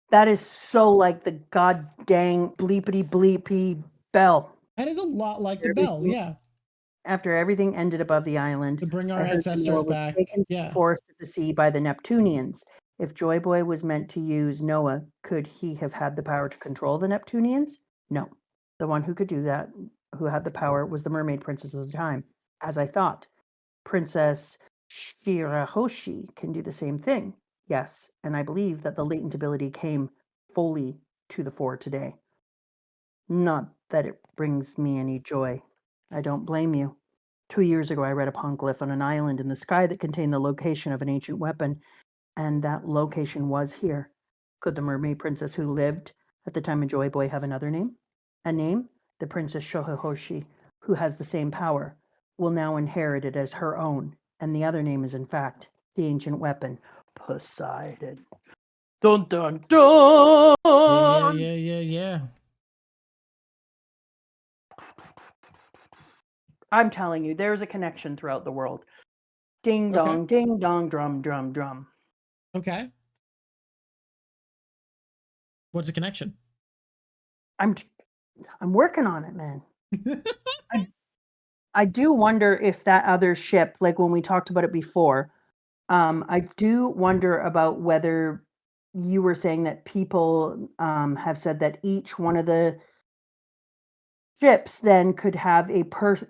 A: that is so like the god dang bleepity bleepy bell.
B: That is a lot like the bell, yeah.
A: After everything ended above the island,
B: To bring our
A: I heard that
B: ancestors
A: Noah was
B: back.
A: taken to
B: Yeah.
A: the forest of the sea by the Neptunians. If Joy Boy was meant to use Noah, could he have had the power to control the Neptunians? No. The one who could do that, who had the power, was the mermaid princess of the time, as I thought. Princess Shirahoshi can do the same thing. Yes, and I believe that the latent ability came fully to the fore today. Not that it brings me any joy. I don't blame you. 2 years ago, I read a poneglyph on an island in the sky that contained the location of an ancient weapon, and that location was here. Could the mermaid princess who lived at the time of Joy Boy have another name? A name? The Princess Shirahoshi, who has the same power, will now inherit it as her own, and the other name is, in fact, the ancient weapon, Poseidon. Dun dun dun!
B: Yeah.
A: I'm telling you, there's a connection throughout the world. Ding
B: Okay.
A: dong, ding dong, drum, drum, drum.
B: Okay. What's the connection?
A: I'm working on it, man. I do wonder if that other ship, like when we talked about it before, I do wonder about whether you were saying that people have said that each one of the ships then could have a person,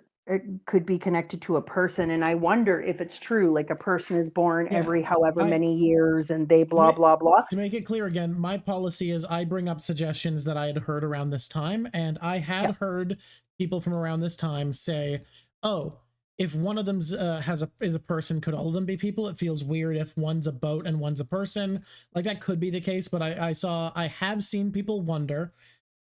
A: could be connected to a person, and I wonder if it's true. Like a person is born
B: Yeah,
A: every however
B: I-
A: many years, and they blah
B: ma-
A: blah blah.
B: To make it clear again, my policy is I bring up suggestions that I had heard around this time, and I had
A: Yeah.
B: heard people from around this time say, "Oh, if one of them is a person, could all of them be people? It feels weird if one's a boat and one's a person. Like that could be the case, but I have seen people wonder,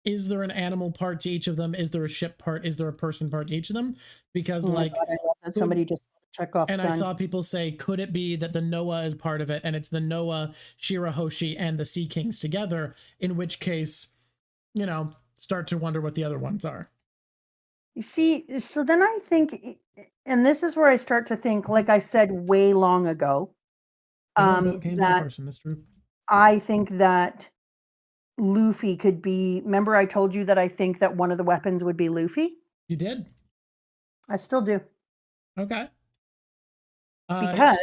B: is there an animal part to each of them? Is there a ship part? Is there a person part to each of them? Because
A: Oh my
B: like
A: God, I love that somebody just Chekhov's
B: and
A: gun.
B: I saw people say, could it be that the Noah is part of it and it's the Noah, Shirahoshi, and the Sea Kings together? In which case, start to wonder what the other ones are.
A: You see, so then I think, and this is where I start to think, like I said way long ago,
B: From one boat came one
A: that
B: person. That's true.
A: I think that Luffy could be. Remember, I told you that I think that one of the weapons would be Luffy?
B: You did?
A: I still do.
B: Okay.
A: Because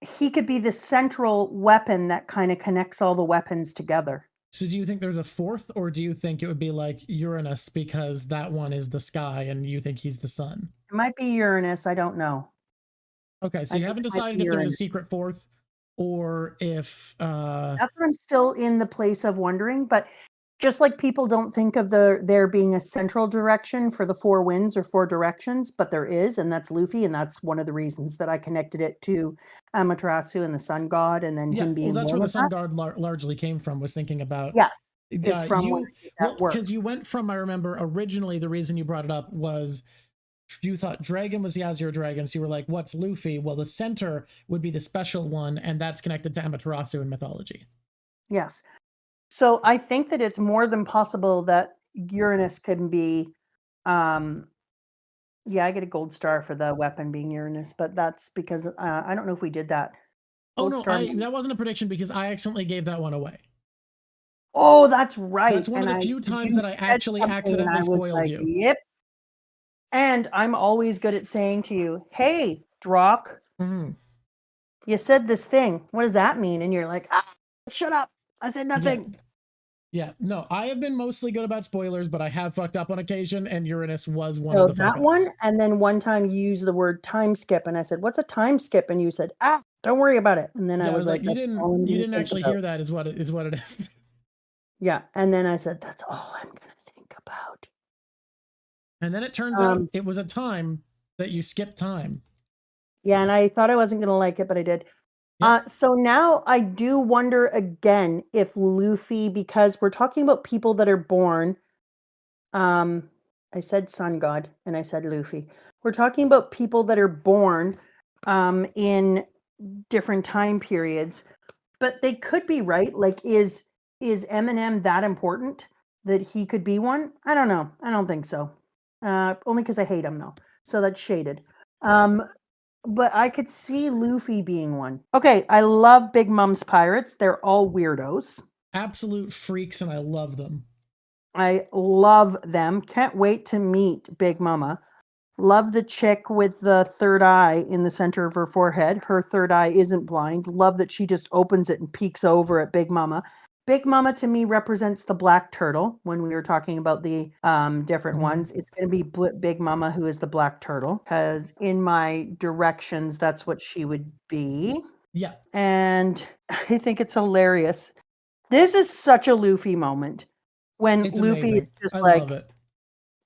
A: he could be the central weapon that kind of connects all the weapons together.
B: So do you think there's a fourth, or do you think it would be like Uranus because that one is the sky and you think he's the sun?
A: It might be Uranus. I don't know.
B: Okay, so
A: I
B: you
A: think
B: haven't
A: it might
B: decided
A: be
B: if there's a
A: Uranus.
B: secret fourth or if
A: That's what I'm still in the place of wondering. But just like people don't think of there being a central direction for the 4 winds or 4 directions, but there is, and that's Luffy, and that's one of the reasons that I connected it to Amaterasu and the sun god, and then him being
B: well, that's
A: born
B: where the
A: with
B: sun
A: that.
B: god largely came from, was thinking about
A: Yes, is from where that works.
B: because you went from, I remember originally the reason you brought it up was you thought dragon was the Azure dragon, so you were like, what's Luffy? Well, the center would be the special one, and that's connected to Amaterasu in mythology.
A: Yes. So I think that it's more than possible that Uranus can be, yeah, I get a gold star for the weapon being Uranus, but that's because I don't know if we did that.
B: Oh
A: Both
B: no,
A: start with-
B: that wasn't a prediction because I accidentally gave that one away.
A: Oh, that's right.
B: That's one of the few
A: 'cause
B: times
A: you
B: that I
A: said
B: actually
A: something and
B: accidentally
A: I was
B: spoiled
A: like,
B: you.
A: yep. And I'm always good at saying to you, hey, Drock,
B: Mhm.
A: you said this thing. What does that mean? And you're like, ah, shut up. I said nothing.
B: Yeah, no, I have been mostly good about spoilers, but I have fucked up on occasion, and Uranus was one
A: So
B: of the fuck
A: that one,
B: ups.
A: and then one time you used the word time skip, and I said, what's a time skip? And you said, ah, don't worry about it. And then
B: Yeah,
A: I was like,
B: you
A: that's all I'm
B: didn't
A: gonna think
B: actually
A: about.
B: hear that is what it is.
A: Yeah. And then I said, that's all I'm gonna think about.
B: And then it turns out it was a time that you skipped time.
A: Yeah, and I thought I wasn't gonna like it, but I did.
B: Yep.
A: So now I do wonder again if Luffy, because we're talking about people that are born, I said sun god and I said Luffy. We're talking about people that are born in different time periods, but they could be right. Like, is Eminem that important that he could be one? I don't know. I don't think so. Only because I hate him though. So that's shaded. But I could see Luffy being one. Okay, I love Big Mom's pirates. They're all weirdos.
B: Absolute freaks, and I love them.
A: I love them. Can't wait to meet Big Mama. Love the chick with the third eye in the center of her forehead. Her third eye isn't blind. Love that she just opens it and peeks over at Big Mama. Big Mama to me represents the black turtle when we were talking about the different ones. It's going to be Big Mama who is the black turtle because in my directions, that's what she would be.
B: Yeah.
A: And I think it's hilarious. This is such a Luffy moment when
B: It's
A: Luffy
B: amazing.
A: is just
B: I
A: like,
B: love it.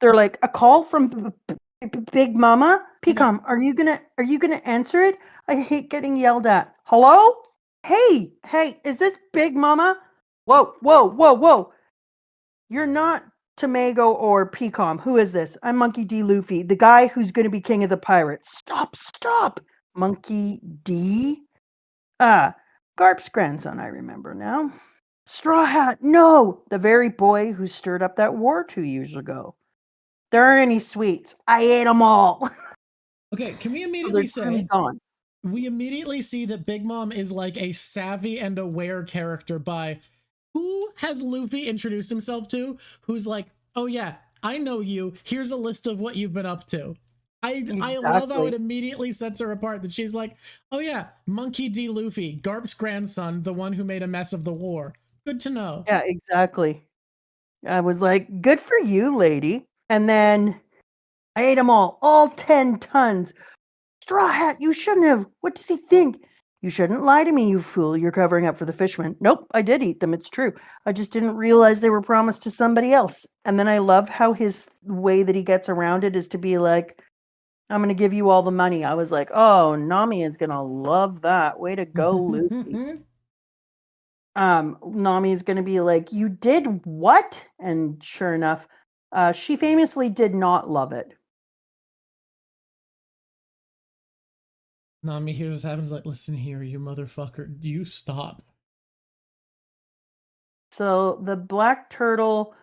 A: they're like, a call from Big Mama? Pecom, are you gonna answer it? I hate getting yelled at. Hello? Hey, is this Big Mama? Whoa. You're not Tamago or Pecom. Who is this? I'm Monkey D. Luffy, the guy who's gonna be king of the pirates. Stop. Monkey D? Garp's grandson, I remember now. Straw Hat, no! The very boy who stirred up that war 2 years ago. There aren't any sweets. I ate them all.
B: Okay, can we
A: So
B: immediately
A: they're totally
B: say
A: gone.
B: we immediately see that Big Mom is like a savvy and aware character by who has Luffy introduced himself to? Who's like, oh yeah, I know you. Here's a list of what you've been up to. I love how it immediately sets her apart that she's like, oh yeah, Monkey D. Luffy, Garp's grandson, the one who made a mess of the war. Good to know.
A: Yeah, exactly. I was like, good for you, lady. And then I ate them all 10 tons. Straw Hat, you shouldn't have. What does he think? You shouldn't lie to me, you fool. You're covering up for the Fishman. Nope, I did eat them. It's true. I just didn't realize they were promised to somebody else. And then I love how his way that he gets around it is to be like, I'm going to give you all the money. I was like, oh, Nami is going to love that. Way to go, Luffy. Nami is going to be like, you did what? And sure enough, she famously did not love it.
B: Nami hears this happens like, listen here, you motherfucker. Do you stop?
A: So the black turtle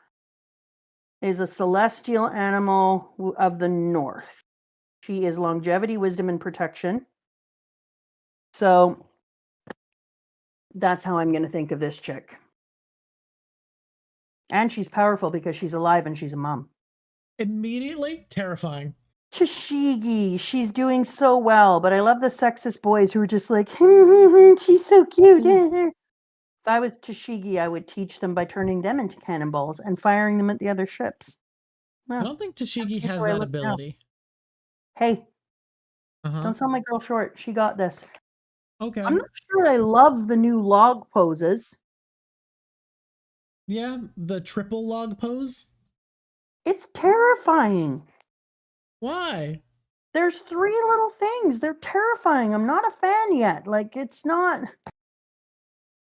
A: is a celestial animal of the north. She is longevity, wisdom, and protection. So that's how I'm going to think of this chick. And she's powerful because she's alive and she's a mom.
B: Immediately terrifying.
A: Tashigi, she's doing so well, but I love the sexist boys who are just like, she's so cute. If I was Tashigi, I would teach them by turning them into cannonballs and firing them at the other ships.
B: I don't think Tashigi has
A: how I
B: that
A: look now.
B: ability.
A: Hey,
B: Uh-huh.
A: don't sell my girl short. She got this.
B: Okay.
A: I'm not sure I love the new log poses.
B: Yeah, the triple log pose.
A: It's terrifying.
B: Why?
A: There's 3 little things. They're terrifying. I'm not a fan yet. Like, it's not.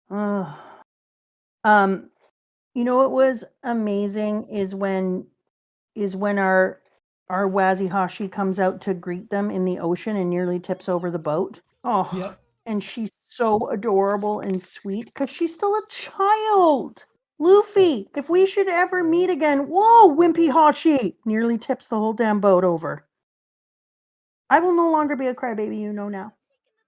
A: You know what was amazing is when our Wazihashi comes out to greet them in the ocean and nearly tips over the boat. Oh,
B: Yep.
A: And she's so adorable and sweet because she's still a child. Luffy, if we should ever meet again, whoa, Wimpy Hashi nearly tips the whole damn boat over. I will no longer be a crybaby, you know now.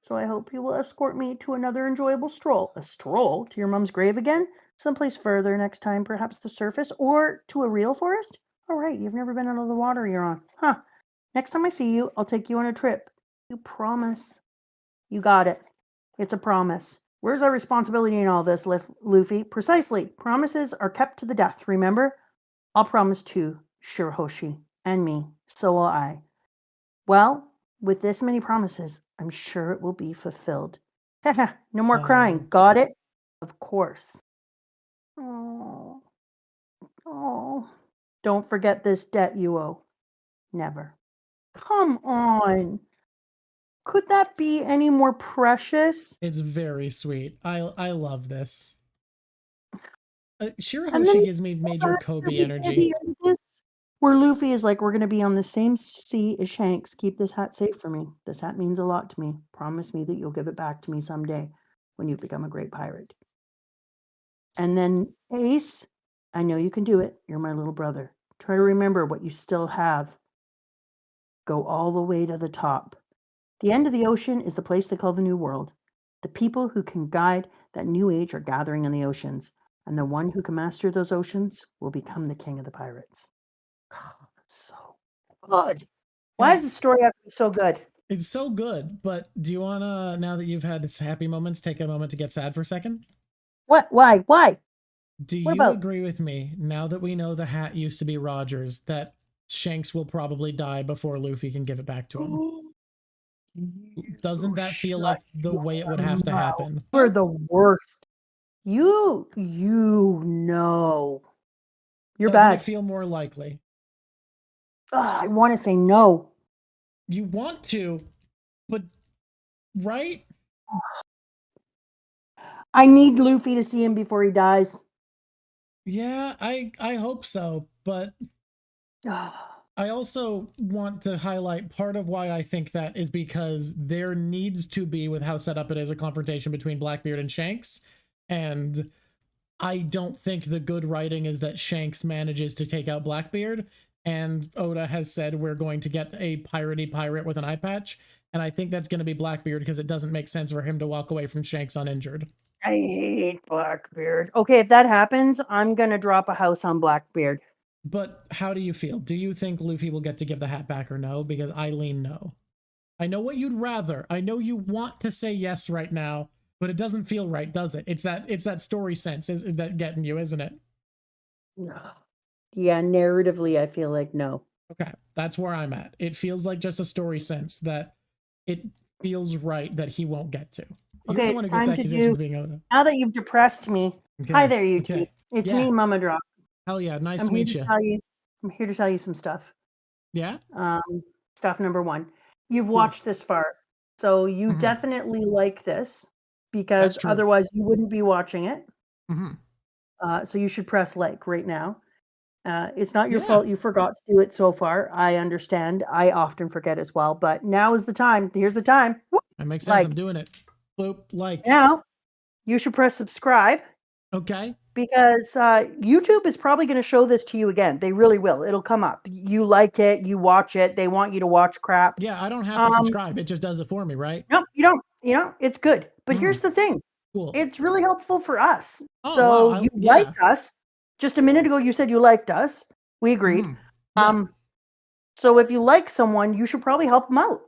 A: So I hope you will escort me to another enjoyable stroll. A stroll to your mom's grave again? Someplace further next time, perhaps the surface, or to a real forest? All right, you've never been out of the water you're on. Huh. Next time I see you, I'll take you on a trip. You promise? You got it. It's a promise. Where's our responsibility in all this, Luffy? Precisely. Promises are kept to the death, remember? I'll promise too, Shirahoshi. And me. So will I. Well, with this many promises, I'm sure it will be fulfilled. Haha, no more crying. Got it? Of course. Oh. Oh. Don't forget this debt you owe. Never. Come on. Could that be any more precious?
B: It's very sweet. I love this.
A: And
B: Shirahoshi
A: then
B: gives me major Kobe
A: at
B: energy.
A: the end of this, where Luffy is like, we're going to be on the same sea as Shanks. Keep this hat safe for me. This hat means a lot to me. Promise me that you'll give it back to me someday when you've become a great pirate. And then Ace, I know you can do it. You're my little brother. Try to remember what you still have. Go all the way to the top. The end of the ocean is the place they call the New World. The people who can guide that new age are gathering in the oceans, and the one who can master those oceans will become the king of the pirates. So good. Why is the story have to be so good?
B: It's so good, but do you want to, now that you've had happy moments, take a moment to get sad for a second?
A: What? Why? Why?
B: Do
A: What
B: you
A: about?
B: agree with me, now that we know the hat used to be Roger's, that Shanks will probably die before Luffy can give it back to him? Doesn't that feel like the way it would have to happen?
A: You're the worst. You know. You're
B: Doesn't
A: bad.
B: it feel more likely?
A: Ugh, I want to say no.
B: You want to, but right?
A: I need Luffy to see him before he dies.
B: Yeah, I hope so, but I also want to highlight part of why I think that is because there needs to be, with how set up it is, a confrontation between Blackbeard and Shanks, and I don't think the good writing is that Shanks manages to take out Blackbeard, and Oda has said we're going to get a piratey pirate with an eye patch, and I think that's going to be Blackbeard because it doesn't make sense for him to walk away from Shanks uninjured.
A: I hate Blackbeard. Okay, if that happens, I'm going to drop a house on Blackbeard.
B: But how do you feel? Do you think Luffy will get to give the hat back or no? Because I lean no. I know what you'd rather. I know you want to say yes right now, but it doesn't feel right, does it? It's that story sense is that getting you, isn't it?
A: Yeah, narratively, I feel like no.
B: Okay, that's where I'm at. It feels like just a story sense that it feels right that he won't get to.
A: Okay, it's time to do. Now that you've depressed me. Okay. Hi there, YouTube. Okay. It's me, Mama Drop.
B: Hell yeah, nice to meet you.
A: I'm here to tell you some stuff.
B: Yeah?
A: Stuff number one. You've watched this far, so you definitely like this because otherwise you wouldn't be watching it. So you should press like right now. It's not your fault you forgot to do it so far. I understand. I often forget as well, but now is the time. Here's the time.
B: That makes sense. I'm doing it. Boop, like.
A: Now, you should press subscribe.
B: Okay.
A: Because YouTube is probably going to show this to you again. They really will. It'll come up. You like it. You watch it. They want you to watch crap.
B: Yeah, I don't have to subscribe. It just does it for me, right?
A: No, you don't. You know, it's good. But here's the thing.
B: Cool.
A: It's really helpful for us. Oh, so wow. You like us. Just a minute ago, you said you liked us. We agreed. So if you like someone, you should probably help them out.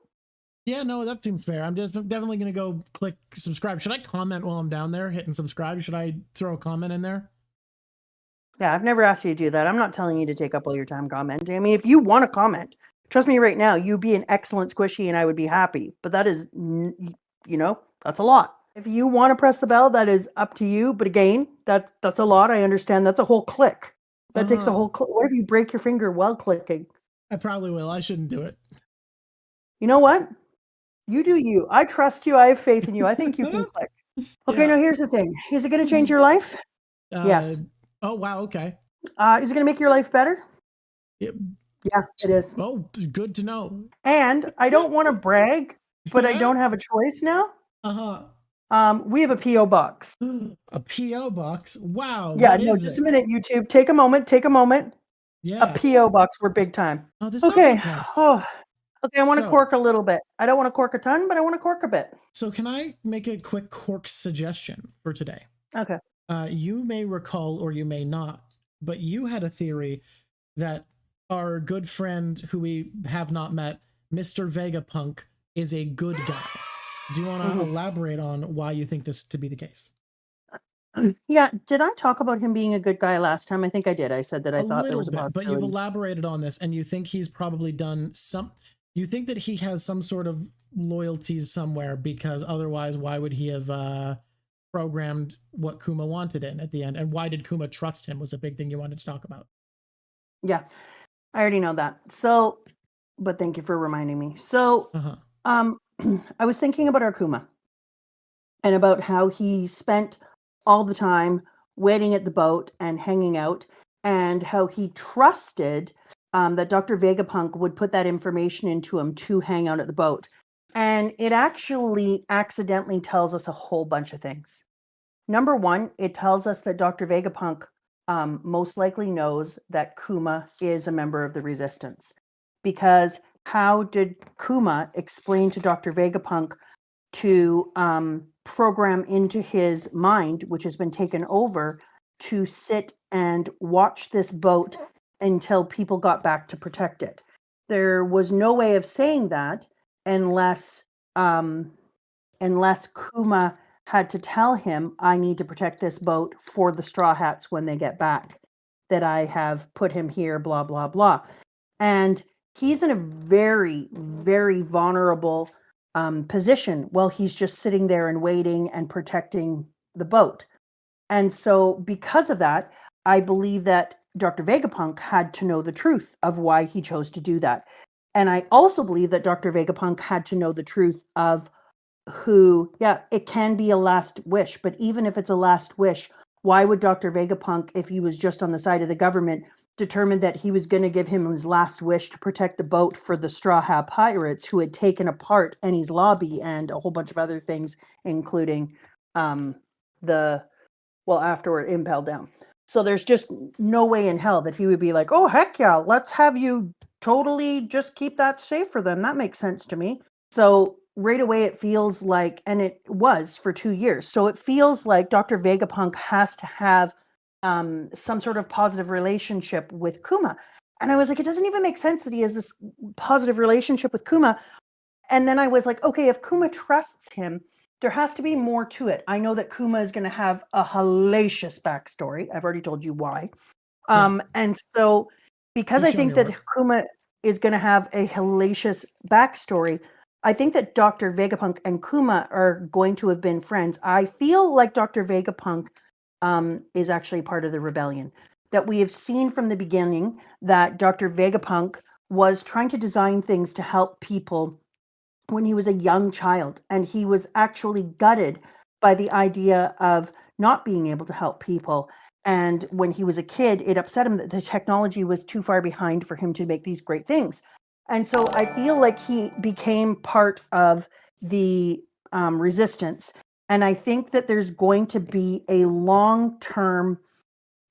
B: Yeah, no, that seems fair. I'm just definitely going to go click subscribe. Should I comment while I'm down there hitting subscribe? Should I throw a comment in there?
A: Yeah, I've never asked you to do that. I'm not telling you to take up all your time commenting. I mean, if you want to comment, trust me right now, you'd be an excellent squishy and I would be happy. But that is, you know, that's a lot. If you want to press the bell, that is up to you. But again, that's a lot. I understand. That's a whole click. That takes a whole click. What if you break your finger while clicking?
B: I probably will. I shouldn't do it.
A: You know what? You do you. I trust you. I have faith in you. I think you can click. Okay, now here's the thing. Is it going to change your life? Yes.
B: Oh, wow. Okay.
A: Is it going to make your life better?
B: Yep.
A: Yeah, it is.
B: Oh, good to know.
A: And I don't want to brag, but I don't have a choice now. We have a P.O. box.
B: A P.O. box? Wow.
A: Yeah, no, just a minute, YouTube. Take a moment. Yeah. A P.O. box. We're big time.
B: Oh, this
A: okay.
B: Nice.
A: Oh, Okay, I want to
B: So-
A: cork a little bit. I don't want to cork a ton, but I want to cork a bit.
B: So can I make a quick cork suggestion for today?
A: Okay.
B: You may recall, or you may not, but you had a theory that our good friend who we have not met, Mr. Vegapunk, is a good guy. Do you want to elaborate on why you think this to be the case?
A: Yeah, did I talk about him being a good guy last time? I think I did. I said that I thought there was a
B: bit, but you've
A: possibility.
B: elaborated on this, and you think he's probably done some. You think that he has some sort of loyalties somewhere, because otherwise, why would he have programmed what Kuma wanted in at the end? And why did Kuma trust him? Was a big thing you wanted to talk about.
A: Yeah, I already know that. So, but thank you for reminding me. So, I was thinking about our Kuma and about how he spent all the time waiting at the boat and hanging out, and how he trusted that Dr. Vegapunk would put that information into him to hang out at the boat. And it actually accidentally tells us a whole bunch of things. Number one, it tells us that Dr. Vegapunk most likely knows that Kuma is a member of the resistance. Because how did Kuma explain to Dr. Vegapunk to program into his mind, which has been taken over, to sit and watch this boat until people got back to protect it? There was no way of saying that unless unless Kuma had to tell him, I need to protect this boat for the Straw Hats when they get back, that I have put him here, blah, blah, blah. And he's in a very, very vulnerable position while he's just sitting there and waiting and protecting the boat. And so, because of that, I believe that Dr. Vegapunk had to know the truth of why he chose to do that. And I also believe that Dr. Vegapunk had to know the truth of it can be a last wish, but even if it's a last wish, why would Dr. Vegapunk, if he was just on the side of the government, determine that he was going to give him his last wish to protect the boat for the Straw Hat Pirates, who had taken apart Ennie's lobby and a whole bunch of other things, including afterward Impel Down. So there's just no way in hell that he would be like, oh, heck yeah, let's have you totally just keep that safe for them. That makes sense to me. So right away it feels like, and it was for 2 years, so it feels like Dr. Vegapunk has to have some sort of positive relationship with Kuma. And I was like, it doesn't even make sense that he has this positive relationship with Kuma. And then I was like, okay, if Kuma trusts him, there has to be more to it. I know that Kuma is going to have a hellacious backstory. I've already told you why. And so, because I think that Kuma is going to have a hellacious backstory, I think that Dr. Vegapunk and Kuma are going to have been friends. I feel like Dr. Vegapunk is actually part of the rebellion. That we have seen from the beginning that Dr. Vegapunk was trying to design things to help people when he was a young child, and he was actually gutted by the idea of not being able to help people. And when he was a kid, it upset him that the technology was too far behind for him to make these great things. And so I feel like he became part of the resistance. And I think that there's going to be a long-term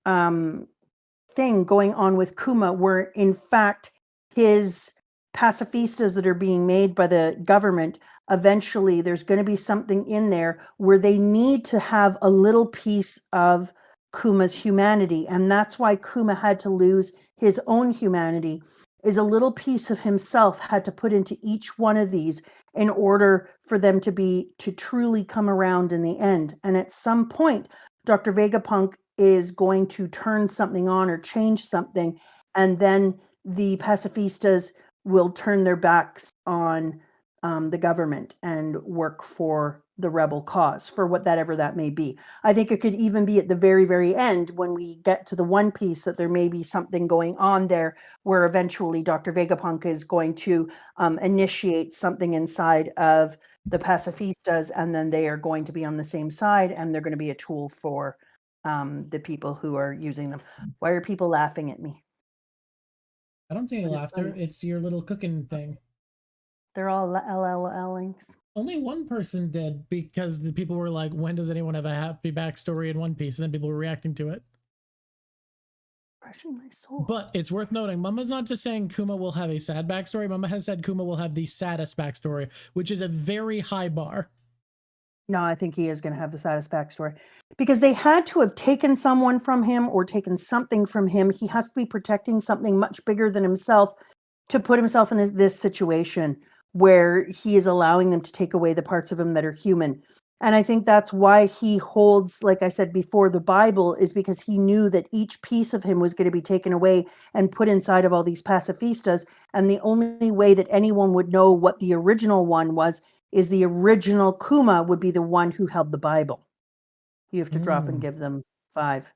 A: thing going on with Kuma, where in fact his pacifistas that are being made by the government, eventually there's going to be something in there where they need to have a little piece of Kuma's humanity. And that's why Kuma had to lose his own humanity, is a little piece of himself had to put into each one of these in order for them to truly come around in the end. And at some point, Dr. Vegapunk is going to turn something on or change something, and then the pacifistas will turn their backs on the government and work for the rebel cause, for whatever that may be. I think it could even be at the very, very end, when we get to the One Piece, that there may be something going on there where eventually Dr. Vegapunk is going to initiate something inside of the pacifistas, and then they are going to be on the same side, and they're going to be a tool for the people who are using them. Why are people laughing at me?
B: I don't see any laughter. It's your little cooking thing.
A: They're all LLLings.
B: Only one person did, because the people were like, when does anyone have a happy backstory in One Piece? And then people were reacting to it.
A: crushing my soul.
B: But it's worth noting, Mama's not just saying Kuma will have a sad backstory. Mama has said Kuma will have the saddest backstory, which is a very high bar.
A: No, I think he is going to have the saddest backstory because they had to have taken someone from him or taken something from him. He has to be protecting something much bigger than himself to put himself in this situation where he is allowing them to take away the parts of him that are human. And I think that's why he holds, like I said before, the Bible, is because he knew that each piece of him was going to be taken away and put inside of all these pacifistas. And the only way that anyone would know what the original one was is the original Kuma would be the one who held the Bible. You have to drop and give them 5.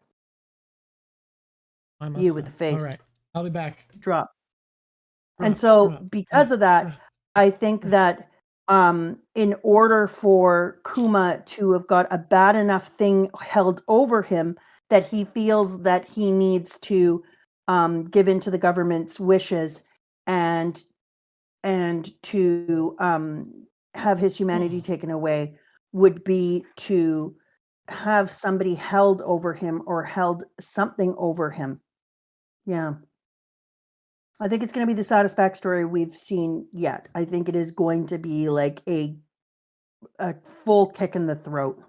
B: I must
A: You with the face.
B: All right. I'll be back.
A: Drop. And so because of that, I think that in order for Kuma to have got a bad enough thing held over him that he feels that he needs to give in to the government's wishes and to have his humanity taken away would be to have somebody held over him or held something over him. Yeah. I think it's going to be the saddest backstory we've seen yet. I think it is going to be like a full kick in the throat.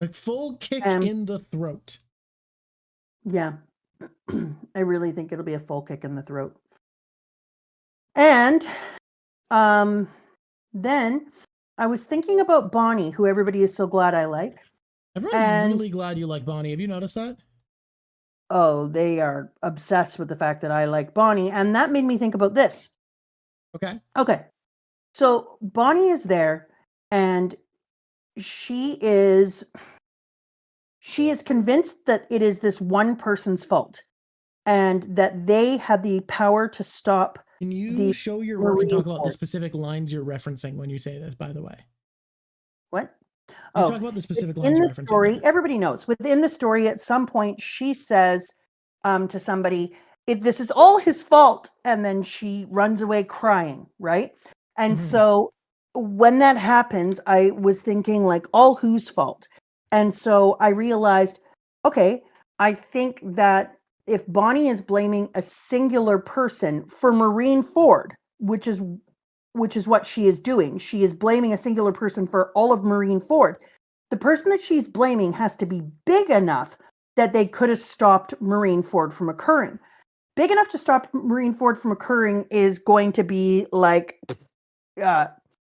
B: A full kick in the throat.
A: Yeah. I really think it'll be a full kick in the throat. And then I was thinking about Bonnie, who everybody is so glad I like.
B: Everyone's really glad you like Bonnie. Have you noticed that?
A: Oh, they are obsessed with the fact that I like Bonnie. And that made me think about this. Okay. So Bonnie is there and she is convinced that it is this one person's fault and that they had the power to stop.
B: Can you show your work and talk about the specific lines you're referencing when you say this, by the way?
A: What?
B: You talk about the specific lines
A: in
B: you're
A: the
B: referencing.
A: story, everybody knows. Within the story, at some point, she says to somebody, this is all his fault. And then she runs away crying, right? And so when that happens, I was thinking like, all whose fault? And so I realized, okay, I think that if Bonnie is blaming a singular person for Marine Ford, which is what she is doing, she is blaming a singular person for all of Marine Ford. The person that she's blaming has to be big enough that they could have stopped Marine Ford from occurring. Big enough to stop Marine Ford from occurring is going to be like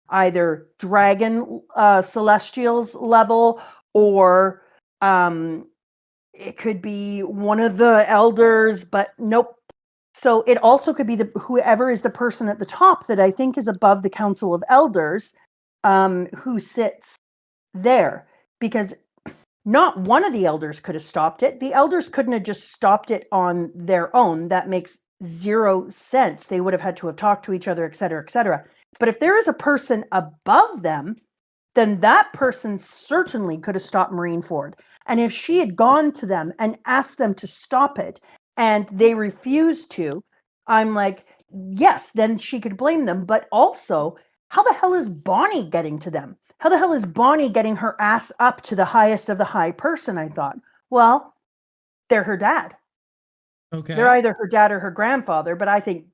A: either Dragon Celestials level or it could be one of the elders, but nope. So it also could be whoever is the person at the top that I think is above the Council of Elders who sits there, because not one of the elders could have stopped it. The elders couldn't have just stopped it on their own. That makes zero sense. They would have had to have talked to each other, et cetera, et cetera. But if there is a person above them, then that person certainly could have stopped Marine Ford. And if she had gone to them and asked them to stop it and they refused to, I'm like, yes, then she could blame them. But also, how the hell is Bonnie getting to them? How the hell is Bonnie getting her ass up to the highest of the high person? I thought, well, they're her dad.
B: Okay.
A: They're either her dad or her grandfather, but I think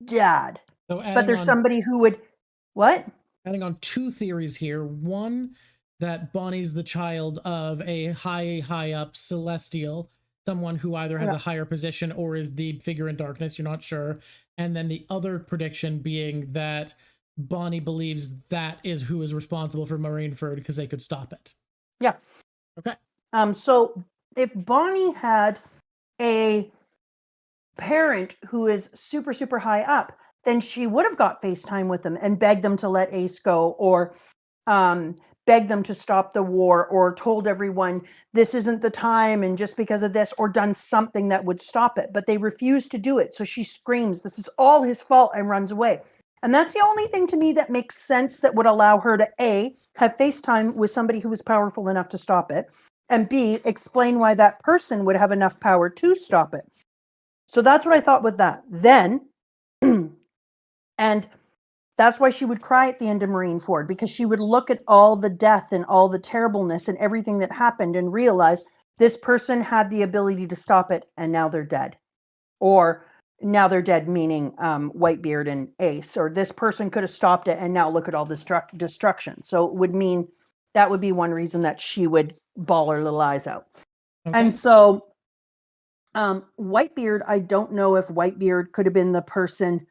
A: dad. But there's somebody who would, what?
B: Adding on 2 theories here. One, that Bonnie's the child of a high up celestial, someone who either has a higher position or is the figure in darkness, you're not sure. And then the other prediction being that Bonnie believes that is who is responsible for Marineford because they could stop it.
A: Yeah.
B: Okay.
A: So if Bonnie had a parent who is super, super high up, then she would have got FaceTime with them and begged them to let Ace go, or begged them to stop the war, or told everyone this isn't the time and just because of this, or done something that would stop it. But they refused to do it. So she screams, this is all his fault, and runs away. And that's the only thing to me that makes sense that would allow her to A, have FaceTime with somebody who was powerful enough to stop it, and B, explain why that person would have enough power to stop it. So that's what I thought with that. Then, and that's why she would cry at the end of Marine Ford, because she would look at all the death and all the terribleness and everything that happened and realize this person had the ability to stop it and now they're dead. Or now they're dead, meaning Whitebeard and Ace. Or this person could have stopped it and now look at all this destruction. So it would mean that would be one reason that she would bawl her little eyes out.
B: Okay.
A: And so Whitebeard, I don't know if Whitebeard could have been the person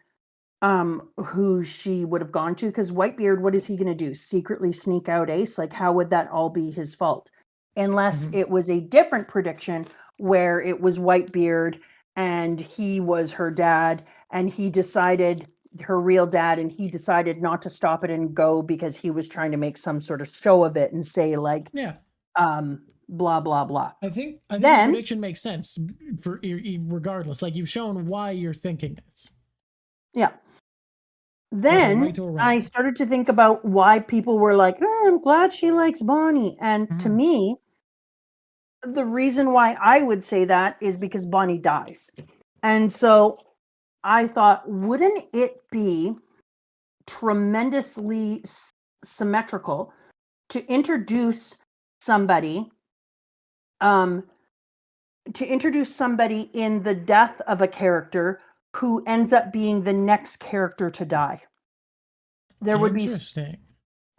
A: who she would have gone to, because Whitebeard, what is he going to do? Secretly sneak out Ace? Like, how would that all be his fault? Unless it was a different prediction where it was Whitebeard and he was her dad and he decided, her real dad, and he decided not to stop it and go because he was trying to make some sort of show of it and say like, blah, blah, blah.
B: I think the
A: Then-
B: prediction makes sense for regardless. Like, you've shown why you're thinking this.
A: Yeah. Then
B: right or wrong.
A: I started to think about why people were like, I'm glad she likes Bonnie. And to me, the reason why I would say that is because Bonnie dies. And so I thought, wouldn't it be tremendously symmetrical to introduce somebody in the death of a character who ends up being the next character to die? There would be,
B: interesting.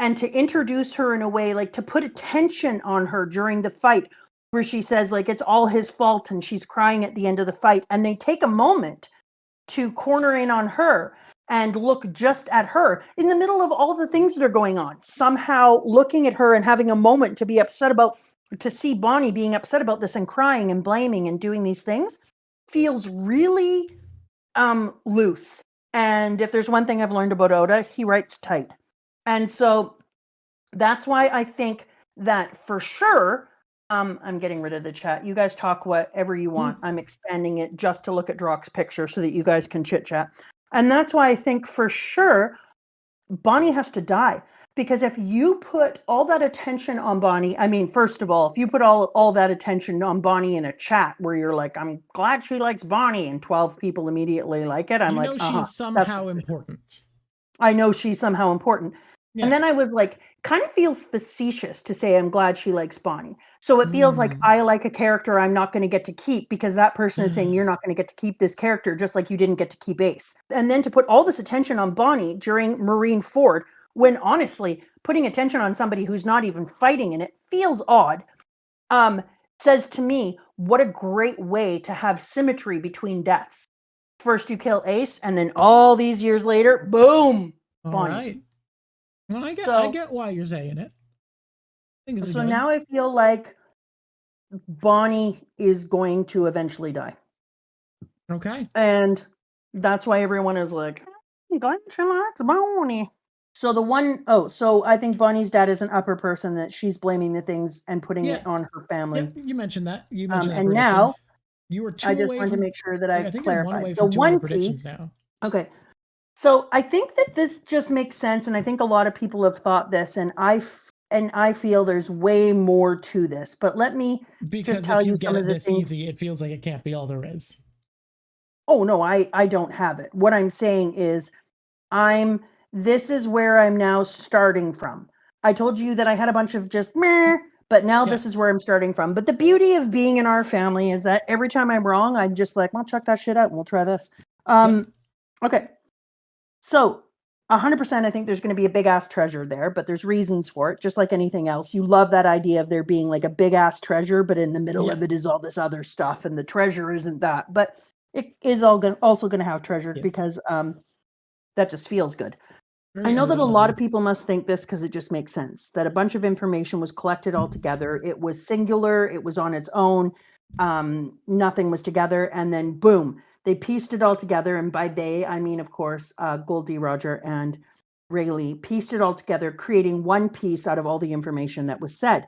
A: and to introduce her in a way, like to put attention on her during the fight, where she says like it's all his fault and she's crying at the end of the fight, and they take a moment to corner in on her and look just at her in the middle of all the things that are going on, somehow looking at her and having a moment to be upset about, to see Bonnie being upset about this and crying and blaming and doing these things feels really loose. And if there's one thing I've learned about Oda, he writes tight. And so that's why I think that for sure, I'm getting rid of the chat. You guys talk whatever you want. I'm expanding it just to look at Drock's picture so that you guys can chit chat. And that's why I think for sure Bonnie has to die. Because if you put all that attention on Bonnie, I mean, first of all, if you put all that attention on Bonnie in a chat where you're like, I'm glad she likes Bonnie, and 12 people immediately like it, I'm
B: you
A: like,
B: know she's somehow important.
A: I know she's somehow important.
B: Yeah.
A: And then I was like, kind of feels facetious to say I'm glad she likes Bonnie. So it feels like I like a character I'm not going to get to keep, because that person is saying you're not going to get to keep this character, just like you didn't get to keep Ace. And then to put all this attention on Bonnie during Marineford, when honestly, putting attention on somebody who's not even fighting in it feels odd, says to me, what a great way to have symmetry between deaths. First you kill Ace, and then all these years later, boom,
B: All
A: Bonnie.
B: right. Well, I
A: So-
B: get why you're saying it. I think it's
A: So
B: good.
A: now I feel like Bonnie is going to eventually die.
B: Okay.
A: And that's why everyone is like, I'm glad she likes Bonnie. So so I think Bonnie's dad is an upper person, that she's blaming the things and putting it on her family.
B: Yep, you mentioned that. You mentioned that
A: And
B: prediction.
A: now
B: You were two
A: I just
B: away
A: wanted
B: from,
A: to make sure that I
B: think you're one
A: clarified.
B: away
A: The
B: from 200
A: One
B: predictions
A: Piece.
B: now.
A: Okay. So I think that this just makes sense, and I think a lot of people have thought this, and I feel there's way more to this. But let me
B: Because
A: just tell
B: if you
A: you
B: get
A: some
B: it
A: of the
B: this
A: things.
B: easy, it feels like it can't be all there is.
A: Oh no, I don't have it. What I'm saying is this is where I'm now starting from. I told you that I had a bunch of just meh, but now this is where I'm starting from. But the beauty of being in our family is that every time I'm wrong, I'm just like, well, check that shit out and we'll try this. Okay. So 100% I think there's going to be a big ass treasure there, but there's reasons for it, just like anything else. You love that idea of there being like a big ass treasure, but in the middle of it is all this other stuff, and the treasure isn't that. But it is also going to have treasure because that just feels good. I know that a lot of people must think this because it just makes sense, that a bunch of information was collected all together. It was singular. It was on its own. Nothing was together. And then boom, they pieced it all together. And by they, I mean, of course, Goldie, Roger, and Rayleigh pieced it all together, creating one piece out of all the information that was said.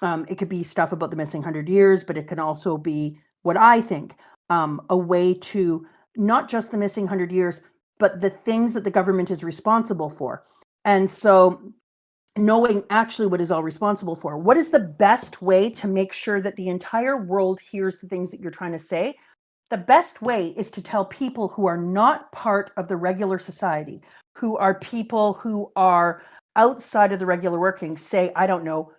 A: It could be stuff about the missing 100 years, but it can also be what I think, a way to not just the missing 100 years, but the things that the government is responsible for. And so knowing actually what is all responsible for, what is the best way to make sure that the entire world hears the things that you're trying to say? The best way is to tell people who are not part of the regular society, who are people who are outside of the regular workings, say, I don't know,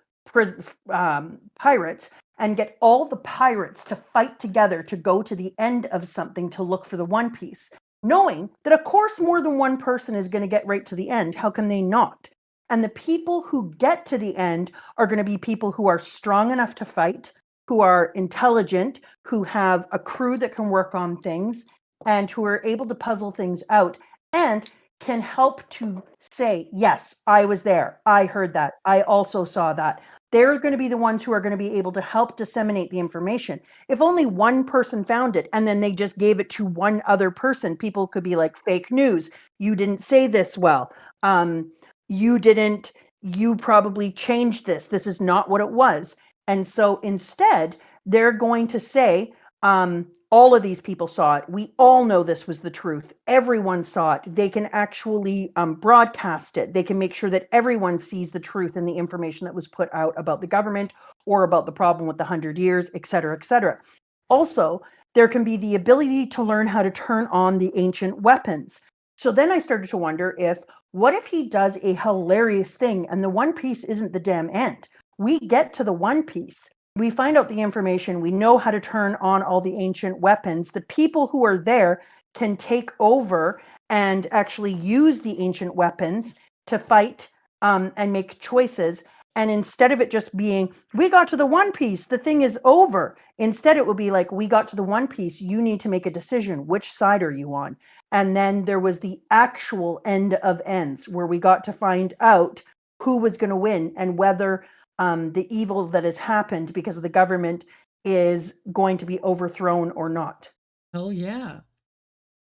A: pirates, and get all the pirates to fight together to go to the end of something to look for the One Piece, knowing that of course more than one person is going to get right to the end. How can they not? And the people who get to the end are going to be people who are strong enough to fight, who are intelligent, who have a crew that can work on things, and who are able to puzzle things out and can help to say, yes, I was there. I heard that. I also saw that. They're going to be the ones who are going to be able to help disseminate the information. If only one person found it and then they just gave it to one other person, people could be like, fake news. You didn't say this well. You probably changed this. This is not what it was. And so instead, they're going to say, all of these people saw it. We all know this was the truth. Everyone saw it. They can actually broadcast it. They can make sure that everyone sees the truth and the information that was put out about the government or about the problem with the 100 years, et cetera, et cetera. Also, there can be the ability to learn how to turn on the ancient weapons. So then I started to wonder what if he does a hilarious thing and the One Piece isn't the damn end? We get to the One Piece. We find out the information. We know how to turn on all the ancient weapons. The people who are there can take over and actually use the ancient weapons to fight and make choices. And instead of it just being, we got to the One Piece, the thing is over. Instead, it would be like, we got to the One Piece. You need to make a decision. Which side are you on? And then there was the actual end of ends where we got to find out who was going to win and whether the evil that has happened because of the government is going to be overthrown or not.
B: Hell yeah.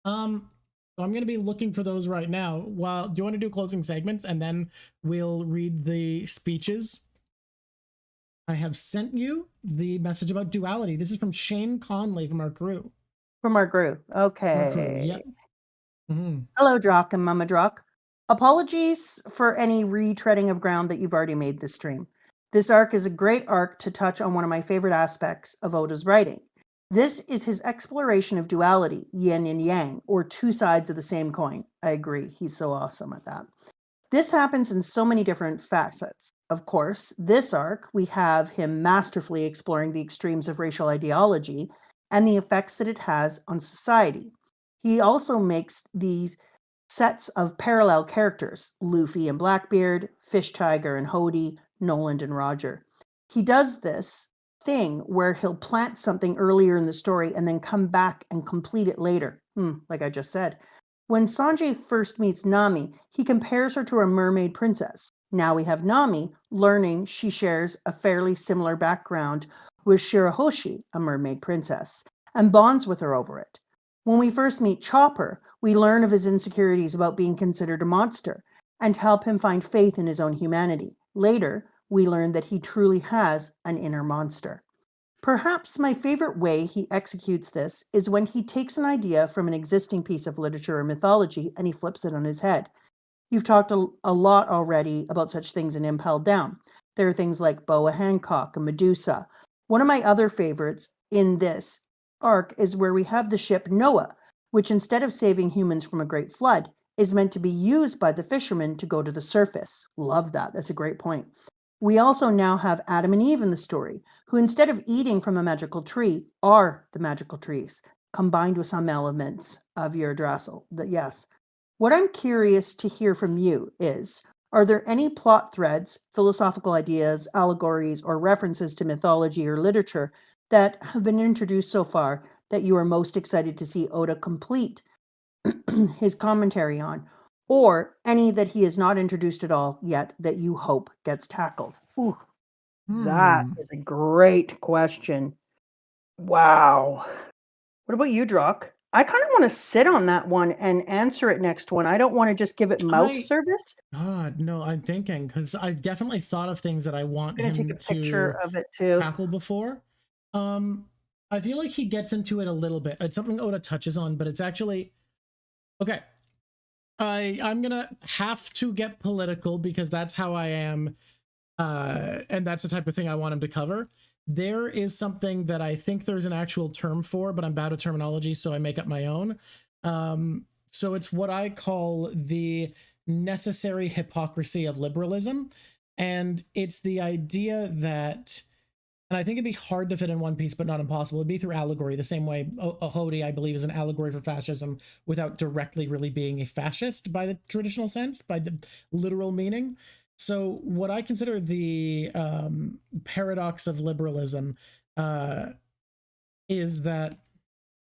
B: So I'm going to be looking for those right now. Well, do you want to do closing segments and then we'll read the speeches? I have sent you the message about duality. This is from Shane Conley from our crew.
A: From our crew. Okay.
B: Our crew, yep.
A: Hello, Drock and Mama Drock. Apologies for any retreading of ground that you've already made this stream. This arc is a great arc to touch on one of my favorite aspects of Oda's writing. This is his exploration of duality, yin and yang, or two sides of the same coin. I agree. He's so awesome at that. This happens in so many different facets. Of course, this arc, we have him masterfully exploring the extremes of racial ideology and the effects that it has on society. He also makes these sets of parallel characters, Luffy and Blackbeard, Fish Tiger and Hody, Noland and Roger. He does this thing where he'll plant something earlier in the story and then come back and complete it later, like I just said. When Sanjay first meets Nami, he compares her to a mermaid princess. Now we have Nami learning she shares a fairly similar background with Shirahoshi, a mermaid princess, and bonds with her over it. When we first meet Chopper, we learn of his insecurities about being considered a monster and help him find faith in his own humanity. Later, we learn that he truly has an inner monster. Perhaps my favorite way he executes this is when he takes an idea from an existing piece of literature or mythology and he flips it on his head. You've talked a lot already about such things in Impelled Down. There are things like Boa Hancock and Medusa. One of my other favorites in this arc is where we have the ship Noah, which instead of saving humans from a great flood, is meant to be used by the fishermen to go to the surface. Love that. That's a great point. We also now have Adam and Eve in the story, who instead of eating from a magical tree, are the magical trees, combined with some elements of Yggdrasil. Yes. What I'm curious to hear from you is, are there any plot threads, philosophical ideas, allegories, or references to mythology or literature that have been introduced so far that you are most excited to see Oda complete his commentary on, or any that he has not introduced at all yet that you hope gets tackled? Ooh, that is a great question. Wow. What about you, Drock? I kind of want to sit on that one and answer it next one. I don't want to just give it mouth service.
B: God, no, I'm thinking because I've definitely thought of things that I want him
A: take a picture of it too.
B: Tackle before. I feel like he gets into it a little bit. It's something Oda touches on, but it's actually okay. I'm gonna have to get political because that's how I am, and that's the type of thing I want him to cover. There is something that I think there's an actual term for, but I'm bad at terminology, so I make up my own. So it's what I call the necessary hypocrisy of liberalism, and it's the idea that And I think it'd be hard to fit in One Piece, but not impossible. It'd be through allegory, the same way Hody, I believe, is an allegory for fascism without directly really being a fascist by the traditional sense, by the literal meaning. So what I consider the paradox of liberalism is that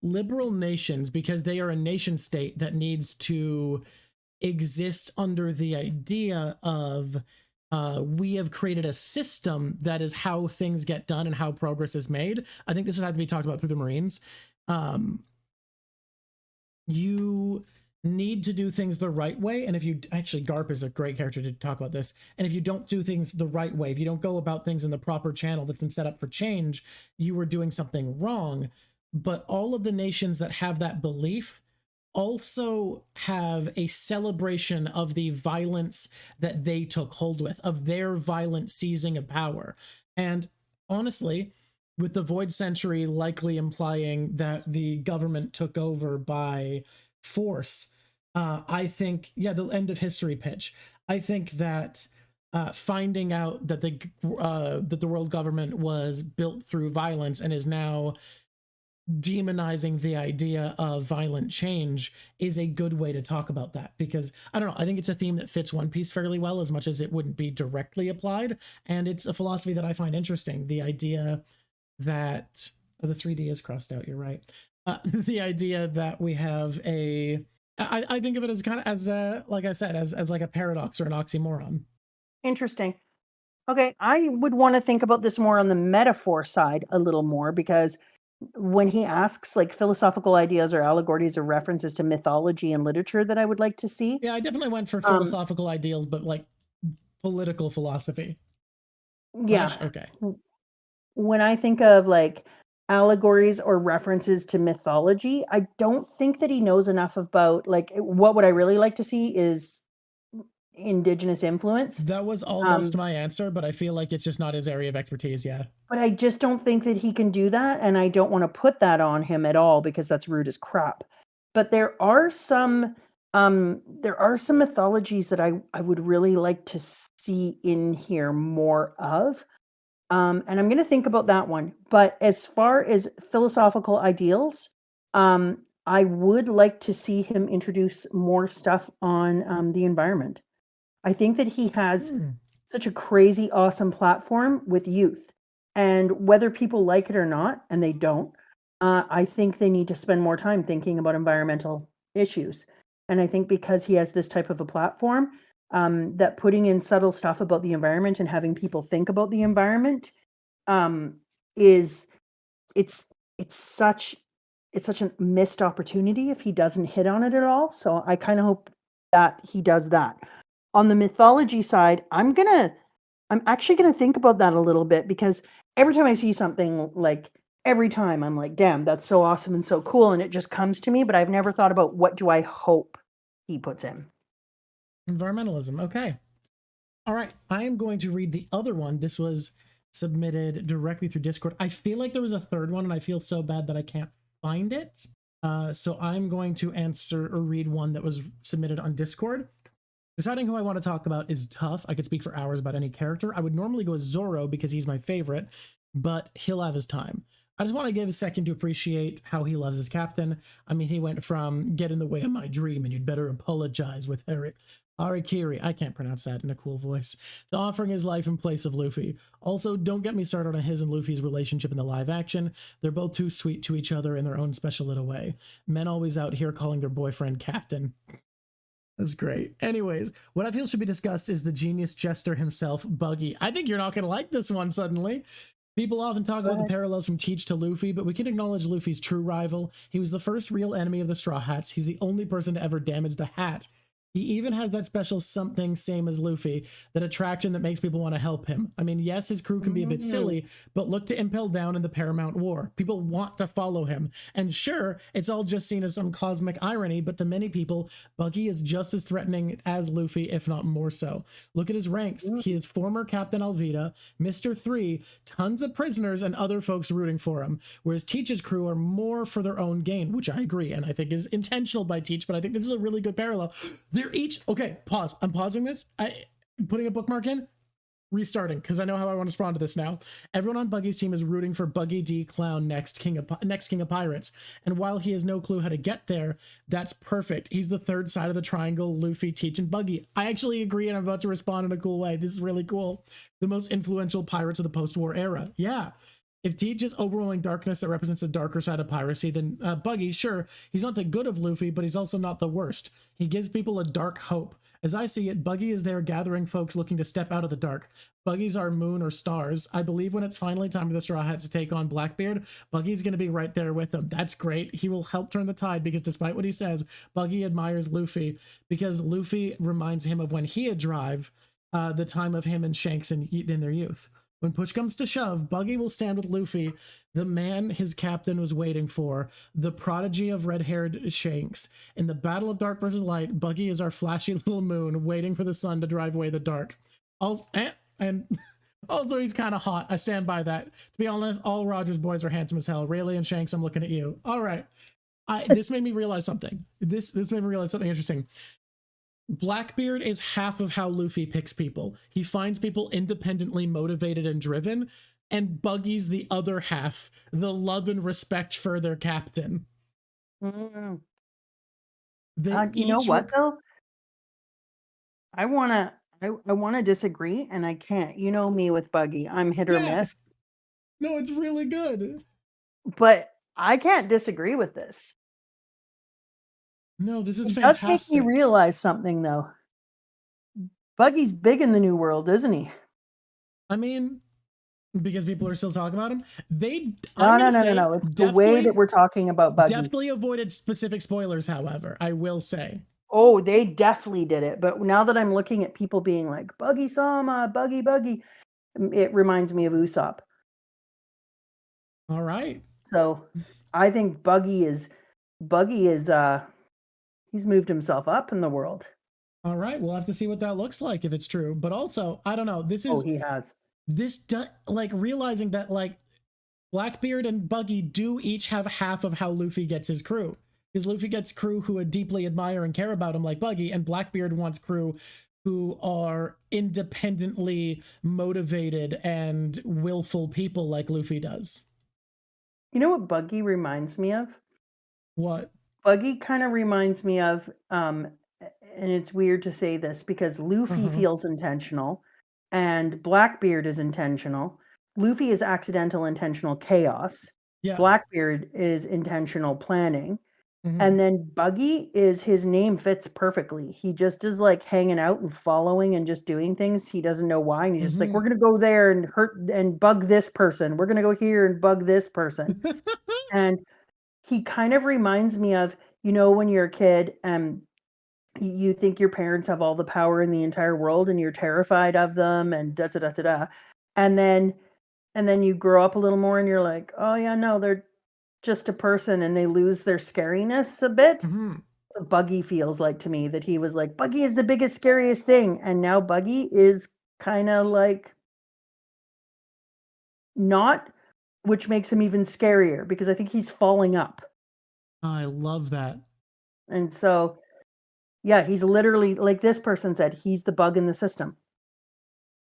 B: liberal nations, because they are a nation state that needs to exist under the idea of we have created a system that is how things get done and how progress is made. I think this would have to be talked about through the Marines. You need to do things the right way. And if you actually, Garp is a great character to talk about this. And if you don't do things the right way, if you don't go about things in the proper channel that's been set up for change, you are doing something wrong. But all of the nations that have that belief also have a celebration of the violence that they took hold with, of their violent seizing of power. And honestly, with the Void Century likely implying that the government took over by force, I think, yeah, the end of history pitch. I think that finding out that the world government was built through violence and is now demonizing the idea of violent change is a good way to talk about that, because I don't know, I think it's a theme that fits One Piece fairly well, as much as it wouldn't be directly applied, and it's a philosophy that I find interesting. The idea that the 3D is crossed out, you're right. The idea that we have I think of it as kind of as like I said, as like a paradox or an oxymoron.
A: Interesting. Okay, I would want to think about this more on the metaphor side a little more, because when he asks like philosophical ideas or allegories or references to mythology and literature that I would like to see.
B: Yeah, I definitely went for philosophical ideals, but like political philosophy.
A: Yeah.
B: Okay.
A: When I think of like allegories or references to mythology, I don't think that he knows enough about, like, what would I really like to see is indigenous influence.
B: That was almost my answer, but I feel like it's just not his area of expertise. Yeah.
A: But I just don't think that he can do that, and I don't want to put that on him at all, because that's rude as crap. But there are some mythologies that I would really like to see in here more of. And I'm going to think about that one. But as far as philosophical ideals, I would like to see him introduce more stuff on the environment. I think that he has such a crazy, awesome platform with youth. And whether people like it or not, and they don't, I think they need to spend more time thinking about environmental issues. And I think because he has this type of a platform, that putting in subtle stuff about the environment and having people think about the environment is it's such a missed opportunity if he doesn't hit on it at all. So I kind of hope that he does that. On the mythology side, I'm actually gonna think about that a little bit, because every time I see something, like every time I'm like, damn, that's so awesome and so cool, and it just comes to me, but I've never thought about what do I hope he puts in.
B: Environmentalism. Okay. All right. I am going to read the other one. This was submitted directly through Discord. I feel like there was a third one, and I feel so bad that I can't find it. So I'm going to answer or read one that was submitted on Discord. Deciding who I want to talk about is tough. I could speak for hours about any character. I would normally go with Zoro because he's my favorite, but he'll have his time. I just want to give a second to appreciate how he loves his captain. I mean, he went from get in the way of my dream and you'd better apologize with Harikiri, I can't pronounce that in a cool voice, to offering his life in place of Luffy. Also, don't get me started on his and Luffy's relationship in the live action. They're both too sweet to each other in their own special little way. Men always out here calling their boyfriend captain. That's great. Anyways, what I feel should be discussed is the genius jester himself, Buggy. I think you're not going to like this one suddenly. People often talk about the parallels from Teach to Luffy, but we can acknowledge Luffy's true rival. He was the first real enemy of the Straw Hats. He's the only person to ever damage the hat. He even has that special something, same as Luffy, that attraction that makes people want to help him. I mean, yes, his crew can be a bit silly, but look to Impel Down in the Paramount War. People want to follow him. And sure, it's all just seen as some cosmic irony, but to many people, Buggy is just as threatening as Luffy, if not more so. Look at his ranks. He is former Captain Alvida, Mr. 3, tons of prisoners, and other folks rooting for him, whereas Teach's crew are more for their own gain, which I agree, and I think is intentional by Teach, but I think this is a really good parallel. They're each, okay, pause. I'm pausing this. I'm putting a bookmark in. restarting because I know how I want to respond to this now. Everyone on Buggy's team is rooting for Buggy D Clown next king of pirates, and while he has no clue how to get there, that's perfect. He's the third side of the triangle. Luffy, Teach, and Buggy. I actually agree, and I'm about to respond in a cool way. This is really cool. The most influential pirates of the post-war era. Yeah. If Teach is overwhelming darkness that represents the darker side of piracy, then Buggy, sure, he's not the good of Luffy, but he's also not the worst. He gives people a dark hope. As I see it, Buggy is there gathering folks looking to step out of the dark. Buggy's our moon or stars. I believe when it's finally time for the Straw Hats to take on Blackbeard, Buggy's going to be right there with them. That's great. He will help turn the tide because despite what he says, Buggy admires Luffy because Luffy reminds him of when he had drive, the time of him and Shanks in their youth. When push comes to shove, Buggy will stand with Luffy, the man his captain was waiting for, the prodigy of red-haired Shanks. In the battle of dark versus light, Buggy is our flashy little moon waiting for the sun to drive away the dark. And although he's kind of hot, I stand by that. To be honest, all Rogers boys are handsome as hell. Rayleigh and Shanks, I'm looking at you. All right. This made me realize something. This made me realize something interesting. Blackbeard is half of how Luffy picks people. He finds people independently motivated and driven, and Buggy's the other half, the love and respect for their captain.
A: You know what though? I wanna disagree, and I can't. You know me with Buggy. I'm hit or miss.
B: No, it's really good.
A: But I can't disagree with this.
B: No, this is
A: It
B: fantastic.
A: does make me realize something though. Buggy's big in the new world, isn't he?
B: I mean, because people are still talking about him.
A: No. It's the way that we're talking about Buggy.
B: Definitely avoided specific spoilers, however, I will say.
A: Oh, they definitely did it. But now that I'm looking at people being like, Buggy Sama, Buggy, it reminds me of Usopp.
B: All right.
A: So I think Buggy is he's moved himself up in the world.
B: All right, we'll have to see what that looks like if it's true. But also, I don't know.
A: He has.
B: Like realizing that like Blackbeard and Buggy do each have half of how Luffy gets his crew. Because Luffy gets crew who would deeply admire and care about him like Buggy, and Blackbeard wants crew who are independently motivated and willful people like Luffy does.
A: You know what Buggy reminds me of?
B: What?
A: Buggy kind of reminds me of, and it's weird to say this because Luffy feels intentional and Blackbeard is intentional. Luffy is accidental intentional chaos.
B: Yeah.
A: Blackbeard is intentional planning. And then Buggy is, his name fits perfectly. He just is like hanging out and following and just doing things. He doesn't know why. And he's just like, we're going to go there and hurt and bug this person. We're going to go here and bug this person. And he kind of reminds me of, you know, when you're a kid and you think your parents have all the power in the entire world and you're terrified of them and da-da-da-da-da. And then you grow up a little more and you're like, oh yeah, no, they're just a person, and they lose their scariness a bit. So Buggy feels like to me that he was like, Buggy is the biggest, scariest thing. And now Buggy is kind of like not, which makes him even scarier because I think he's falling up.
B: I love that.
A: And so, yeah, he's literally, like this person said, he's the bug in the system.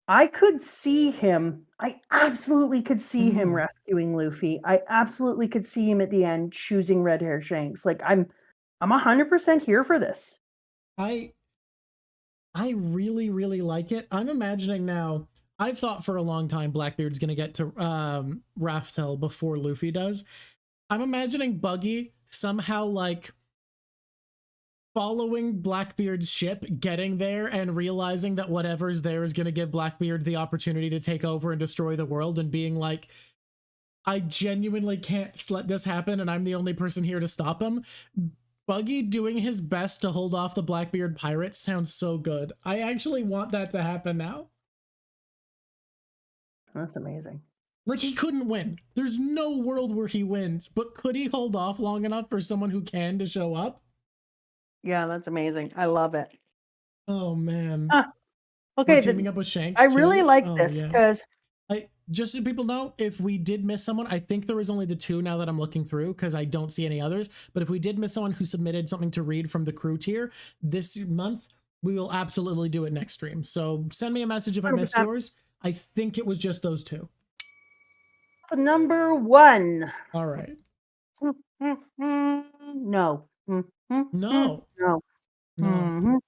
A: I could see him. I absolutely could see him rescuing Luffy. I absolutely could see him at the end choosing red hair Shanks. Like I'm 100% here for this.
B: I really, really like it. I'm imagining now. I've thought for a long time Blackbeard's going to get to Raftel before Luffy does. I'm imagining Buggy somehow like following Blackbeard's ship, getting there and realizing that whatever's there is going to give Blackbeard the opportunity to take over and destroy the world, and being like, I genuinely can't let this happen and I'm the only person here to stop him. Buggy doing his best to hold off the Blackbeard pirates sounds so good. I actually want that to happen now.
A: That's amazing.
B: Like, he couldn't win. There's no world where he wins, but could he hold off long enough for someone who can to show up?
A: Yeah, that's amazing. I love it.
B: Oh man.
A: Okay,
B: we're teaming up with Shanks.
A: I really
B: too?
A: like
B: Oh,
A: this
B: yeah.
A: because
B: just so people know, if we did miss someone, I think there was only the two now that I'm looking through because I don't see any others. But if we did miss someone who submitted something to read from the crew tier this month, we will absolutely do it next stream. So send me a message if I missed
A: 100%.
B: yours. I think it was just those two.
A: Number 1.
B: All right.
A: No.
B: No.
A: No.
B: No.
A: Mhm.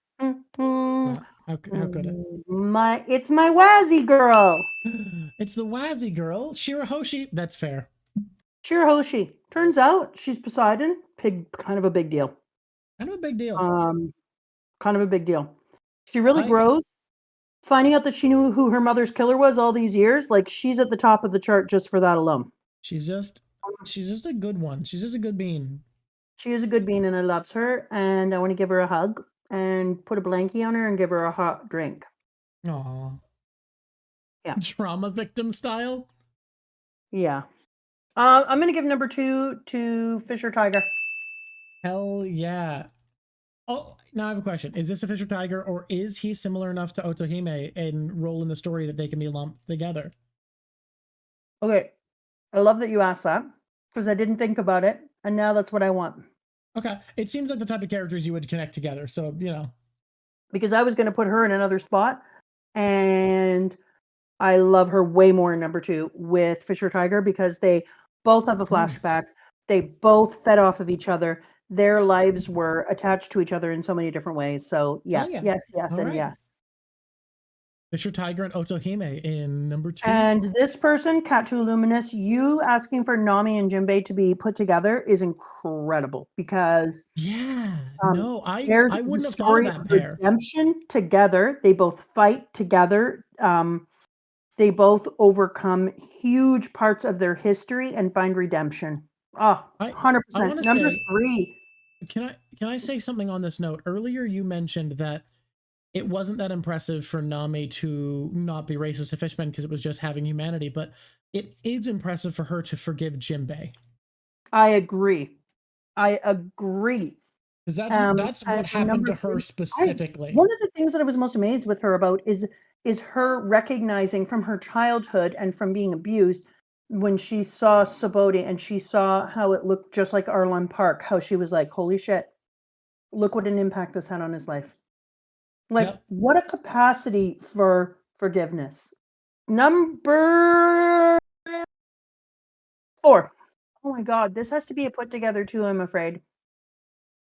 B: No. How could it?
A: It's my Wazzy girl.
B: It's the Wazzy girl, Shirahoshi. That's fair.
A: Shirahoshi. Turns out she's Poseidon. Kind of a big deal.
B: Kind of a big deal.
A: Kind of a big deal. She really
B: I-
A: grows. Finding out that she knew who her mother's killer was all these years, like she's at the top of the chart just for that alone.
B: She's just a good one. She's just a good bean.
A: She is a good bean and I loves her and I want to give her a hug and put a blankie on her and give her a hot drink.
B: Aw.
A: Yeah.
B: Trauma victim style?
A: Yeah. I'm going to give number 2 to Fisher Tiger.
B: Hell yeah. Oh, now I have a question. Is this a Fisher Tiger, or is he similar enough to Otohime and role in the story that they can be lumped together?
A: Okay. I love that you asked that because I didn't think about it and now that's what I want.
B: Okay. It seems like the type of characters you would connect together. So, you know.
A: Because I was going to put her in another spot and I love her way more in number 2 with Fisher Tiger because they both have a flashback. They both fed off of each other. Their lives were attached to each other in so many different ways. So yes,
B: yeah.
A: yes,
B: All
A: and
B: right.
A: yes.
B: Fisher Tiger and Otohime in number 2.
A: And this person, Katu Luminous, you asking for Nami and Jinbei to be put together is incredible because
B: yeah. No, I
A: there's
B: wouldn't
A: a
B: have thought of
A: story
B: that
A: of
B: pair.
A: redemption together. They both fight together. They both overcome huge parts of their history and find redemption. Oh, 100%. Number 3.
B: Can I say something on this note? Earlier you mentioned that it wasn't that impressive for Nami to not be racist to Fishman because it was just having humanity, but it is impressive for her to forgive Jinbei.
A: I agree.
B: Because that's what happened to her specifically.
A: One of the things that I was most amazed with her about is her recognizing from her childhood and from being abused when she saw Saboti and she saw how it looked just like Arlen Park, how she was like, holy shit, look what an impact this had on his life. Like,
B: Yep.
A: what a capacity for forgiveness. Number 4. Oh my God, this has to be a put together too, I'm afraid.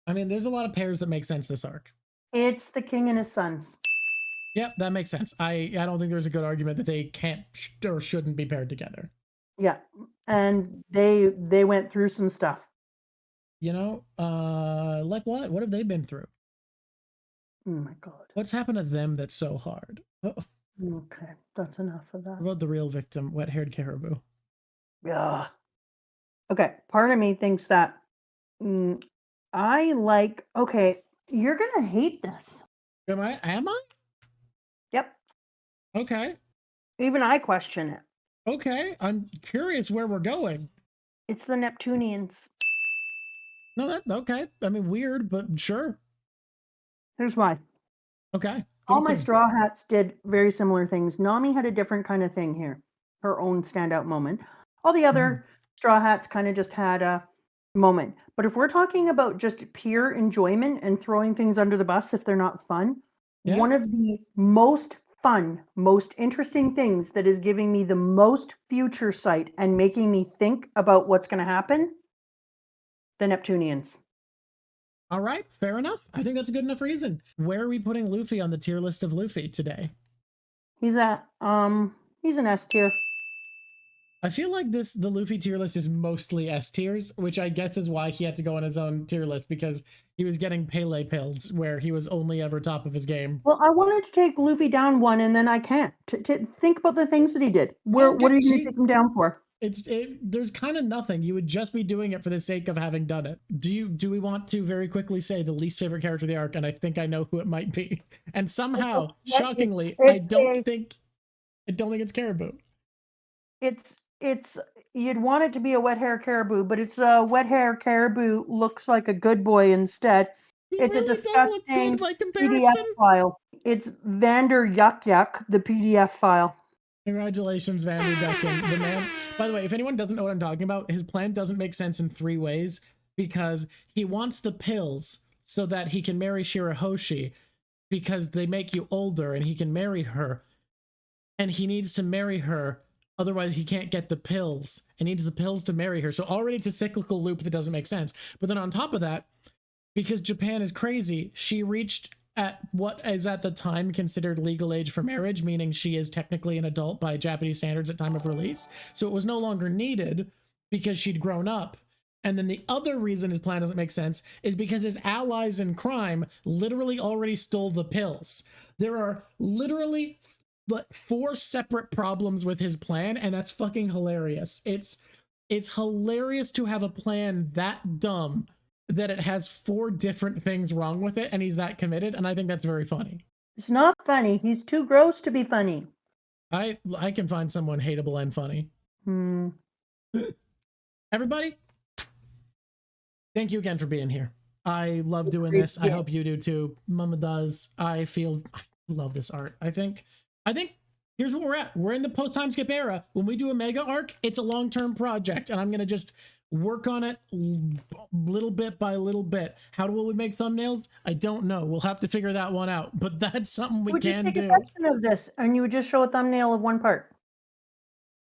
B: I mean, there's a lot of pairs that make sense this arc.
A: It's the king and his sons.
B: Yep, that makes sense. I don't think there's a good argument that they can't or shouldn't be paired together.
A: Yeah, and they went through some stuff.
B: You know, like what? What have they been through?
A: Oh my God.
B: What's happened to them that's so hard? Oh.
A: Okay, that's enough of that.
B: What about the real victim, wet-haired caribou?
A: Yeah. Okay, part of me thinks that okay, you're gonna hate this.
B: Am I?
A: Yep.
B: Okay.
A: Even I question it.
B: Okay. I'm curious where we're going.
A: It's the Neptunians.
B: No, okay. I mean, weird, but sure.
A: Here's why.
B: Okay.
A: All my Straw Hats did very similar things. Nami had a different kind of thing here, her own standout moment. All the other Straw Hats kind of just had a moment. But if we're talking about just pure enjoyment and throwing things under the bus if they're not fun, one of the most fun, most interesting things that is giving me the most future sight and making me think about what's going to happen, the Neptunians.
B: All right, fair enough. I think that's a good enough reason. Where are we putting Luffy on the tier list of Luffy today?
A: He's an S tier.
B: I feel like the Luffy tier list is mostly S tiers, which I guess is why he had to go on his own tier list, because he was getting Pele pilled where he was only ever top of his game.
A: Well, I wanted to take Luffy down one and then I can't. Think about the things that he did. What are you going to take him down for?
B: There's kind of nothing. You would just be doing it for the sake of having done it. Do we want to very quickly say the least favorite character of the arc? And I think I know who it might be. And somehow, shockingly, I don't think it's Caribou.
A: You'd want it to be a wet hair caribou, but it's a wet hair caribou looks like a good boy instead. It's really a disgusting PDF file. It's Vander Yuck Yuck, the PDF file.
B: Congratulations, Vander Duckin. The man. By the way, if anyone doesn't know what I'm talking about, his plan doesn't make sense in 3 ways, because he wants the pills so that he can marry Shirahoshi because they make you older and he can marry her. and he needs to marry her. Otherwise, he can't get the pills. He needs the pills to marry her. So already it's a cyclical loop that doesn't make sense. But then on top of that, because Japan is crazy, she reached at what is at the time considered legal age for marriage, meaning she is technically an adult by Japanese standards at time of release. So it was no longer needed because she'd grown up. And then the other reason his plan doesn't make sense is because his allies in crime literally already stole the pills. There are literally 4 separate problems with his plan, and that's fucking hilarious. It's hilarious to have a plan that dumb that it has 4 different things wrong with it, and he's that committed, and I think that's very funny.
A: It's not funny. He's too gross to be funny.
B: I can find someone hateable and funny. Everybody, thank you again for being here. I love doing this. I hope you do too. Mama does. I love this art. I think here's where we're at. We're in the post-time skip era. When we do a mega arc, it's a long-term project, and I'm going to just work on it little bit by little bit. How will we make thumbnails? I don't know. We'll have to figure that one out, but that's something we can do.
A: Just take a section of this, and you would just show a thumbnail of one part.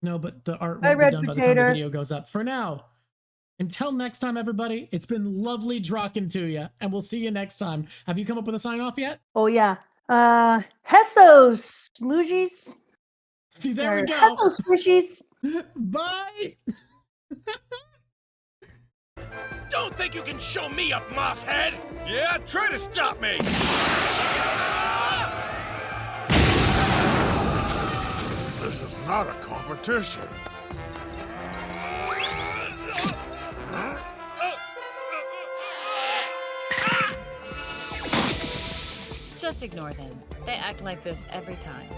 B: No, but the art won't be done by the time the video goes up. For now, until next time, everybody, it's been lovely talking to you, and we'll see you next time. Have you come up with a sign-off yet?
A: Oh, yeah. Hessos Smooshies.
B: See, there we go.
A: Hessos Smooshies.
C: Bye. Don't think you can show me up, mosshead. Yeah, try to stop me.
D: This is not a competition.
E: Just ignore them. They act like this every time.